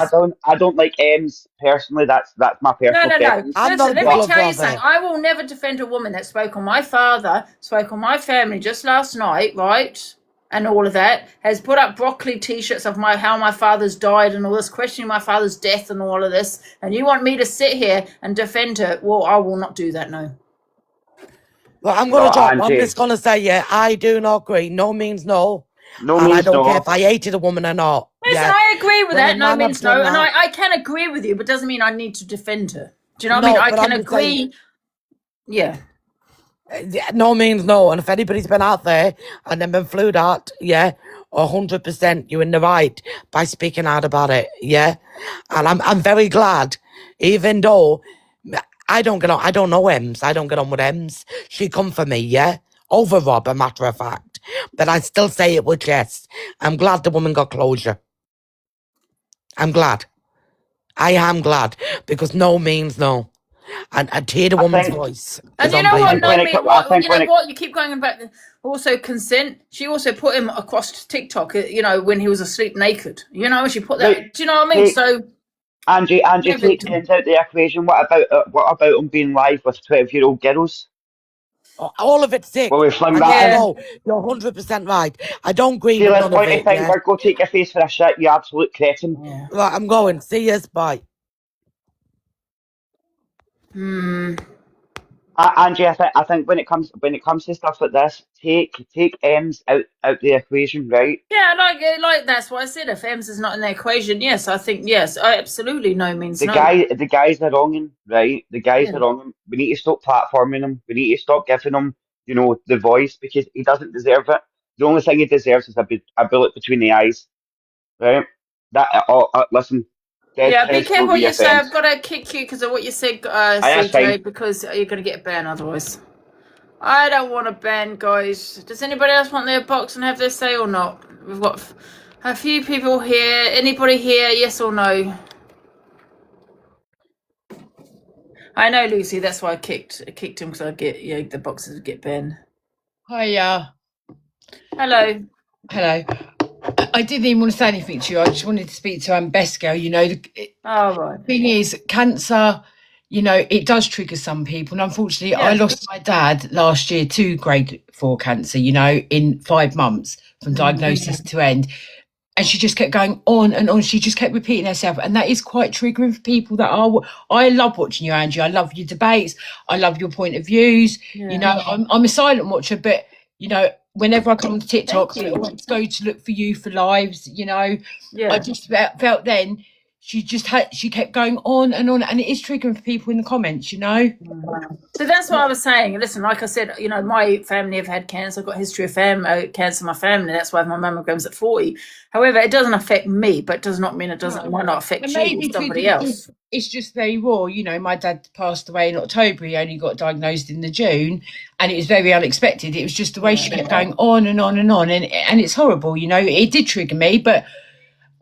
I don't like Ames personally. That's my personal No. preference. Listen, let me tell you something. I will never defend a woman that spoke on my father, spoke on my family just last night, right? And all of that, has put up broccoli t-shirts of how my father's died and all this, questioning my father's death and all of this. And you want me to sit here and defend her? Well, I will not do that, no. Well, I'm going to drop. I'm just going to say, yeah, I do not agree. No means no. No and means I don't no. care if I hated a woman or not. Listen, yeah. I agree with When that. a No man means have done no. And that- I can agree with you, but doesn't mean I need to defend her. Do you know what I No, mean? I but can I'm just agree. saying- Yeah. No means no. And if anybody's been out there and then been flued out, yeah, 100% you're in the right by speaking out about it, yeah. And I'm very glad, even though I don't get on, I don't know Ems, I don't get on with Ems. She come for me, yeah, over Rob, a matter of fact. But I still say it with chest. I'm glad the woman got closure. I'm glad. I am glad because no means no. And to hear the woman's voice And is you know what? unbelievable. What? You keep going back. Also, consent. She also put him across TikTok. When he was asleep naked. She put that. Right. Do you know what I mean? So, Angie, no take victim. Ames out the equation. What about him being live with 12-year-old girls? All of it's sick. Well, we flung And that in. no, you're 100% right. I don't agree See, with let's none of point a it. finger. Yeah? Go take your face for a shit, you absolute cretin. Right, I'm going. See you, bye. Angie, I think when it comes to stuff like this, take Ems out the equation, right? Yeah, like that's what I said. If Ems is not in the equation, yes, I think yes, I absolutely no means The no. guys are wronging, right? The guys Yeah. are wronging. We need to stop platforming them. We need to stop giving them you know, the voice, because he doesn't deserve it. The only thing he deserves is a bullet between the eyes, right? Listen, dead Yeah, be press will careful what you say. reoffend. I've got to kick you because of what you said, That's fine. CJ, because you're going to get banned otherwise. I don't want to ban, guys. Does anybody else want their box and have their say or not? We've got a few people here. Anybody here, yes or no? I know, Lucy. That's why I kicked him, because I get the boxes would get banned. Hiya. Hello. Hello. I didn't even want to say anything to you. I just wanted to speak to Best Girl. You know, Oh, right. thing is, cancer, you know, it does trigger some people. And unfortunately, I lost my dad last year to grade 4 cancer, you know, in 5 months from diagnosis to end. And she just kept going on and on. She just kept repeating herself. And that is quite triggering for people that are. I love watching you, Angie. I love your debates. I love your point of views. You know, I'm a silent watcher, but, you know, whenever I come to TikTok, I always go to look for you for lives, you know. I just felt then she kept going on, and it is triggering for people in the comments, you know. So that's what I was saying. Listen, like I said, you know, my family have had cancer. I've got a history of cancer in my family. That's why my mammogram's at 40. However, it doesn't affect me, but it does not mean it might not affect you or somebody else. It's just very raw. You know, my dad passed away in October. He only got diagnosed in the June, and it was very unexpected. It was just the way she kept going on and on and on, and it's horrible. You know, it did trigger me, but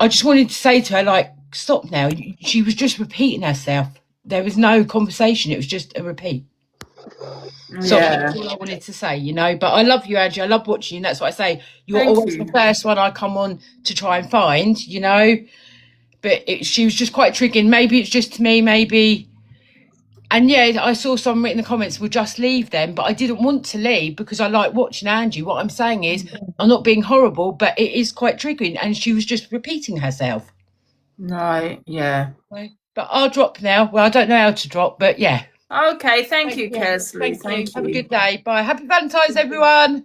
I just wanted to say to her, like, stop now. She was just repeating herself. There was no conversation. It was just a repeat. So that's all I wanted to say, you know. But I love you, Angie. I love watching you. That's what I say. You're always the first one I come on to try and find, you know. But she was just quite triggering. Maybe it's just me, maybe. And yeah, I saw someone in the comments, we'll just leave them. But I didn't want to leave because I like watching Angie. What I'm saying is, I'm not being horrible, but it is quite triggering. And she was just repeating herself. Right, yeah. But I'll drop now. Well, I don't know how to drop, but yeah. Okay, thank you, Kesley. Thank you. Have a good day. Bye. Happy Valentine's, everyone.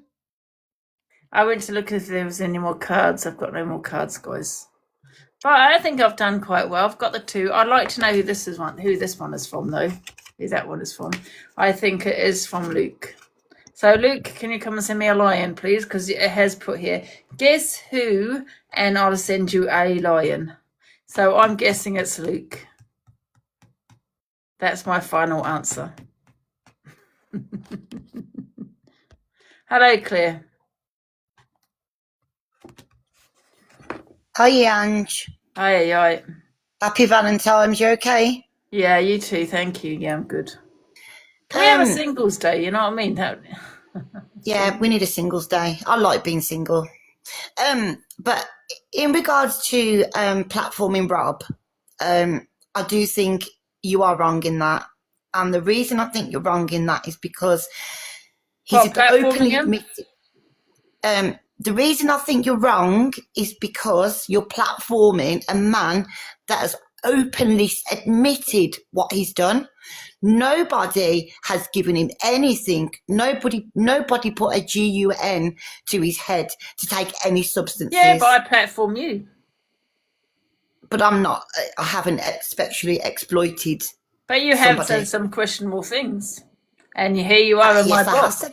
I went to look if there was any more cards. I've got no more cards, guys. But I think I've done quite well. I've got the 2. I'd like to know who this one is from, though. Who that one is from. I think it is from Luke. So, Luke, can you come and send me a lion, please? Because it has put here, guess who, and I'll send you a lion. So I'm guessing it's Luke. That's my final answer. Hello, Claire. Hi, Ange. Hi. Happy Valentine's. You okay? Yeah, you too. Thank you. Yeah, I'm good. Can we have a singles day? You know what I mean? Yeah, we need a singles day. I like being single. But in regards to platforming Rob, I do think you are wrong in that. And the reason I think you're wrong in that is because he's openly admitted. The reason I think you're wrong is because you're platforming a man that has openly admitted what he's done. Nobody has given him anything. Nobody put a GUN to his head to take any substances. Yeah, but I platform you. But I'm not. I haven't sexually exploited. But you have said some questionable things, and here you are in my box.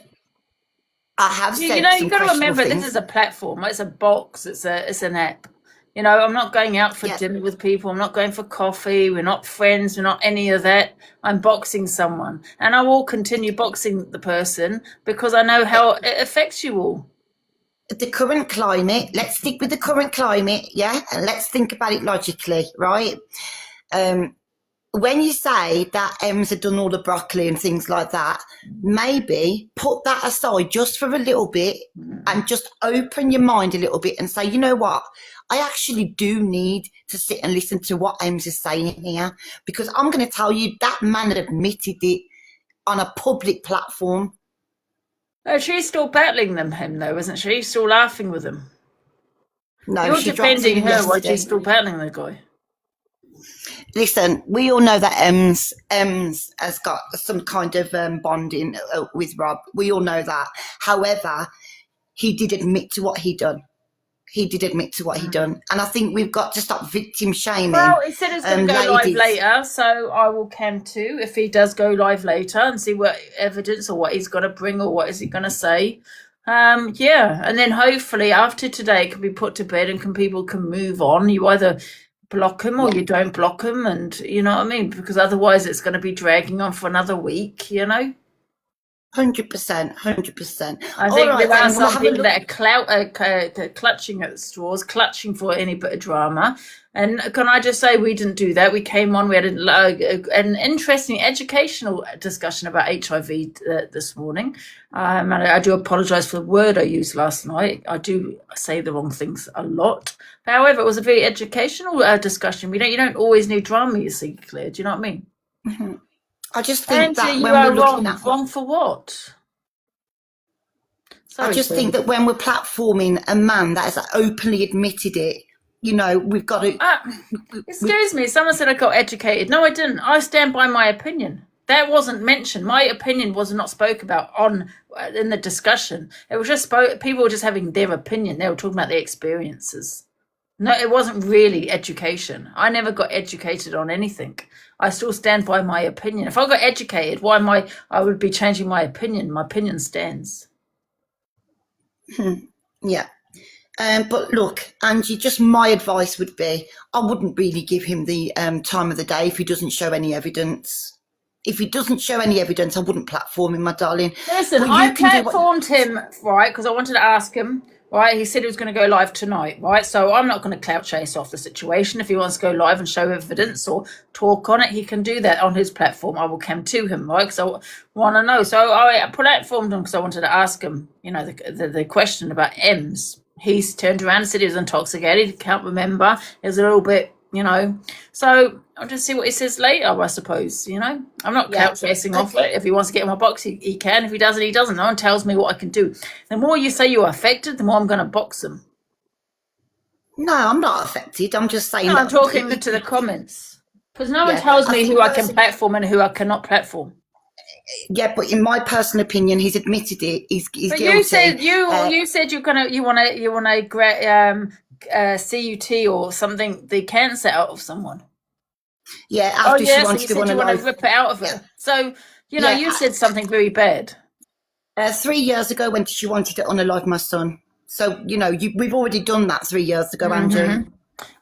I have said. You know, you've got to remember this is a platform. It's a box. It's an app. You know, I'm not going out for dinner with people. I'm not going for coffee. We're not friends. We're not any of that. I'm boxing someone. And I will continue boxing the person because I know how it affects you all. The current climate, let's stick with the current climate, yeah? And let's think about it logically, right? When you say that Ems had done all the broccoli and things like that, maybe put that aside just for a little bit and just open your mind a little bit and say, you know what? I actually do need to sit and listen to what Ems is saying here, because I'm going to tell you that man admitted it on a public platform. No, she's still battling him though, isn't she? She's still laughing with him. No, you're defending her while she's still battling the guy. Listen, we all know that Ems has got some kind of bonding with Rob. We all know that. However, he did admit to what he done. he did admit to what he done, and I think we've got to stop victim shaming. Well, he said he's going to go live ladies. later, so I will cam too if he does go live later and see what evidence or what he's going to bring or what is he going to say. Yeah, and then hopefully after today it can be put to bed and people can move on. You either block him or you don't block him, and you know what I mean, because otherwise it's going to be dragging on for another week, you know. 100%. I think there are some people that are clutching at straws, clutching for any bit of drama. And can I just say, we didn't do that. We came on, we had an interesting educational discussion about HIV this morning. And I do apologise for the word I used last night. I do say the wrong things a lot. However, it was a very educational discussion. You don't always need drama, you see, Claire. Do you know what I mean? Mm-hmm. I just think that when you we're are looking wrong. at Wrong for what? I just think that when we're platforming a man that has openly admitted it, we've got to. Excuse me, someone said I got educated. No, I didn't. I stand by my opinion. That wasn't mentioned. My opinion was not spoke about in the discussion. It was just people were just having their opinion. They were talking about their experiences. No, it wasn't really education. I never got educated on anything. I still stand by my opinion. If I got educated, I would be changing my opinion. My opinion stands. Yeah. But look, Angie, just my advice would be, I wouldn't really give him the time of the day if he doesn't show any evidence. If he doesn't show any evidence, I wouldn't platform him, my darling. Listen, I platformed him, right, because I wanted to ask him, right? He said he was going to go live tonight, right? So I'm not going to clout chase off the situation. If he wants to go live and show evidence or talk on it, he can do that on his platform. I will come to him, right? Because I want to know. So I platformed him because I wanted to ask him, the question about M's. He's turned around and said he was intoxicated. He can't remember. It was a little bit, So I'll just see what he says later, I suppose, I'm not clout chasing off it. If he wants to get in my box, he can. If he doesn't, he doesn't. No one tells me what I can do. The more you say you're affected, the more I'm going to box him. No, I'm not affected. I'm just saying. No, I'm talking to the comments. Because no one tells me who I can platform and who I cannot platform. Yeah, but in my personal opinion, he's admitted it. He's but guilty. You said you want to CUT or something, the cancer out of someone. Yeah, after she wanted so you want to rip it out of her. Yeah. So you said something very bad. 3 years ago, when she wanted to unalive my son. So we've already done that 3 years ago, Andrew.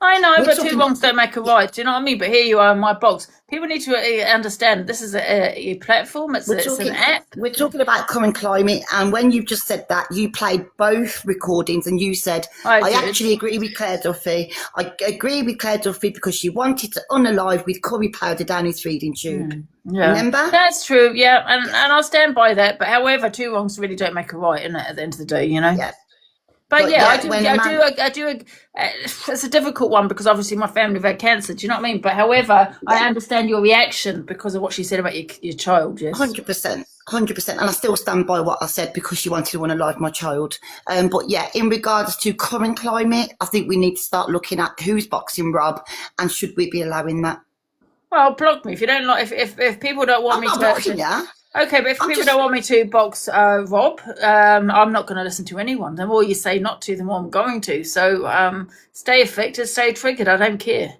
I know, but two wrongs don't make a right. Do you know what I mean? But here you are in my box. People need to understand this is a platform. It's an app. We're talking about current climate, and when you just said that, you played both recordings, and you said, I actually agree with Claire Duffy. I agree with Claire Duffy because she wanted to unalive with curry powder down his feeding tube. Yeah. Remember? That's true, yeah, and I'll stand by that. But however, two wrongs really don't make a right, innit, at the end of the day, Yeah. But I do. It's a difficult one because obviously my family have had cancer. Do you know what I mean? But however, I understand your reaction because of what she said about your child. Yes, 100%, and I still stand by what I said because she wanted to unalive my child. But yeah, in regards to current climate, I think we need to start looking at who's boxing Rob and should we be allowing that. Well, block me if you don't like. If people don't want me to. Blocking you. Okay, but if people don't want me to box Rob, I'm not going to listen to anyone. The more you say not to, the more I'm going to. So stay affected, stay triggered. I don't care.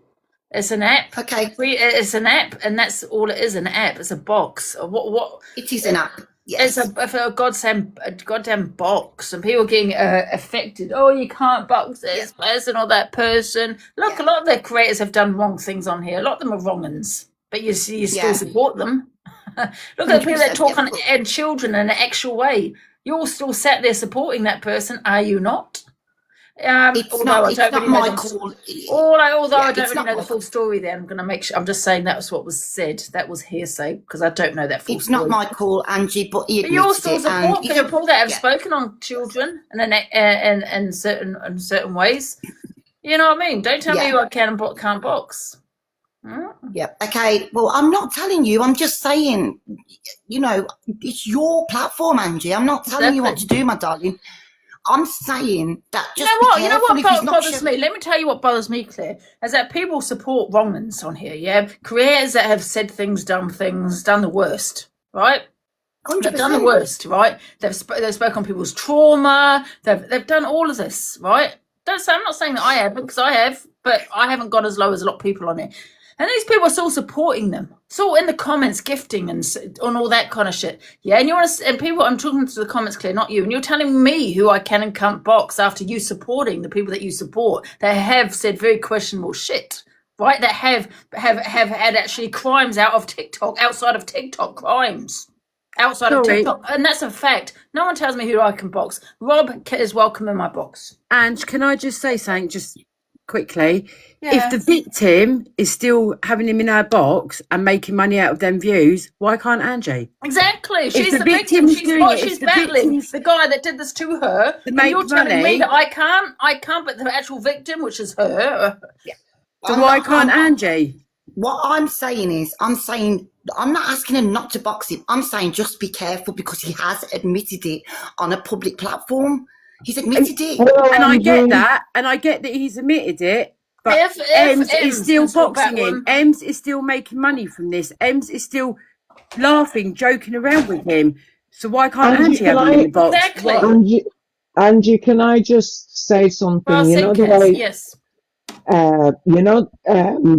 It's an app. Okay. It's an app, and that's all it is, an app. It's a box. What? It is an app. Yes. It's a goddamn box, and people getting affected. Oh, you can't box this person or that person. Look, a lot of the creators have done wrong things on here. A lot of them are wrong uns, but you still support them. Look at the people that talk on children in an actual way. You're still sat there supporting that person, are you not? It's not my call. Although I don't really know the full story there, I'm going to make sure. I'm just saying that was what was said. That was hearsay because I don't know that full story. It's not my call, Angie, but you're still supporting people that have spoken on children and in certain ways. You know what I mean? Don't tell me who I can and can't box. Yeah. Okay. Well, I'm not telling you. I'm just saying, it's your platform, Angie. I'm not telling you what to do, my darling. I'm saying that just You know what bothers me? Let me tell you what bothers me, Claire, is that people support wrongness on here, yeah? Creators that have said things, done the worst, right? 100%. They've done the worst, right? They've spoken on people's trauma. They've done all of this, right? I'm not saying that I haven't, because I have, but I haven't gone as low as a lot of people on it. And these people are still supporting them, still in the comments, gifting and on all that kind of shit. Yeah, and you want to, and people, I'm talking to the comments, Claire, not you. And you're telling me who I can and can't box after you supporting the people that you support that have said very questionable shit, right? That have had actually crimes outside of TikTok crimes. Outside of Sorry. TikTok, and that's a fact. No one tells me who I can box. Rob is welcome in my box. And can I just say something just quickly? Yeah. If the victim is still having him in her box and making money out of them views, why can't Angie? Exactly. If She's the the victim. victim's She's doing what it, she's if the battling. victim's The guy that did this to her. to And make you're telling me money, that I can't, but the actual victim, which is her. then why can't Angie? What I'm saying is, I'm not asking him not to box him. I'm saying just be careful because he has admitted it on a public platform. He's admitted it. And I get that, and I get that he's admitted it, but Ems is still boxing him. Ems is still making money from this. Ems is still laughing, joking around with him. So why can't Angie have him in the box? Exactly. Angie, can I just say something? Well, You know the way, yes.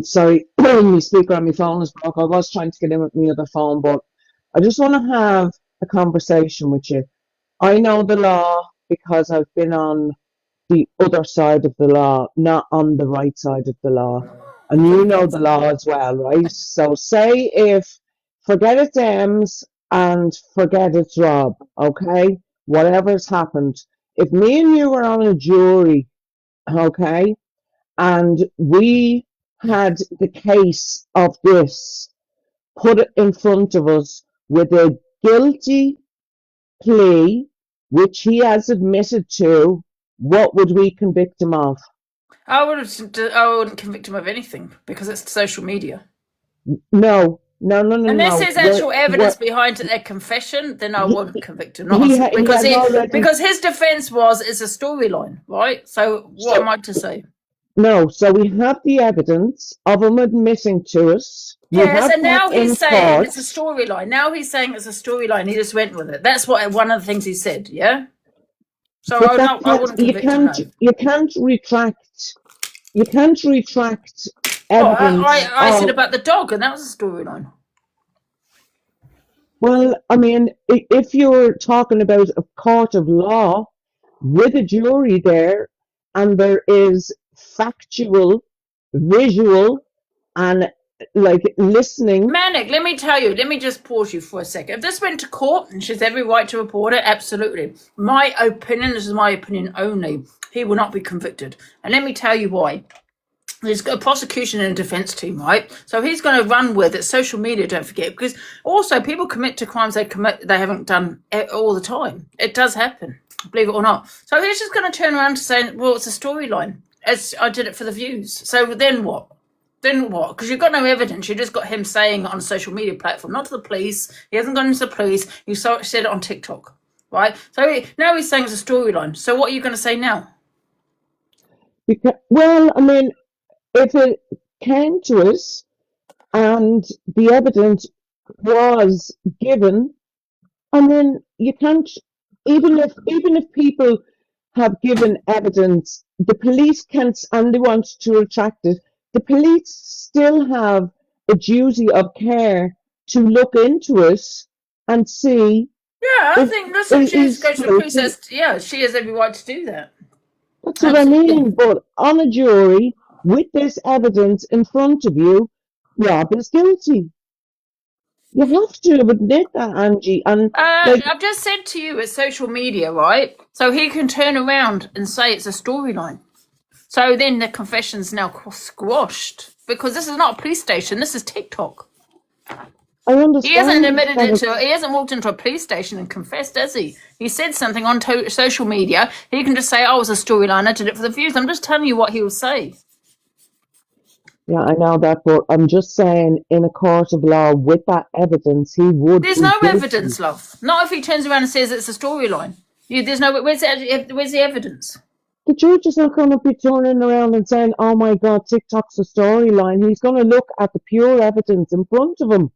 sorry, my speaker on my phone is broke. I was trying to get in with my other phone, but I just want to have a conversation with you. I know the law because I've been on the other side of the law, not on the right side of the law. And you know the law as well, right? So say if, forget it's Ems and forget it's Rob, okay? Whatever's happened. If me and you were on a jury, okay, and we had the case of this put it in front of us with a guilty plea, which he has admitted to, what would we convict him of? I wouldn't convict him of anything because it's social media. No. Unless there's actual evidence behind their confession, then I wouldn't convict him. Because his defense was it's a storyline, right? So what am I to say? No, so we have the evidence of him admitting to us. Yes, and now he's saying it's a storyline. Now he's saying it's a storyline. He just went with it. That's one of the things he said. Yeah. So I wouldn't convict him. You can't retract. You can't retract evidence. I said about the dog, and that was a storyline. Well, I mean, if you're talking about a court of law with a jury there, and there is factual, visual, and like listening. Manic, let me tell you, let me just pause you for a second. If this went to court and she's every right to report it, absolutely. My opinion, this is my opinion only, he will not be convicted. And let me tell you why. There's a prosecution and a defense team, right? So he's going to run with it. Social media, don't forget, because also people commit to crimes they haven't done all the time. It does happen, believe it or not. So he's just going to turn around to say, well, it's a storyline. I did it for the views. So then what? Then what? Because you've got no evidence. You just got him saying it on a social media platform, not to the police. He hasn't gone into the police. You said it on TikTok, right? So now he's saying it's a storyline. So what are you going to say now? Well, I mean, if it came to us and the evidence was given, I mean, you can't, even if people have given evidence, the police can't, and they want to retract it, the police still have a duty of care to look into it and see. Yeah, I think that's what she goes to the police. Yeah, she has every right to do that. That's what I mean. But on a jury, with this evidence in front of you, Rob is guilty. You have to admit that, Angie. And I've just said to you, it's social media, right? So he can turn around and say it's a storyline. So then the confession's now squashed because this is not a police station. This is TikTok. I understand. He hasn't admitted it he hasn't walked into a police station and confessed, has he? He said something on social media. He can just say, "Oh, it was a storyline. I did it for the views." I'm just telling you what he will say. Yeah, I know that, but I'm just saying, in a court of law, with that evidence, he would. There's no evidence, love. Not if he turns around and says it's a storyline. There's no. Where's the evidence? The judge is not going to be turning around and saying, "Oh my God, TikTok's a storyline." He's going to look at the pure evidence in front of him.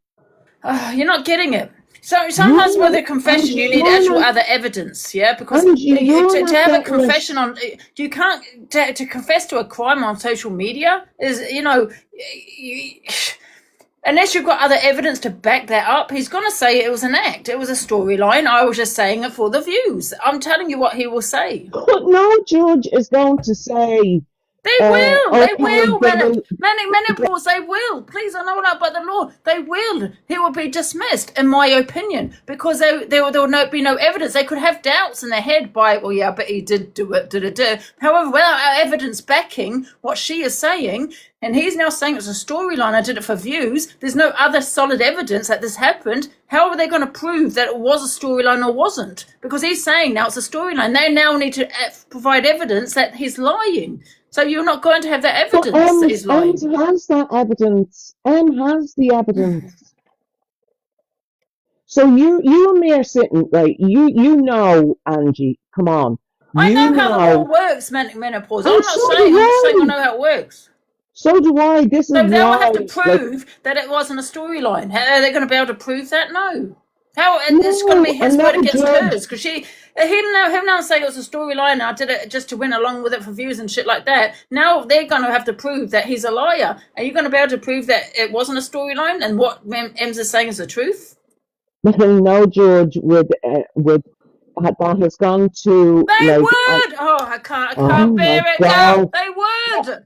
You're not getting it. So sometimes with a You, confession, you Angie, need you're actual not, other evidence, yeah? Because Angie, you're to not have a getting confession it. on, you can't to confess to a crime on social media is, unless you've got other evidence to back that up. He's going to say it was an act, it was a storyline. I was just saying it for the views. I'm telling you what he will say. But no judge is going to say, They will. They okay, will. Menopause. They will. Please, I know that by the law. They will. He will be dismissed, in my opinion, because there will be no evidence. They could have doubts in their head by, well, yeah, but he did do it. However, without evidence backing what she is saying, and he's now saying it's a storyline, I did it for views. There's no other solid evidence that this happened. How are they going to prove that it was a storyline or wasn't? Because he's saying now it's a storyline. They now need to provide evidence that he's lying. So you're not going to have that but evidence that he's lying. has that evidence. Has the evidence. So you and me are sitting, right? You know, Angie, come on. I You know how the law know, works, menopause. and so do I'm just saying I I. know how it works. So do I. This is So they will why, have to like, prove that it wasn't a storyline. Are they going to be able to prove that? No. How it's going to be no, his and word no against judge. hers, because him now saying it was a storyline. I did it just to win along with it for views and shit like that. Now they're going to have to prove that he's a liar. Are you going to be able to prove that it wasn't a storyline and what Ems is saying is the truth? No judge that has gone to They like. would. I Oh can't my bear it now. God. They would.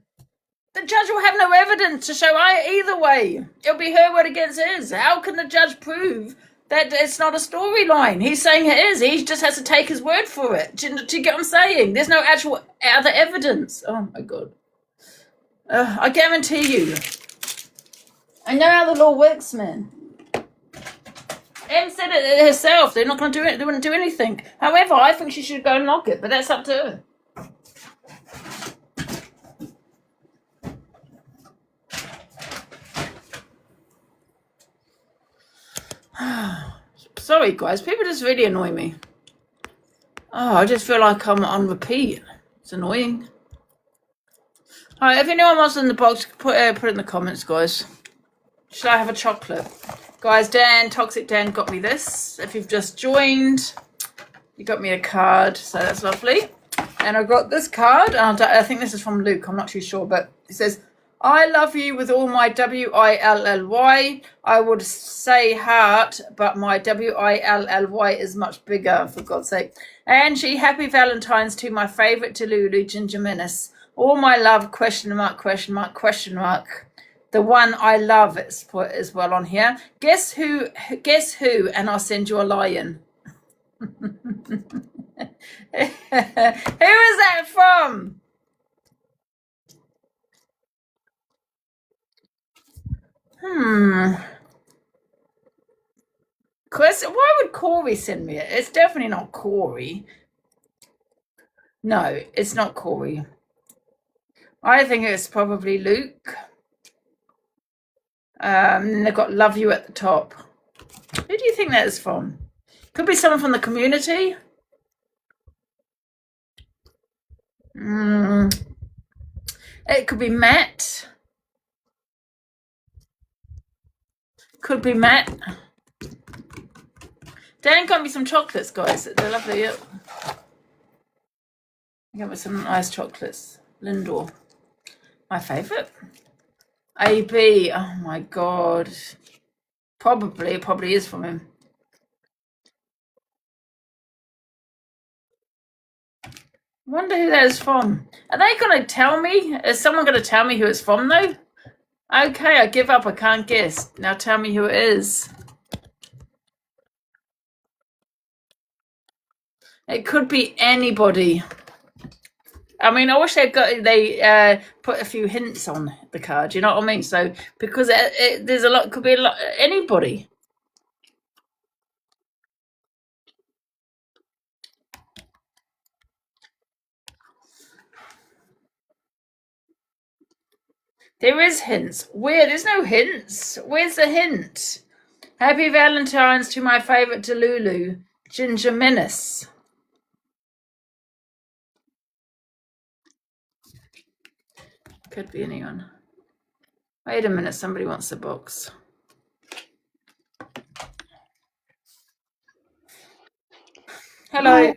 The judge will have no evidence to show either way. It'll be her word against his. How can the judge prove that it's not a storyline? He's saying it is. He just has to take his word for it. Do you get what I'm saying? There's no actual other evidence. Oh my God. I guarantee you. I know how the law works, man. Em said it herself. They're not going to do it. They wouldn't do anything. However, I think she should go and lock it, but that's up to her. Sorry, guys. People just really annoy me. Oh, I just feel like I'm on repeat. It's annoying. All right, if anyone wants in the box, put it in the comments, guys. Should I have a chocolate? Guys, Toxic Dan got me this. If you've just joined, you got me a card, so that's lovely. And I got this card. I think this is from Luke. I'm not too sure, but it says, I love you with all my WILLY. I would say heart, but my WILLY is much bigger, for God's sake. Angie, happy Valentine's to my favourite Delulu, Ginger Menace. All my love, question mark, question mark, question mark. The one I love is put as well on here. Guess who, and I'll send you a lion. Who is that from? Chris, why would Corey send me it? It's definitely not Corey. No, it's not Corey. I think it's probably Luke. They've got love you at the top. Who do you think that is from? Could be someone from the community. It could be Matt. Could be Matt. Dan got me some chocolates, guys. They're lovely. Yep. Got me some nice chocolates. Lindor. My favourite. AB. Oh my God. Probably is from him. Wonder who that is from. Are they going to tell me? Is someone going to tell me who it's from, though? Okay, I give up. I can't guess. Now tell me who it is. It could be anybody. I mean, I wish they put a few hints on the card. You know what I mean? So because there's a lot, could be a lot, anybody. There is hints. Where? There's no hints. Where's the hint? Happy Valentine's to my favourite Delulu, Ginger Menace. Could be anyone. Wait a minute, somebody wants the box. Hello.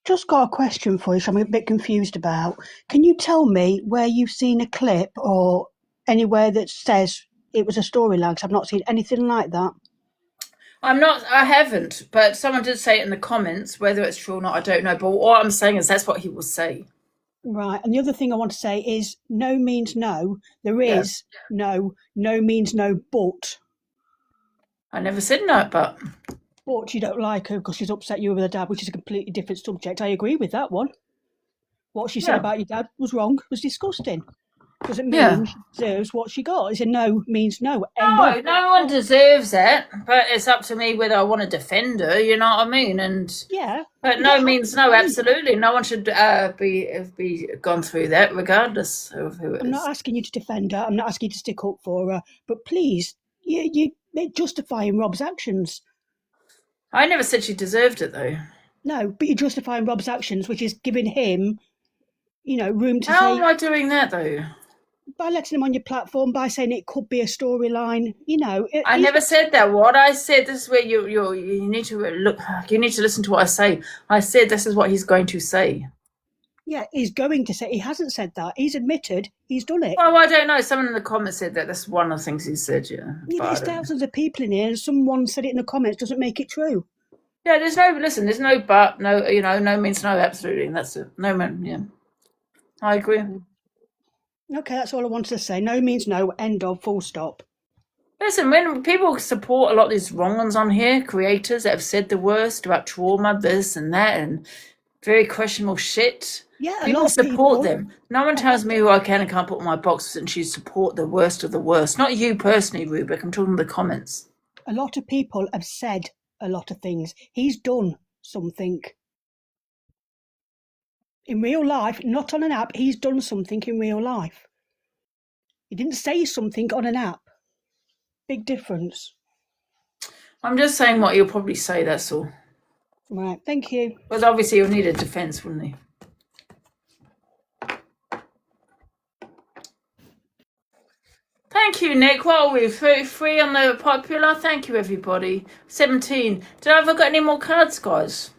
Just got a question for you, so I'm a bit confused about. Can you tell me where you've seen a clip or anywhere that says it was a storyline? Because I've not seen anything like that. I haven't, but someone did say it in the comments. Whether it's true or not, I don't know. But all I'm saying is that's what he will say. Right. And the other thing I want to say is no means no. There Yeah. is no. No means no, but. I never said no, but. But you don't like her because she's upset you with her dad, which is a completely different subject. I agree with that one. What she said about your dad was wrong, was disgusting. Doesn't mean she deserves what she got. It's a no means no. End No, of. no one deserves it, but it's up to me whether I want to defend her. You know what I mean? And yeah, but no means no. Absolutely, no one should be gone through that, regardless of who it I'm is. not asking you to defend her. I'm not asking you to stick up for her. But please, you're justifying Rob's actions. I never said she deserved it, though. No, but you're justifying Rob's actions, which is giving him, room to How say. am I doing that, though? By letting him on your platform, by saying it could be a storyline. I never said that. What I said, this is where you need to look. You need to listen to what I say. I said this is what he's going to say. Yeah, he's going to say. He hasn't said that. He's admitted he's done it. Well, I don't know. Someone in the comments said that. That's one of the things he said. Yeah. There's thousands of people in here, and someone said it in the comments. Doesn't make it true. Yeah, there's no but, no, no means no, absolutely. That's it. No man, yeah. I agree. Okay, that's all I wanted to say. No means no, end of, full stop. Listen, when people support a lot of these wrong ones on here, creators that have said the worst about trauma, this and that, and very questionable shit, yeah, people support them. No one tells me who I can and can't put in my box and choose support the worst of the worst. Not you personally, Rubik. I'm talking the comments. A lot of people have said a lot of things. He's done something. In real life, not on an app, he's done something in real life. He didn't say something on an app. Big difference. I'm just saying what he'll probably say, that's all. Right, thank you. But obviously he'll need a defence, wouldn't he? Thank you, Nick. What are we? 33 on the popular? Thank you, everybody. 17. Did I ever got any more cards, guys?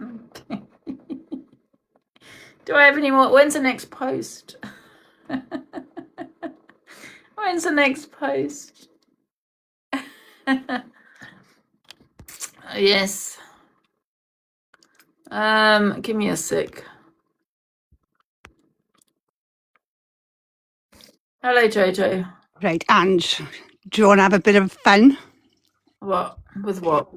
Okay. Do I have any more? When's the next post? When's the next post? Yes. Give me a sec. Hello, Jojo. Right, Ange, do you want to have a bit of fun? What? With what?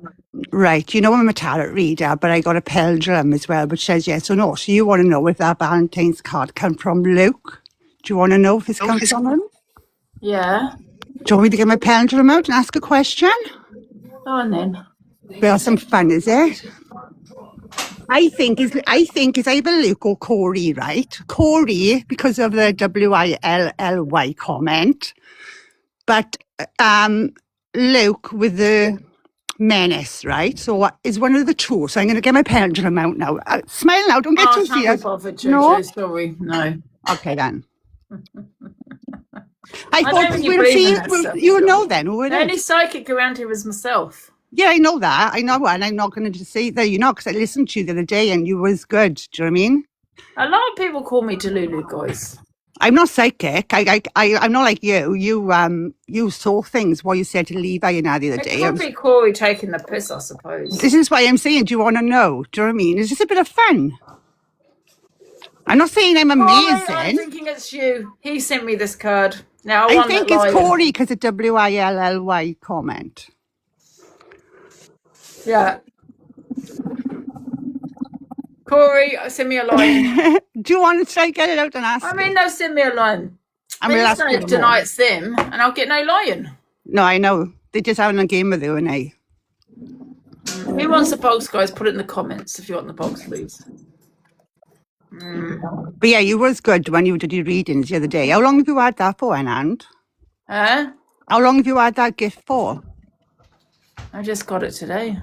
Right, you know I'm a tarot reader, but I got a pendulum as well, which says yes or no. So you want to know if that Valentine's card come from Luke? Do you want to know if it's come from him? Yeah. Do you want me to get my pendulum out and ask a question? Go on then. Well, some fun, is it? I think it's either Luke or Corey, right? Corey, because of the WILLY comment, but Luke with the menace, right? So is one of the two. So I'm going to get my pendulum out now. Smile now, don't get too Can't be serious. bothered, Jojo. No? Sorry, no. Okay then. I thought don't really we'll believe see. in that stuff. You'll know then who it The only is. psychic around here is myself. Yeah, I know that. I know, and I'm not going to just say that, because I listened to you the other day and you was good. Do you know what I mean? A lot of people call me Delulu, guys. I'm not psychic. I'm not like you. You saw things what you said to Levi the other It day. could be Corey taking the piss, I suppose. This is why I'm saying, do you want to know? Do you know what I mean? It's just a bit of fun. I'm not saying I'm amazing. I'm thinking it's you. He sent me this card. Now I think it's Corey because of WILLY comment. Yeah. Corey, send me a line. Do you want to try get it out and ask? I mean, no, send me a line. I'm gonna ask you deny it's them, and I'll get no lion. No, I know. They're just having a game with you, and I. Who wants the box, guys? Put it in the comments if you want the box, please. But yeah, you was good when you did your readings the other day. How long have you had that for, Anand? Huh? How long have you had that gift for? I just got it today.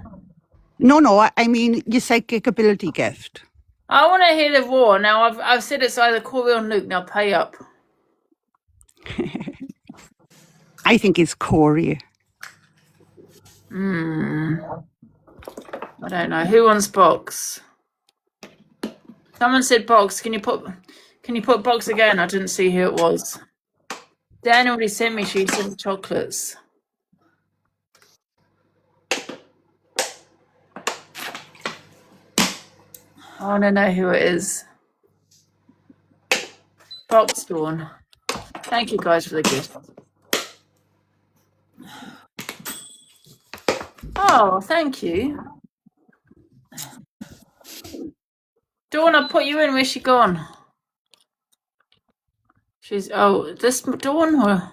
No, I mean your psychic ability gift. I want to hear the roar. Now, I've said it's either Corey or Luke. Now, pay up. I think it's Corey. You I don't know. Who wants box? Someone said box. Can you put box again? I didn't see who it was. Dan already sent me. She sent chocolates. I want to know who it is. Box Dawn. Thank you guys for the gift. Oh, thank you. Dawn, I put you in. Where's she gone? She's this Dawn or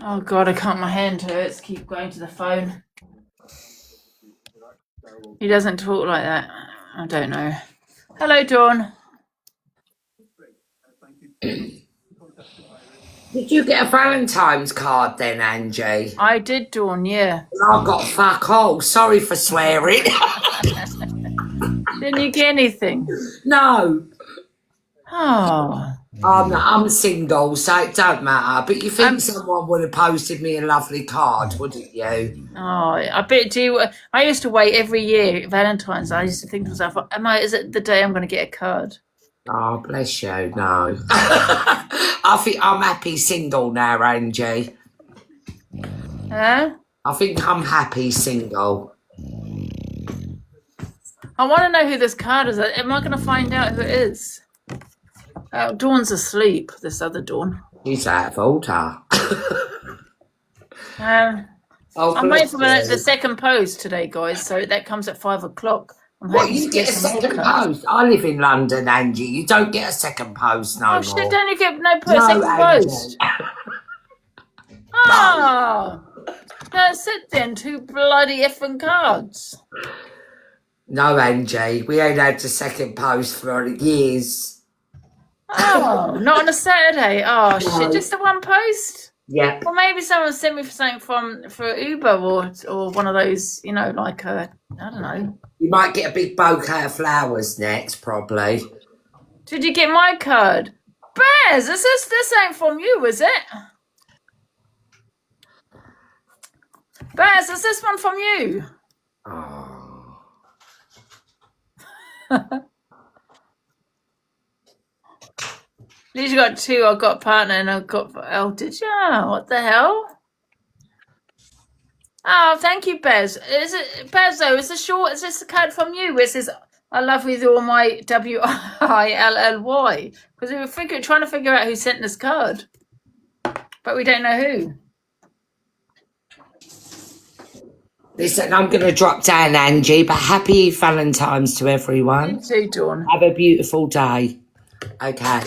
oh god, I can't. My hand hurts. Keep going to the phone. He doesn't talk like that. I don't know. Hello, Dawn. Did you get a Valentine's card then, Angie? I did, Dawn, yeah. I got fuck all. Sorry for swearing. Didn't you get anything? No. Oh. I'm single, so it don't matter. But you think someone would have posted me a lovely card, wouldn't you? Oh, I bet you. I used to wait every year, Valentine's. I used to think to myself, is it the day I'm going to get a card? Oh, bless you. No. I think I'm happy single now, Angie. Huh? I think I'm happy single. I want to know who this card is. Am I going to find out who it is? Dawn's asleep, this other Dawn. She's out of order. I'm waiting for the second post today, guys, so that comes at 5 o'clock. What, you get a second post? I live in London, Angie. You don't get a second post no more. Oh, shit, don't you get second post? Oh! That's it then, 2 bloody effing cards. No, Angie, we ain't had the second post for years. Oh, not on a Saturday. Oh, no. Shit, just the one post? Yeah. Well, maybe someone sent me something for Uber or one of those, like I don't know. You might get a big bouquet of flowers next, probably. Did you get my card? Bears, this ain't from you, is it? Bears, is this one from you? Oh. You got 2. I've got partner and I've got. Oh, did you? What the hell? Oh, thank you, Bez. Is it Bez though? Is this a card from you? It says I love you with all my WILLY. Because we were trying to figure out who sent this card, but we don't know who. Listen, I'm going to drop down, Angie. But happy Valentine's to everyone. You too, Dawn. Have a beautiful day. Okay.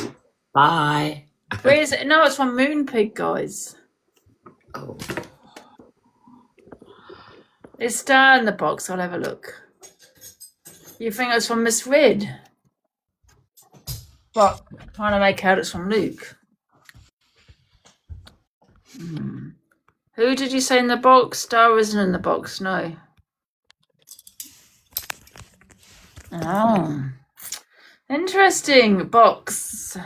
Bye. Where is it? No, it's from Moonpig, guys. Oh. There's star in the box. I'll have a look. You think it's from Miss Red? What? Trying to make out it's from Luke. Who did you say in the box? Star isn't in the box, no. Oh. Interesting box.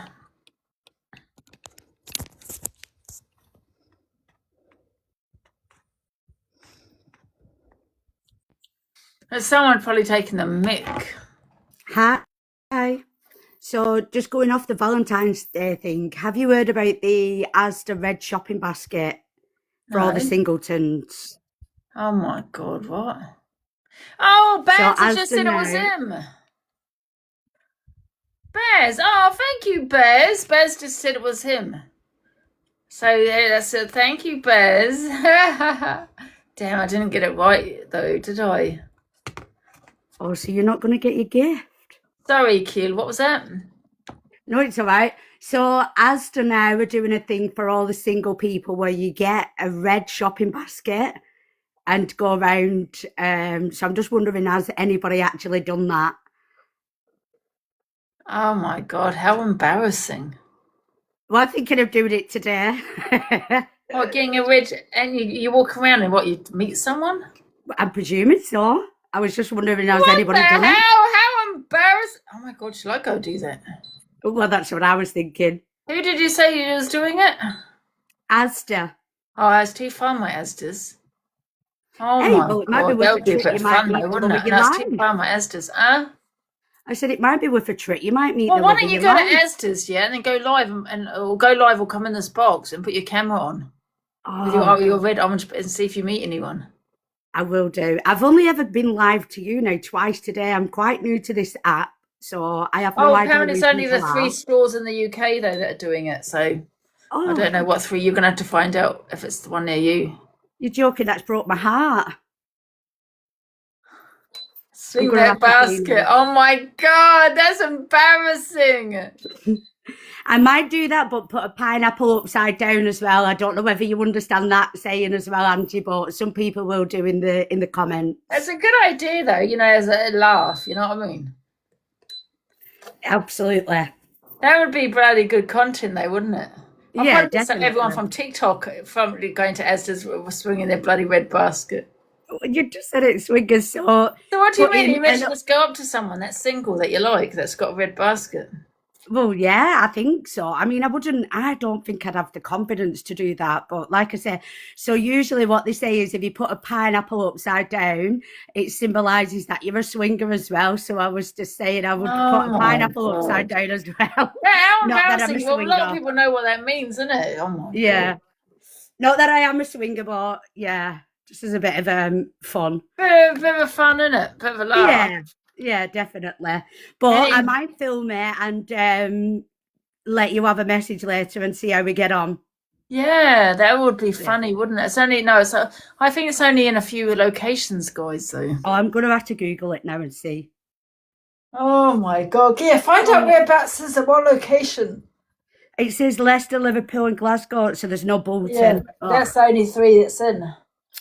There's someone probably taking the mick. Hi. So just going off the Valentine's Day thing, have you heard about the Asda red shopping basket for all the singletons? Oh my God, what? Oh, Bears has just said it was him. Bears, oh, thank you, Bears. Bears just said it was him. So that's it. Thank you, Bears. Damn, I didn't get it right though, did I? Oh, so you're not going to get your gift? Sorry, Keel. What was that? No, it's all right. So Asda now are doing a thing for all the single people where you get a red shopping basket and go around. So I'm just wondering, has anybody actually done that? Oh my God, how embarrassing. Well, I'm thinking of doing it today. What, getting a red, and you walk around and what, you meet someone? I'm presuming so. I was just wondering, has anybody done it? How embarrassing. Oh my God, shall I go do that? Well, that's what I was thinking. Who did you say was doing it? Asda. Oh, it's too fun, my Estes. Oh Hey, my well, it might be God, worth that a would be a trip. bit You of might fun meet though, the wouldn't love it? of And your that's too life. fun, my Estes. Huh? I said it might be worth a trip. You might meet Well, the why love don't of you your go to life. Estes, yeah, and then go live or go live or come in this box and put your camera on with Oh, your red orange and see if you meet anyone. I will do. I've only ever been live to you now twice today. I'm quite new to this app, so I have no Oh, idea apparently who it's only the people 3 are. stores in the UK though that are doing it. So I Oh, don't know what 3. You're gonna have to find out if it's the one near you. you're joking? That's broke my heart. Swing gonna that have to do basket. that. Oh my God, that's embarrassing. I might do that, but put a pineapple upside down as well. I don't know whether you understand that saying as well, Angie, but some people will do in the comments. It's a good idea though, you know, as a laugh. You know what I mean? Absolutely. That would be bloody good content though, wouldn't it? I'll Yeah, probably get everyone definitely. from TikTok from going to Asda's swinging their bloody red basket. You just said it, swingers. So what do you put mean? in You mentioned just go up to someone that's single that you like that's got a red basket. Well, yeah, I think so. I mean, I don't think I'd have the confidence to do that. But like I say, so usually what they say is if you put a pineapple upside down, it symbolises that you're a swinger as well. So I was just saying I would put a pineapple upside down as well. Yeah, how Not that I'm a embarrassing. Well, a lot of swinger. people know what that means, isn't it? Oh my Yeah. God. Not that I am a swinger, but yeah, just as a bit of fun. Bit of fun, isn't it? Bit of a laugh. Yeah, definitely. But I might film it and let you have a message later and see how we get on. Yeah, that would be funny, wouldn't it? It's only I think it's only in a few locations, guys. Though. Oh, I'm gonna have to Google it now and see. Oh my God! Yeah, find out whereabouts is at what location. It says Leicester, Liverpool, and Glasgow, so there's no Bolton. Yeah, that's the only 3 that's in.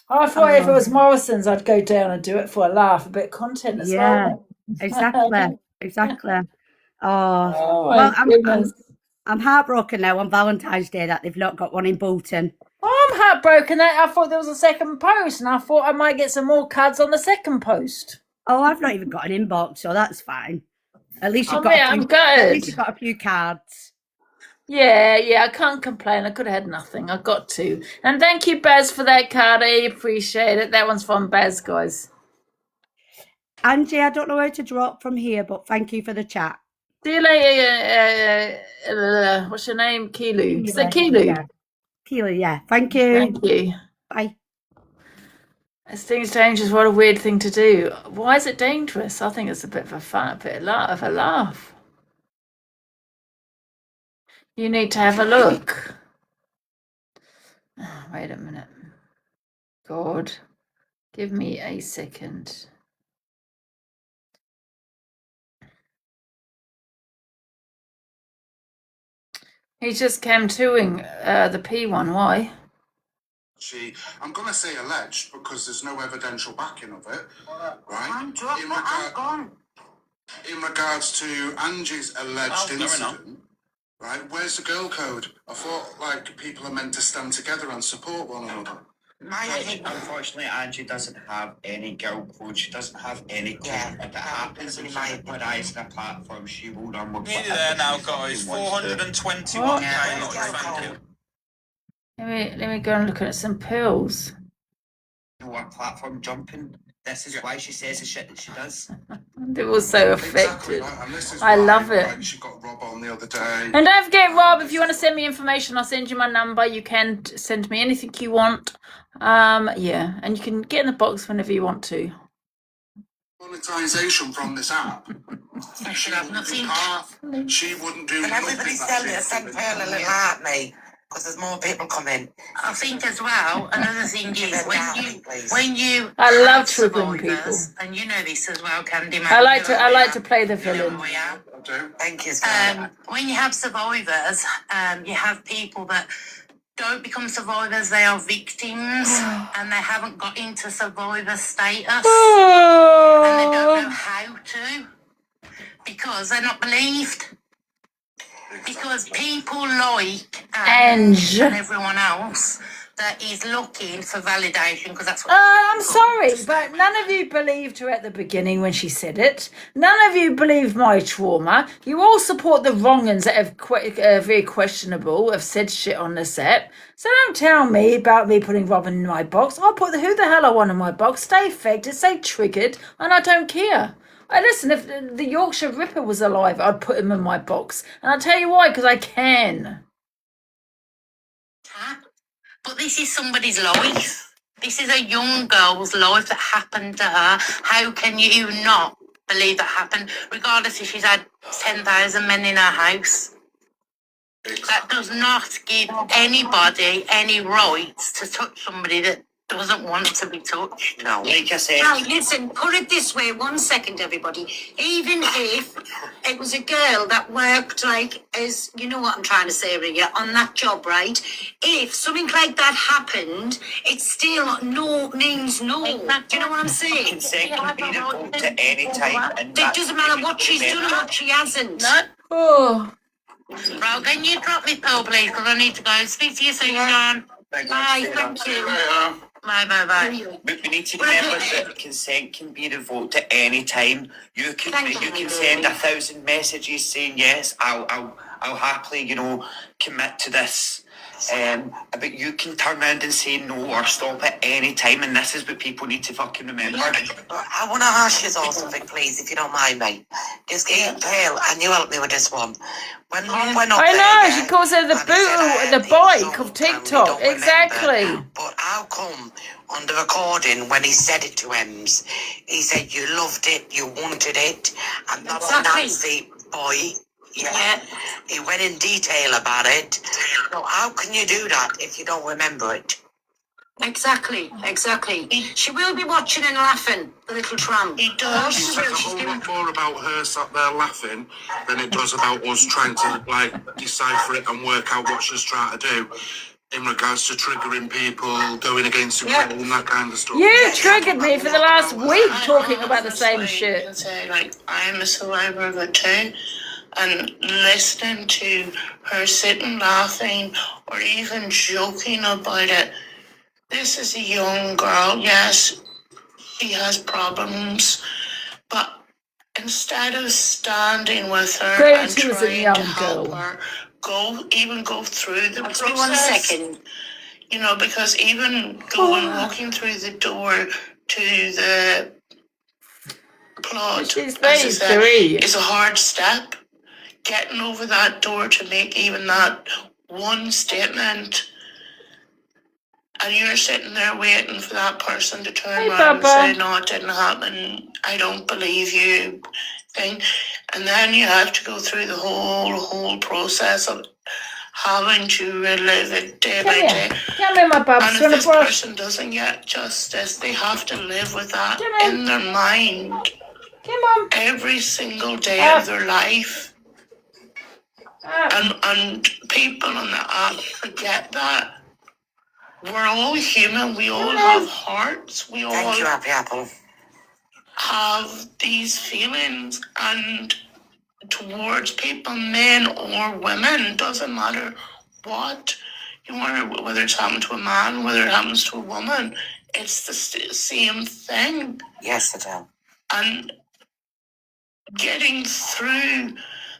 I thought if it was Morrison's, I'd go down and do it for a laugh, a bit of content as well. Exactly. Oh Well, my goodness. I'm heartbroken now on Valentine's Day that they've not got one in Bolton. Oh, I'm heartbroken that I thought there was a second post, and I thought I might get some more cards on the second post. Oh, I've not even got an inbox, so that's fine. At least you've I'm good. At least you've got a few cards. Yeah, I can't complain. I could have had nothing. I got to. And thank you, Baz, for that card. I appreciate it. That one's from Baz, guys. Angie, I don't know where to drop from here, but thank you for the chat. See you later. What's your name? Kilu. Is that Kilu? Yeah. Kilu, yeah. Thank you. Thank you. Bye. This thing's dangerous. What a weird thing to do. Why is it dangerous? I think it's a bit of a fun, a bit of a laugh. You need to have a look. Oh, wait a minute. God, give me a second. He's just cam toing the P one. Why? I'm going to say alleged because there's no evidential backing of it, right? In regards to Angie's alleged incident, right? Where's the girl code? I thought like people are meant to stand together and support one another. Unfortunately, Angie doesn't have any girl code. She doesn't have any code. If it happens and she applies a platform, she will run with Nearly there now, guys. 421 Thank you. Let me go and look at some pills. You know, platform jumping. This is why she says the shit that she does. They were so affected. Exactly, I love it. Like, she got Rob on the other day. And don't forget, Rob, if you want to send me information, I'll send you my number. You can send me anything you want. Yeah, and you can get in the box whenever you want to. Monetization from this app. She have nothing. She wouldn't do. And everybody's telling her send Pearl a little heart, mate. Because there's more people coming. I think as well, another thing is when you I love triggering people. And you know this as well, Candy. I like to play the villain. Thank you. When you have survivors, you have people that don't become survivors, they are victims and they haven't got into survivor status and they don't know how to because they're not believed. Because people like Ange and everyone else that he's looking for validation because that's what. I'm sorry, but none of you believed her at the beginning when she said it. None of you believe my trauma. You all support the wrong uns that have very questionable, have said shit on the set. So don't tell me about me putting Robin in my box. I'll put who the hell I want in my box. Stay affected, stay triggered, and I don't care. Listen, if the Yorkshire Ripper was alive, I'd put him in my box. And I'll tell you why, because I can. But this is somebody's life. This is a young girl's life that happened to her. How can you not believe that happened, regardless if she's had 10,000 men in her house? That does not give anybody any rights to touch somebody that doesn't want to be touched. No. Like I said. Now, listen, put it this way, 1 second, everybody. Even if it was a girl that worked, like, as, you know what I'm trying to say, Ria, on that job, right? If something like that happened, it still no means no. Do you know what I'm saying? Consent can be revoked at any time. And it doesn't matter what she's done or what she hasn't. No. Oh. Bro, can you drop me pill, please? Because I need to go. Speak to you soon, John. Bye, thank you. Bye. But we need to remember that consent can be revoked at any time. You can send 1,000 messages saying yes, I'll happily, commit to this. But you can turn around and say no or stop at any time, and this is what people need to fucking remember. I want to ask you all something, please, if you don't mind, mate. Just get Pale, and you help me with this one. When Mum went up I know, there, she calls her the bike of TikTok. Exactly. But how come on the recording when he said it to Ems, he said you loved it, you wanted it, and not a Nancy boy. Yeah, he went in detail about it. So how can you do that if you don't remember it? Exactly. She will be watching and laughing, the little tramp. It does. It's like a whole lot more about her sat there laughing than it does about us trying to decipher it and work out what she's trying to do in regards to triggering people, going against the grain and that kind of stuff. You triggered me for the last week talking about the same shit. Say, I'm a survivor of it too. And listening to her sitting laughing or even joking about it. This is a young girl. Yes, she has problems, but instead of standing with her and trying to help her, go through the process. 1 second. Because even walking through the door to the plot, as I said, is a hard step. Getting over that door to make even that one statement, and you're sitting there waiting for that person to turn around and say, no, it didn't happen, I don't believe you, thing. And then you have to go through the whole process of having to relive it day by day. And if this person doesn't get justice, they have to live with that in their mind every single day of their life. And people on the app forget that. We're all human. We all have hearts. We all Happy Apple. have these feelings, and towards people, men or women, doesn't matter what you want, whether it's happened to a man, whether it happens to a woman, it's the same thing. Yes, it will. And getting through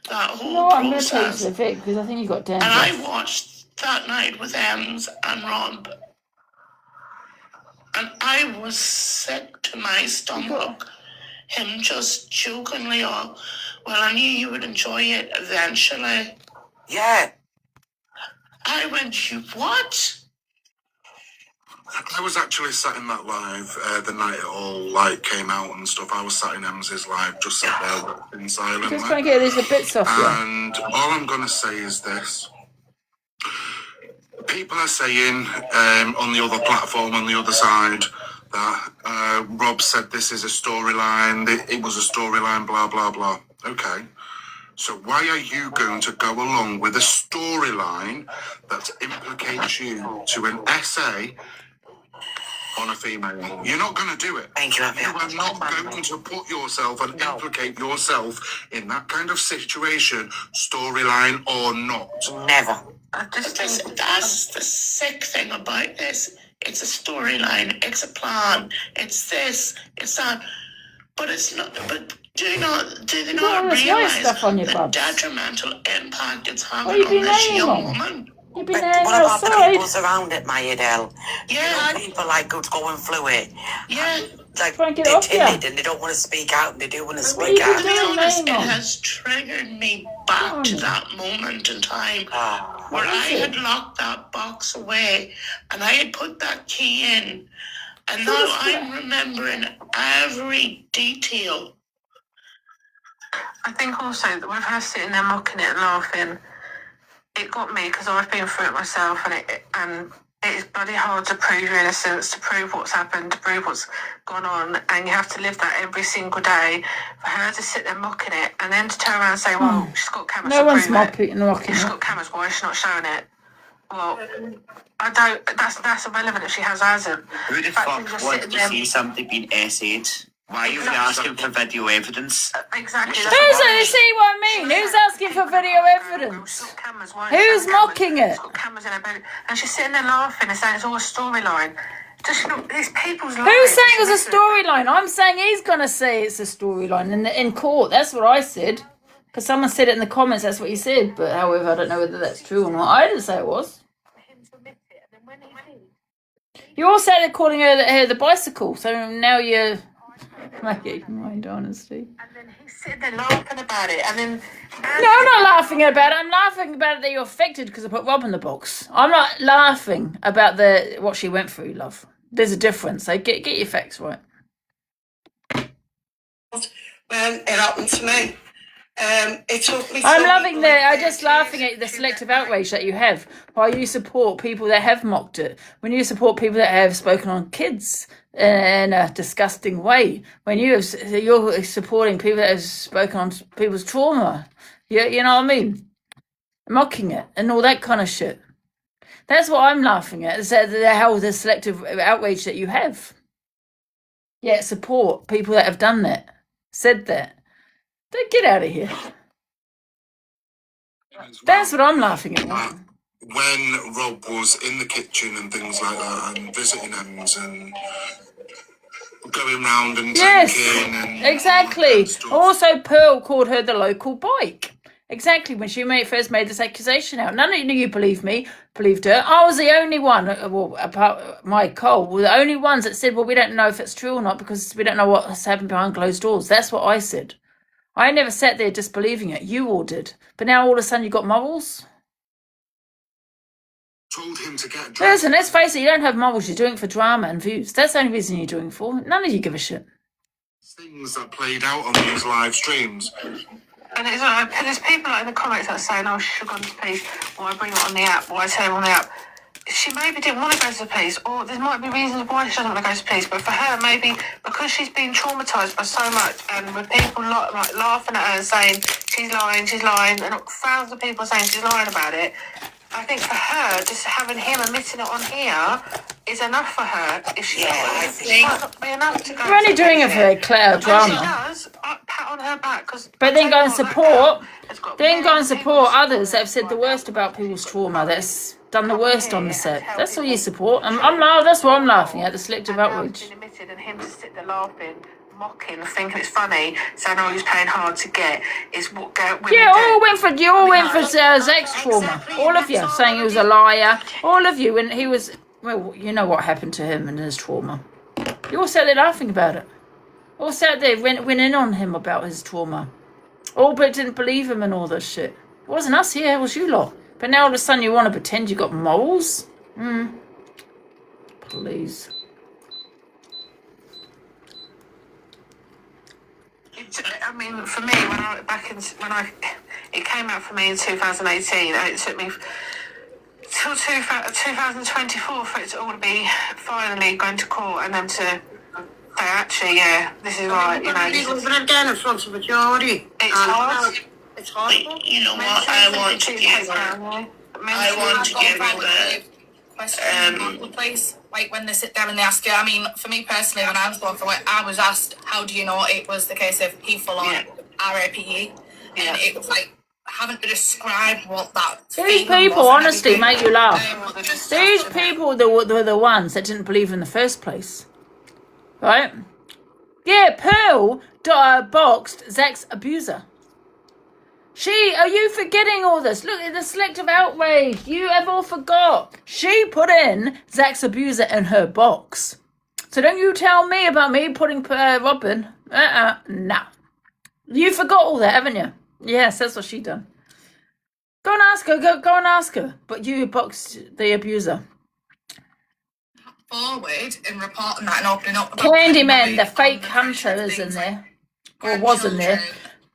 that whole process. Because I think you got down. And I watched that night with Ems and Rob, and I was sick to my stomach. Him just jokingly, well, I knew you would enjoy it eventually. Yeah. I went, you what? I was actually sat in that live the night it all came out and stuff. I was sat in Ems's live, just sat there watching silently. Just trying to get these bits off you. And all I'm going to say is this. People are saying on the other platform, on the other side, that Rob said this is a storyline, it was a storyline, blah, blah, blah. Okay. So why are you going to go along with a storyline that implicates you to an essay on a female. You're not going to do it. Thank you, You are not going to put yourself and implicate yourself in that kind of situation, storyline or not. Never. That's the sick thing about this. It's a storyline, it's a plan, it's this, it's that, but it's not. But do they not realise the detrimental impact it's having on this young woman? But what about the people around it, Maya Dell? Yeah. You know, people like going through it. Yeah. Like, they're timid and they don't want to speak out and they do want to speak out. To be honest, it has triggered me back to that moment in time where I had locked that box away and I had put that key in. And now I'm remembering every detail. I think also that with her sitting there mocking it and laughing, it got me because I've been through it myself, and it's bloody hard to prove your innocence, to prove what's happened, to prove what's gone on, and you have to live that every single day. For her to sit there mocking it and then to turn around and say, "Well, she's got cameras to prove it. She's got cameras. Why is she not showing it?" Well, I don't. That's irrelevant if she hasn't. Who the fuck wants to see somebody being essayed? Why are you asking for video evidence? Exactly. See what I mean? Who's asking for video evidence? Who's mocking it? She's got cameras in her bed, and she's sitting there laughing and saying it's all a storyline. Just not these people's lives. Who's saying it's a storyline? I'm saying he's going to say it's a storyline in court. That's what I said. Because someone said it in the comments, that's what he said. But however, I don't know whether that's true or not. I didn't say it was. You all started calling her the bicycle, so now you're making mind honesty. And then he's sitting there laughing about it, and then no, I'm not laughing about it. I'm laughing about it that you're affected because I put Rob in the box. I'm not laughing about what she went through, love. There's a difference. So get your facts right. When it happened to me. It took me. I'm loving I'm just laughing at the selective outrage that you have while you support people that have mocked it. When you support people that have spoken on kids in a disgusting way. When you're supporting people that have spoken on people's trauma. You know what I mean? Mocking it and all that kind of shit. That's what I'm laughing at. Is how the selective outrage that you have. Yeah, support people that have done that. Said that. Don't get out of here. That's what I'm laughing at. When Rob was in the kitchen and things like that, and visiting Ems and going round and drinking and exactly. Also, Pearl called her the local bike. Exactly, when she first made this accusation out. None of you believed her. I was the only one, apart my Cole, were the only ones that said, well, we don't know if it's true or not because we don't know what's happened behind closed doors. That's what I said. I never sat there disbelieving it. You all did. But now all of a sudden you got morals? told him to get drunk. Listen, let's face it, you don't have morals. You're doing it for drama and views. That's the only reason you're doing it for. None of you give a shit. Things that played out on these live streams. And there's people in the comments that are saying, oh, she should have gone to the police, or I bring it on the app, or I tell her on the app. She maybe didn't want to go to the police, or there might be reasons why she doesn't want to go to the police, but for her, maybe because she's been traumatised by so much, and with people like laughing at her and saying, she's lying, and thousands of people saying she's lying about it, I think for her, just having him admitting it on here is enough for her. If she might not be enough to go. You're only doing it for cloud drama. She does, pat on her back. But then go and support others that have said the worst about people's trauma, that's done the worst on the set. That's all you support. That's what I'm laughing at, the selective outrage. And him to sit there laughing, mocking, thinking it's funny, saying, oh, he's paying hard to get, is what women do. You all went for Zach's trauma. All of you, saying he was a liar. All of you, and he was, well, you know what happened to him and his trauma. You all sat there laughing about it. All sat there, went in on him about his trauma. All but didn't believe him and all this shit. It wasn't us here, it was you lot. But now all of a sudden you want to pretend you got morals? Please. I mean, for me, it came out for me in 2018, and it took me till 2024 for it to all be finally going to court, and then to say, actually, yeah, this is right. You know, but again, in front of a jury. It's hard. It's horrible. You know what? I want to give question, please? Like when they sit down and they ask you. I mean, for me personally, when I was going for it, I was asked, "How do you know it was the case of he full on RAPE?" And it was like having to describe what that. These people honestly make you laugh. These people were the ones that didn't believe in the first place, right? Yeah, Pearl boxed Zach's abuser. Are you forgetting all this? Look at the selective outrage. You have all forgot. She put in Zach's abuser in her box. So don't you tell me about me putting Robin. No. You forgot all that, haven't you? Yes, that's what she done. Go and ask her. Go and ask her. But you boxed the abuser. Forward and reporting that and opening up. Candyman, the fake hunter, is in there. Or was in there.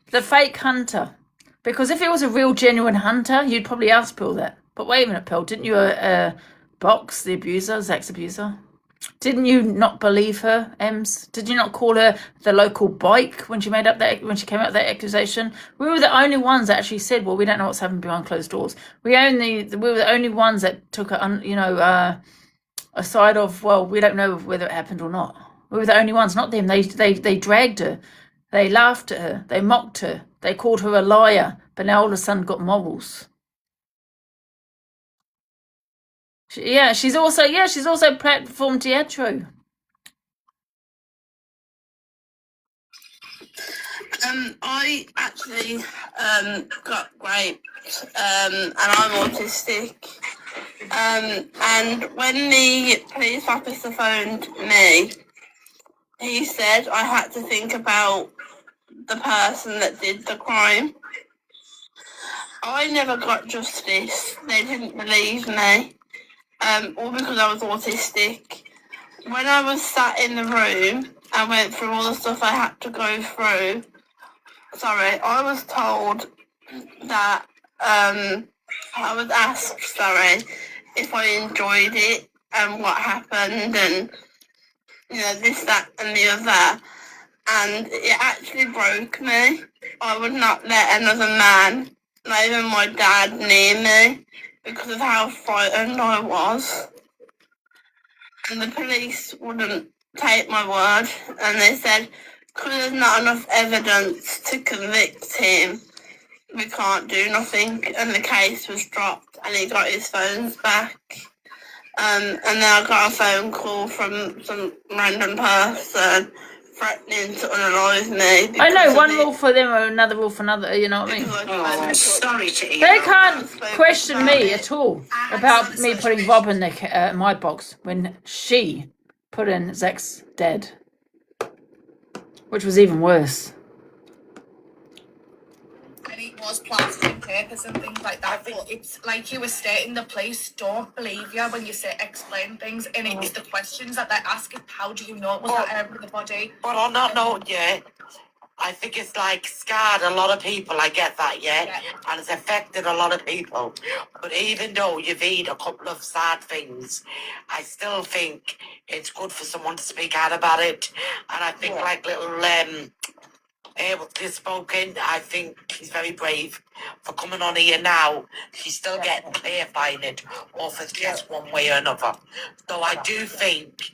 The fake hunter. Because if it was a real, genuine hunter, you'd probably ask Pearl that. But wait a minute, Pearl, didn't you box the abuser, Zach's abuser? Didn't you not believe her, Ems? Did you not call her the local bike when she came up with that accusation? We were the only ones that actually said, "Well, we don't know what's happening behind closed doors." We were the only ones that took a side of, well, we don't know whether it happened or not. We were the only ones, not them. They dragged her. They laughed at her. They mocked her. They called her a liar. But now all of a sudden got morals. She's also platform teatro. I actually got graped, and I'm autistic. And when the police officer phoned me, he said I had to think about the person that did the crime. I never got justice. They didn't believe me, all because I was autistic. When I was sat in the room and went through all the stuff I had to go through, I was told that I was asked, if I enjoyed it and what happened and, this, that and the other. And it actually broke me. I would not let another man, not even my dad, near me because of how frightened I was. And the police wouldn't take my word, and they said, because there's not enough evidence to convict him, we can't do nothing. And the case was dropped, and he got his phones back. And then I got a phone call from some random person threatening to unalive me. I know, one rule for them or another rule for another, you know what I mean? I'm sorry to hear. They can't question me at all about me putting Rob in my box when she put in Zach's dad, which was even worse. And it was plastic papers and things like that. But it's like you were stating, the police don't believe you when you say explain things, and it's the questions that they ask. How do you know it was that area of the body? But on that note, I think it's like scarred a lot of people. I get that, and it's affected a lot of people. But even though you've had a couple of sad things, I still think it's good for someone to speak out about it. And I think like little this spoken, I think he's very brave for coming on here now. He's still getting clarifying it off his chest one way or another. So I do think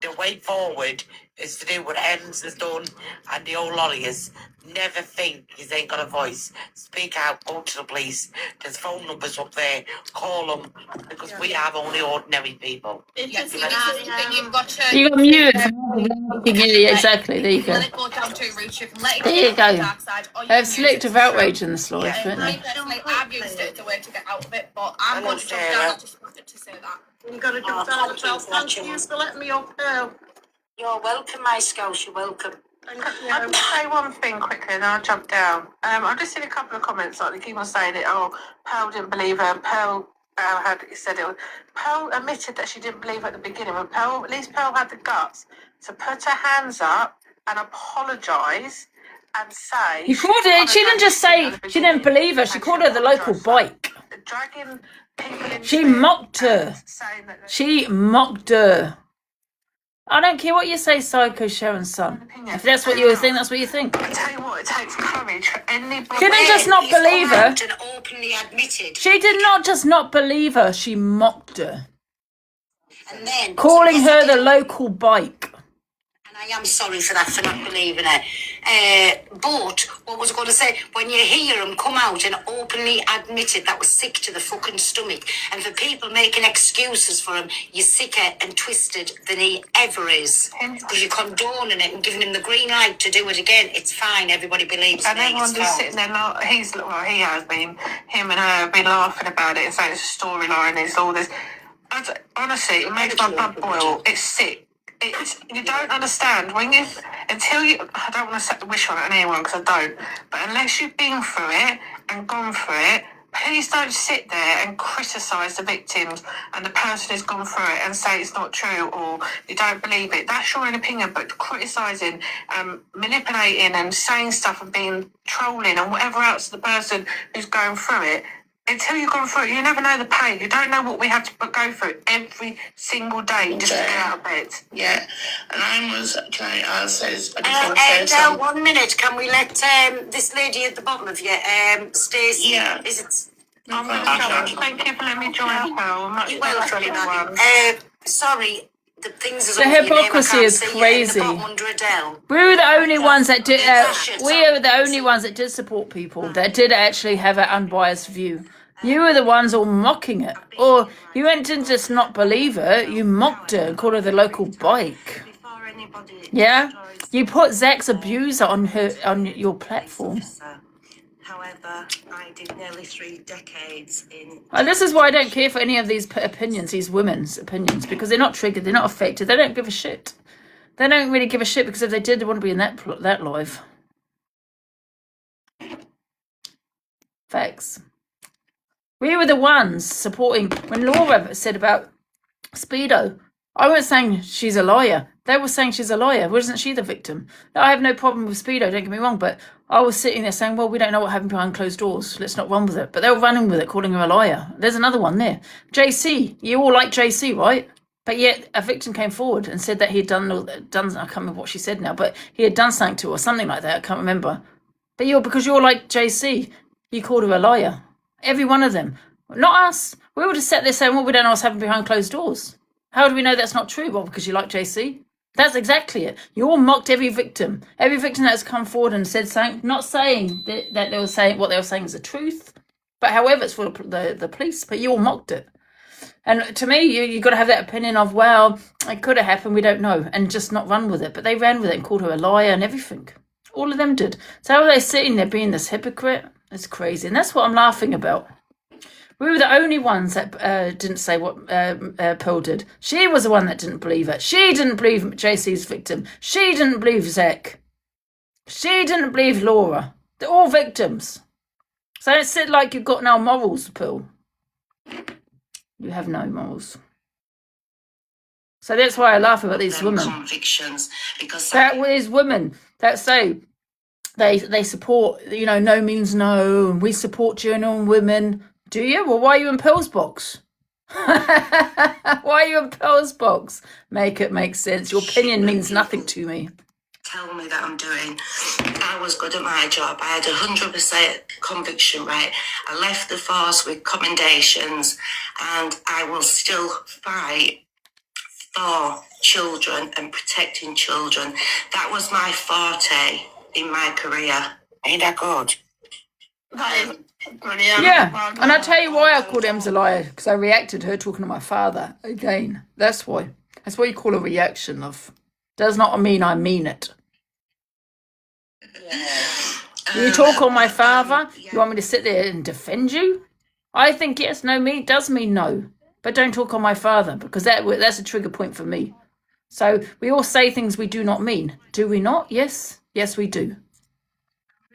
the way forward is to do what Ems has done and the old lawyers. Never think you ain't got a voice. Speak out, go to the police. There's phone numbers up there. Call them, because we are only ordinary people. You've got You got mute. Yeah, exactly. There you go. let it go down two routes. You can let it There you go go. to the dark side, or you They have can use it selective to outrage in this life, don't I they? personally, I've used it as a way to get out of it, but I'm going to jump down. I just wanted to say that. You've got to jump down as well. Thank you for letting me up. You're welcome, my Scouse. You're welcome. I'll just say one thing quickly and then I'll jump down. I've just seen a couple of comments, like they keep on saying it, Pearl didn't believe her, Pearl Pearl admitted that she didn't believe her at the beginning, but at least Pearl had the guts to put her hands up and apologise and say... You called her, she didn't just say she didn't believe her, she called her the local bike. Dragging people into She mocked her. She mocked her. I don't care what you say, Psycho Sharon's son. If that's what you think, that's what you think. I tell you what, it takes courage for anybody. She didn't just not believe her. And openly admitted. She did not just not believe her, she mocked her. And then Calling her the local bike. and I am sorry for that, for not believing it. But what was I going to say? When you hear them come out and openly admit it, that was sick to the fucking stomach. And for people making excuses for him, you're sicker and twisted than he ever is. Because you're condoning it and giving him the green light to do it again. It's fine. Everybody believes And me. everyone's It's just fine. sitting there, he has been, him and her have been laughing about it and saying it's a storyline, it's all this. Honestly, it makes my blood boil. It's sick. You don't understand I don't want to set the wish on anyone because I don't, but unless you've been through it and gone through it, please don't sit there and criticise the victims and the person who's gone through it and say it's not true or you don't believe it. That's your own opinion, but criticising, manipulating and saying stuff and being trolling and whatever else the person who's going through it, until you've gone through it, you never know the pain. You don't know what we have to go through every single day just to get out of bed. Yeah, and I just want to say something. 1 minute. Can we let this lady at the bottom of you, Stacey? Yeah. Is it? Thank you for letting me join, Pearl. Much better everyone. Sorry. The things is The over your name, I hypocrisy can't is see it crazy. in the bottom under Adele. We were the only ones that did. We are the only ones that did support people that did actually have an unbiased view. You were the ones all mocking it, or you went to just not believe it. You mocked her and called her the local bike. Yeah, you put Zach's abuser on your platform. However, I did nearly 3 decades in. And this is why I don't care for any of these opinions, these women's opinions, because they're not triggered, they're not affected, they don't give a shit. They don't really give a shit because if they did, they wouldn't be in that live. Facts. We were the ones supporting when Laura said about Speedo. I wasn't saying she's a liar. They were saying she's a liar. Wasn't she the victim? Now, I have no problem with Speedo, don't get me wrong, but I was sitting there saying, well, we don't know what happened behind closed doors. Let's not run with it. But they were running with it, calling her a liar. There's another one there. JC. You all like JC, right? But yet a victim came forward and said that he had done, I can't remember what she said now, but he had done something to her or something like that. I can't remember. But because you're like JC, you called her a liar. Every one of them. Not us. We would have sat there saying, well, we don't know what's happened behind closed doors. How do we know that's not true? Well, because you like JC. That's exactly it. You all mocked every victim. Every victim that has come forward and said something, not saying that they were saying what they were saying is the truth, but however, it's for the police, but you all mocked it. And to me, you got to have that opinion of, well, it could have happened, we don't know, and just not run with it. But they ran with it and called her a liar and everything. All of them did. So how are they sitting there being this hypocrite? It's crazy. And that's what I'm laughing about. We were the only ones that didn't say what Pearl did. She was the one that didn't believe it. She didn't believe JC's victim. She didn't believe Zach. She didn't believe Laura. They're all victims. So don't sit like you've got no morals, Pearl. You have no morals. So that's why I laugh about these women. Convictions, because these women that say they support, no means no, and we support genuine women. Do you? Well, why are you in Pearl's box? Why are you in Pearl's box? Make it make sense. Your opinion means nothing to me. Tell me that I'm doing. I was good at my job. I had 100% conviction rate. I left the force with commendations, and I will still fight for children and protecting children. That was my forte in my career. Ain't that good? That is brilliant. Yeah, and I'll tell you why I called Em's a liar, because I reacted to her talking to my father again. That's why. That's what you call a reaction of. Does not mean I mean it. You talk on my father, you want me to sit there and defend you? I think yes, no, does mean no. But don't talk on my father, because that's a trigger point for me. So we all say things we do not mean. Do we not? Yes. Yes, we do.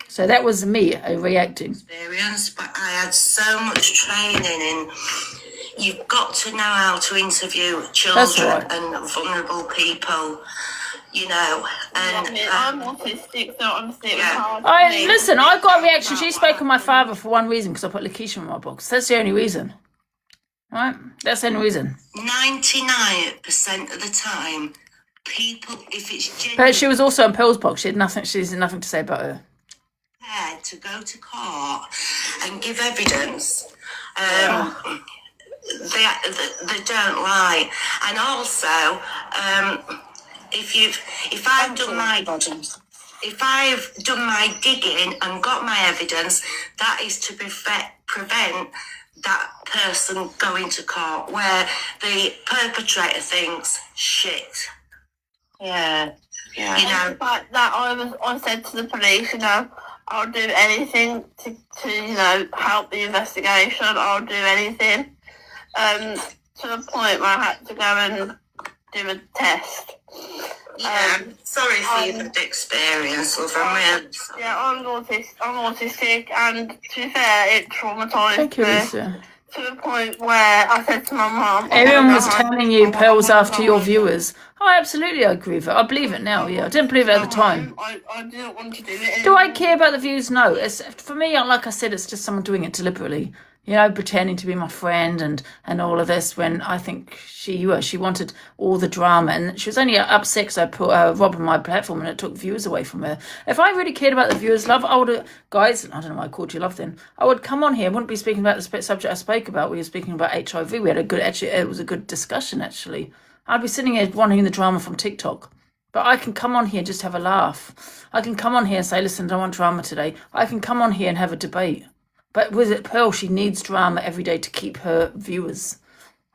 So that was me reacting. Experience, but I had so much training in. You've got to know how to interview children and vulnerable people, And I'm autistic, so honestly, it was hard for me. Listen, I got a reaction. She spoke on my father for one reason, because I put Lakeisha in my box. That's the only reason. Right? That's the only reason. 99% of the time, people, if it's genuine. But she was also in Pearl's box. She had nothing to say about her. To go to court and give evidence. they don't lie. And also, if I've done my digging and got my evidence, that is to prevent that person going to court where the perpetrator thinks, shit. Yeah. Yeah. You know, Like that, I said to the police, you know, I'll do anything to you know, help the investigation. I'll do anything. To the point where I had to go and do a test. yeah, sorry for your experience, love. I'm really sorry. Yeah, I'm autistic, and to be fair, it traumatised Thank you, me Lisa. to the point where I said to my mum, Everyone was telling you Pearl's after your viewers. Oh, absolutely, I agree with it. I believe it now, yeah. I didn't believe it at the time. I didn't want to do it. Do I care about the views? No. It's, for me, like I said, it's just someone doing it deliberately. You know, pretending to be my friend and all of this, when I think she wanted all the drama, and she was only upset because I put Rob on my platform and it took viewers away from her. If I really cared about the viewers' love, I would, guys, I don't know why I called you love then, I would come on here. I wouldn't be speaking about the subject I spoke about. We were speaking about HIV. We had a good, actually, it was a good discussion, actually. I'd be sitting here wanting the drama from TikTok. But I can come on here and just have a laugh. I can come on here and say, listen, I don't want drama today. I can come on here and have a debate. But with it, Pearl, she needs drama every day to keep her viewers.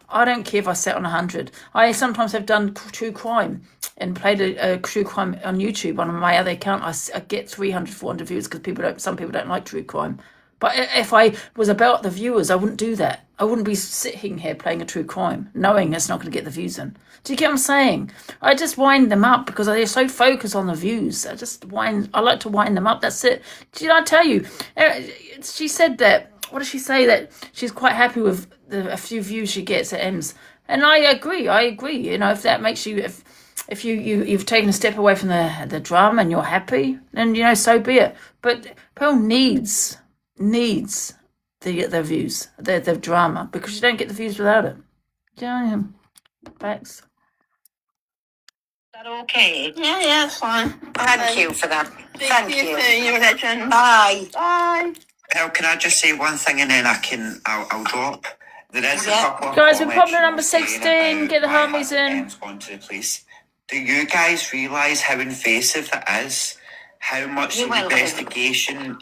I don't care if I set on 100. I sometimes have done true crime and played a true crime on YouTube on my other account. I get 300, 400 views because some people don't like true crime. But if I was about the viewers, I wouldn't do that. I wouldn't be sitting here playing a true crime, knowing it's not going to get the views in. Do you get what I'm saying? I just wind them up because they're so focused on the views. I like to wind them up. That's it. Did I tell you? She said that, what did she say? That she's quite happy with a few views she gets at M's. And I agree. You know, if that makes you, if you've taken a step away from the drama and you're happy, then, you know, so be it. But Pearl needs the views, the drama, because you don't get the views without it. Do you know? Thanks. Is that okay? Yeah, it's fine. Thank you for that. Thank you. You're a legend. Bye. Bye. Now, can I just say one thing and then I'll drop. There is a couple of Guys, we're comments problem number 16. Get the homies in. Gone to the police. Do you guys realise how invasive it is? How much investigation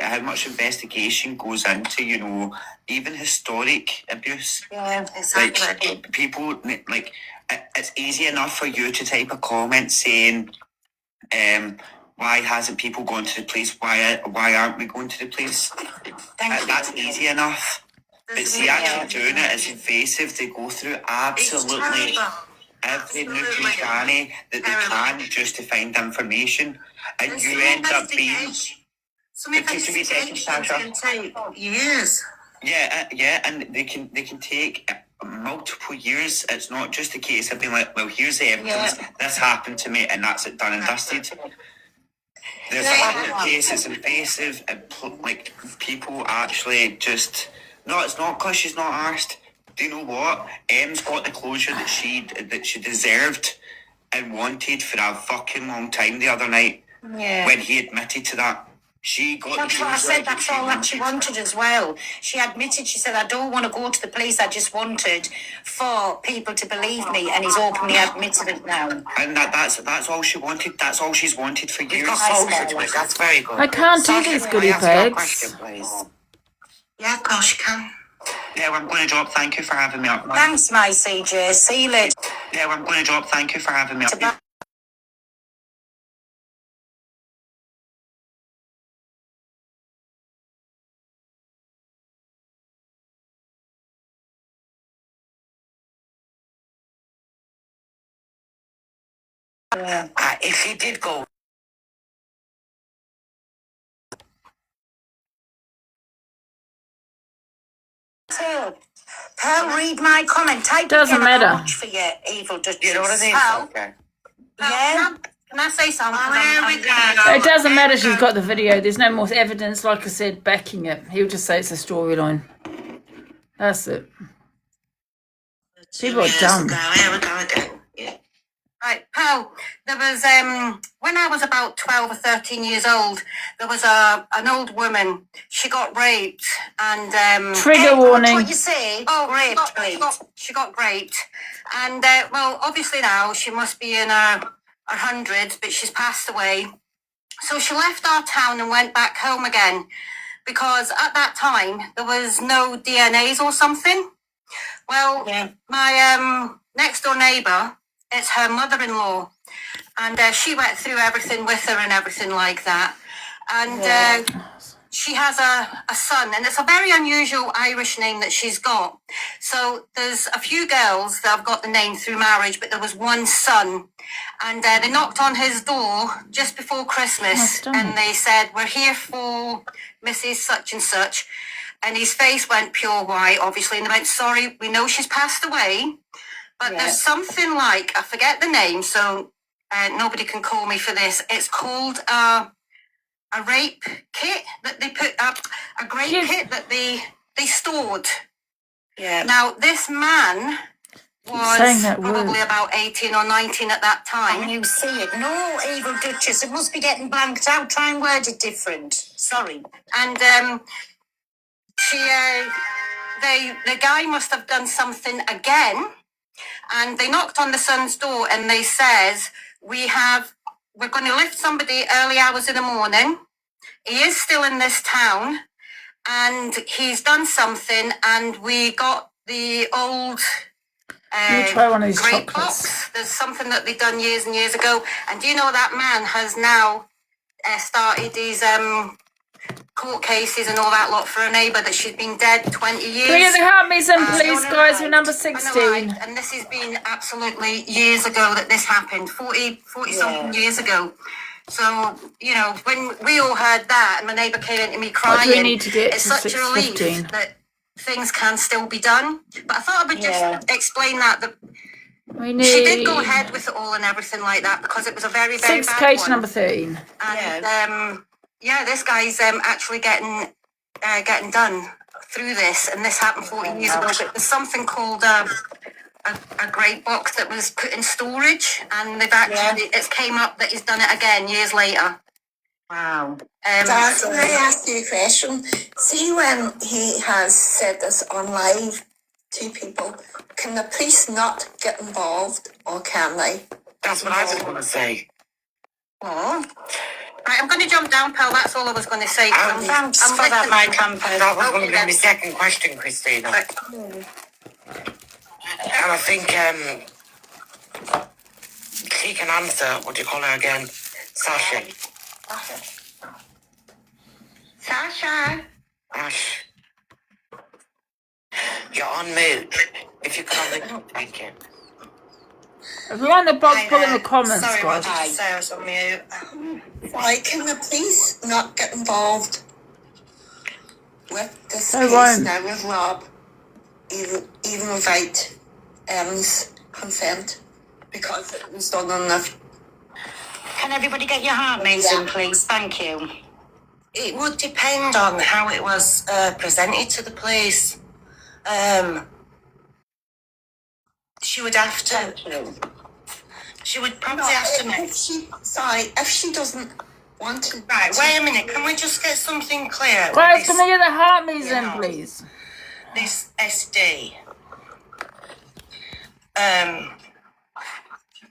goes into, you know, even historic abuse. Yeah, exactly. Like, people, like, it's easy enough for you to type a comment saying, why hasn't people gone to the police? Why aren't we going to the police? That's easy enough. But see, actually doing it is invasive. They go through absolutely every nook and cranny that they can just to find information, and you end up being. Some investigations can take years. Yeah, and they can take multiple years. It's not just a case of being like, well, here's the evidence. This happened to me, and that's it, done and dusted. There's a case it's invasive, and like people actually just. No, it's not because she's not asked. Do you know what? Em's got the closure that she deserved and wanted for a fucking long time the other night. Yeah. When he admitted to that. She got That's what I said, that's all that she wanted as well. She admitted, she said, I don't want to go to the police, I just wanted for people to believe me, and he's openly admitted it now. And that's all she wanted, that's all she's wanted for years. That's very good. I can't do these goodie bags. Yeah, of course you can. Yeah, well, I'm going to drop. Thank you for having me up. Thanks, my CJ. See you later. Yeah, well, I'm going to drop. Thank you for having me up. If you did go. Pearl, read my comment. Type Doesn't again, matter. I'll watch for your evil Duchess. You know what I mean? Pearl, Okay. yeah. Can I say something? It doesn't matter. She's got the video. There's no more evidence, like I said, backing it. He'll just say it's a storyline. That's it. People are dumb. Here we go again. Yeah. Right, Pearl. Well, there was when I was about 12 or 13 years old, there was an old woman. She got raped, and Trigger warning. What you say? Oh, raped. She got raped, and well, obviously now she must be in her hundreds, but she's passed away. So she left our town and went back home again, because at that time there was no DNAs or something. Well, my next door neighbour, it's her mother-in-law, and she went through everything with her and everything like that. And she has a son, and it's a very unusual Irish name that she's got. So there's a few girls that have got the name through marriage, but there was one son, and they knocked on his door just before Christmas, and they said, "We're here for Mrs. Such and Such." And his face went pure white, obviously, and they went, "Sorry, we know she's passed away, but there's something like," I forget the name, so nobody can call me for this. It's called a rape kit that they put up, a grape kit that they stored. Yeah. Now, this man was probably about 18 or 19 at that time. You see it. No, evil Duchess. It must be getting blanked out. Try and word it different. Sorry. And the guy must have done something again, and they knocked on the son's door, and they says, we're going to lift somebody early hours in the morning. He is still in this town, and he's done something, and we got the old try one of these grape chocolates. box. There's something that they done years and years ago, and do you know that man has now started these court cases and all that lot for a neighbour that she's been dead 20 years. Can we get the heart in, please, guys? We're number 16. And this has been absolutely years ago that this happened, 40 something years ago. So, you know, when we all heard that, and my neighbour came into me crying, what do we need to get it's to such a relief 6:15? that things can still be done. But I thought I would just explain that she did go ahead with it all and everything like that, because it was a very, very 6K bad to one. number 13. And this guy's actually getting done through this, and this happened 14 years ago. But there's something called a great box that was put in storage, and they've actually it's came up that he's done it again years later. Wow. Dad, can I ask you a question? See, when he has said this on live to people, can the police not get involved, or can they? That's what I was going to say. Oh. Right, I'm going to jump down, pal. That's all I was going to say. Thanks for that, my campus. That was going to be my second question, Christina. And I think she can answer. What do you call her again? Sasha. Sasha. Ash. You're on mute. If you can't, thank you. Everyone in the box, put in the comments, Sorry, guys. what did you say? I was on mute. Why can the police not get involved with this They case won't. now with Rob, even without Em's consent, because it was done on the... Can everybody get your heart mates in, please? Thank you. It would depend on how it was presented to the police. She would have to. She would probably have to make. If she doesn't want to. Right, wait a minute. Can we just get something clear? Guys, can we get the heart in, please? This SD.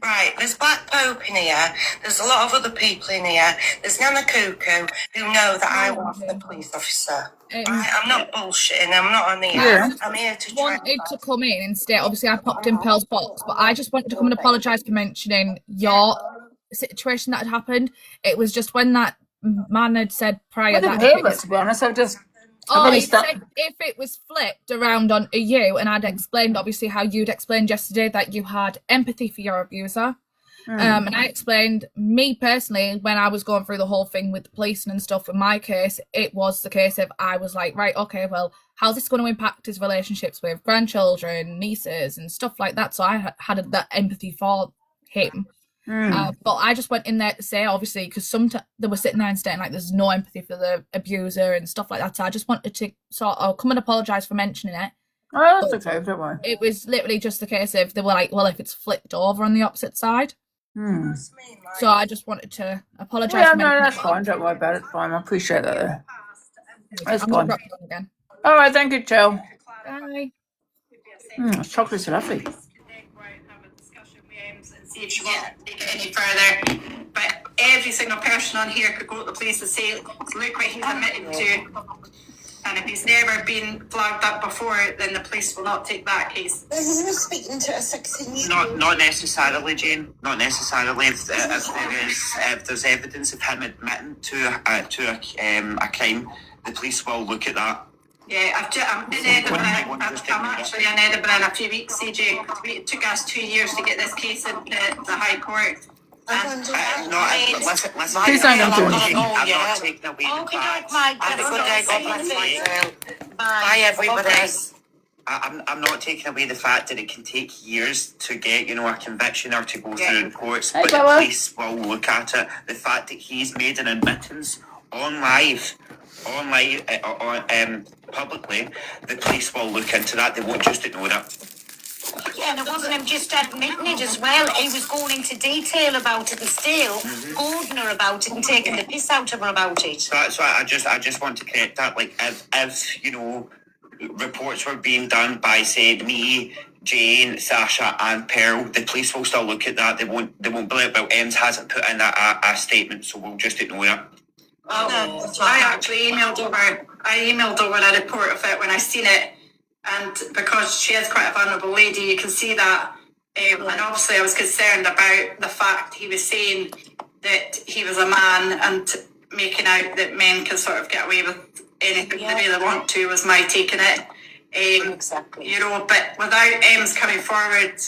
Right, there's Black Pope in here. There's a lot of other people in here. There's Nana Cuckoo, who know that I was the police officer. Right, I'm not bullshitting. I'm not on here. Yeah. I'm here to Wanted to come in and stay. Obviously, I popped in Pearl's box, but I just wanted to come and apologise for mentioning your situation that had happened. It was just when that man had said prior I didn't that hear this, to be honest. I've just... Oh, he said if it was flipped around onto you, and I'd explained obviously how you'd explained yesterday that you had empathy for your abuser. And I explained, me personally, when I was going through the whole thing with the police and stuff, in my case, it was the case of I was like, right, okay, well, how's this going to impact his relationships with grandchildren, nieces, and stuff like that? So I had that empathy for him. But I just went in there to say, obviously, because sometimes they were sitting there and saying like there's no empathy for the abuser and stuff like that. So I just wanted to sort of come and apologise for mentioning it. Oh, that's okay, don't worry. It was literally just the case of they were like, well, if it's flipped over on the opposite side. So I just wanted to apologise. Yeah, for no, mentioning that's that. fine. Don't worry about it. It's fine. I appreciate that. That's I'm gonna fine. drop you on again. All right, thank you, Jill. Bye. Chocolates are lovely. See if she won't take it any further. But every single person on here could go to the police and say, look what he's admitted to. And if he's never been flagged up before, then the police will not take that case. Are you speaking to a 16-year-old? Not necessarily, Jane. Not necessarily. If there's evidence of him admitting to a crime, the police will look at that. Yeah, I'm in Edinburgh. I'm actually in Edinburgh in a few weeks, CJ. It took us 2 years to get this case into the High Court. Listen, Please don't do anything. I'm not taking away the facts. Have a good day. God bless you. Bye, everybody. I'm not taking away the fact that it can take years to get, a conviction or to go through the courts, but the police will look at it. The fact that he's made an admittance publicly, the police will look into that. They won't just ignore it. Yeah, and it wasn't him just admitting it as well. He was going into detail about it and still holding her about it and taking the piss out of her about it. So I just want to correct that. Like, if reports were being done by, say, me, Jane, Sasha, and Pearl, the police will still look at that. They won't believe. Well, Ems hasn't put in a statement, so we'll just ignore it. I actually emailed over a report of it when I seen it, and because she is quite a vulnerable lady, you can see that. And obviously, I was concerned about the fact he was saying that he was a man and making out that men can sort of get away with anything they really want to. Was my take on it. Exactly. But without Ems coming forward,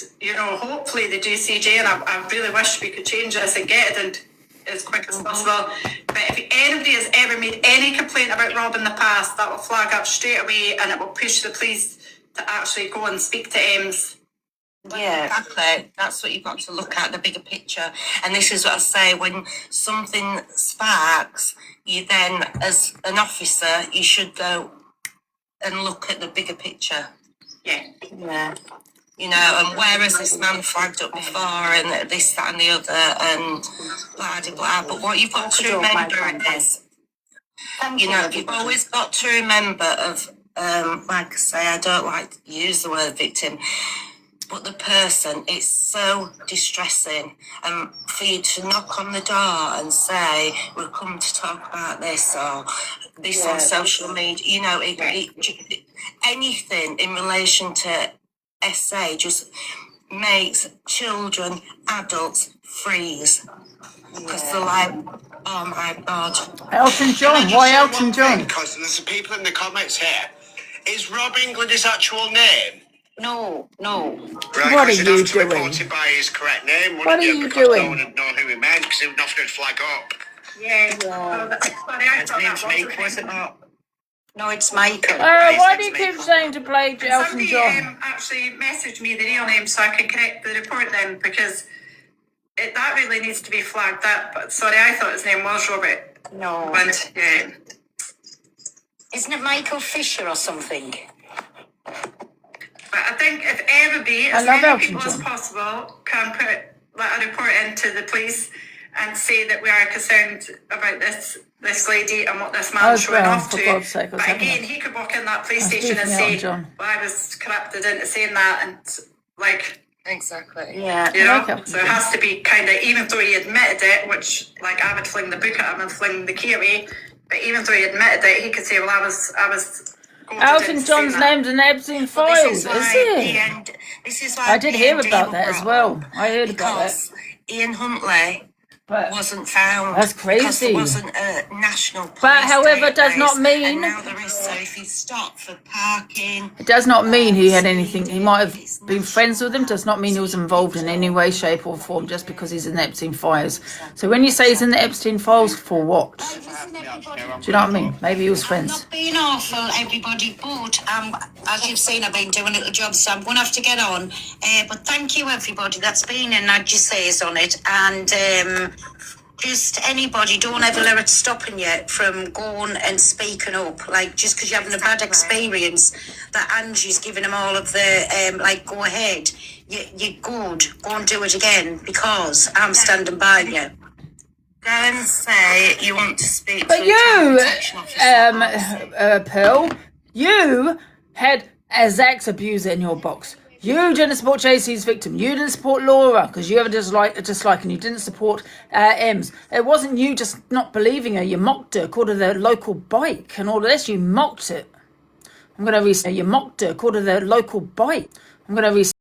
hopefully they do, CJ, and I really wish we could change this and get it and as quick as possible. But if anybody has ever made any complaint about Rob in the past, that will flag up straight away and it will push the police to actually go and speak to Ems. Yeah, exactly. That's what you've got to look at, the bigger picture. And this is what I say, when something sparks, you then, as an officer, you should go and look at the bigger picture. Yeah. And where has this man flagged up before, and this, that, and the other, and blah, blah, blah. But what you've got to remember is, you've always got to remember of, like I say, I don't like to use the word victim, but the person, it's so distressing. And for you to knock on the door and say, we'll come to talk about this, or this on social media, anything in relation to SA just makes children, adults freeze. Because they're like, oh my God. Elton John, why Elton John? Because there's some people in the comments here. Is Rob England his actual name? No. Right, What are you have to doing? report it by his correct name, What are you doing? No one would know who he meant, because he would nothing would flag up. His name's Michael, is it not? No, it's Michael. Why do you keep saying to play Elton Somebody John? actually messaged me the real name so I can correct the report then, because that really needs to be flagged up. But sorry, I thought his name was Robert. No. But, yeah. Isn't it Michael Fisher or something? But I think if everybody, as many people as possible, can let a report into the police and say that we are concerned about this lady and what this man's showing off to. But again, he could walk in that police station and say, well, I was corrupted into saying that, and Exactly. Yeah. So it has to be kind of, even though he admitted it, which, I would fling the book at him and fling the key away, but even though he admitted it, he could say, well, I was Elton John's name's in Epstein files, is it? This is why I did hear about that as well. I heard about that. Ian Huntley wasn't found. That's crazy. Because there wasn't a national police But however, it does not database, mean. and now there is. So if he's stopped for parking, It does not mean he had anything. He might have been friends with him. Does not mean he was involved in any way, shape, or form just because he's in the Epstein files. So when you say he's in the Epstein files, for what? Do you know what I mean? Maybe he was friends. Not being awful, everybody, but as you've seen, I've been doing a little job, so I'm going to have to get on. But thank you, everybody that's been in, as you say, on it. And just anybody, don't ever let it stopping you from going and speaking up. Like, just because you're having a bad experience, that Angie's giving them all of the, like, go ahead. You're good. Go and do it again, because I'm standing by you. Go and say you want to speak But to you, a child protection officer. Pearl, you had a Zach's abuser in your box. You didn't support JC's victim. You didn't support Laura because you have a dislike, and you didn't support Ems. It wasn't you just not believing her. You mocked her, called her the local bike and all of this. You mocked it. I'm going to re-say you mocked her, called her the local bike. I'm going to re-say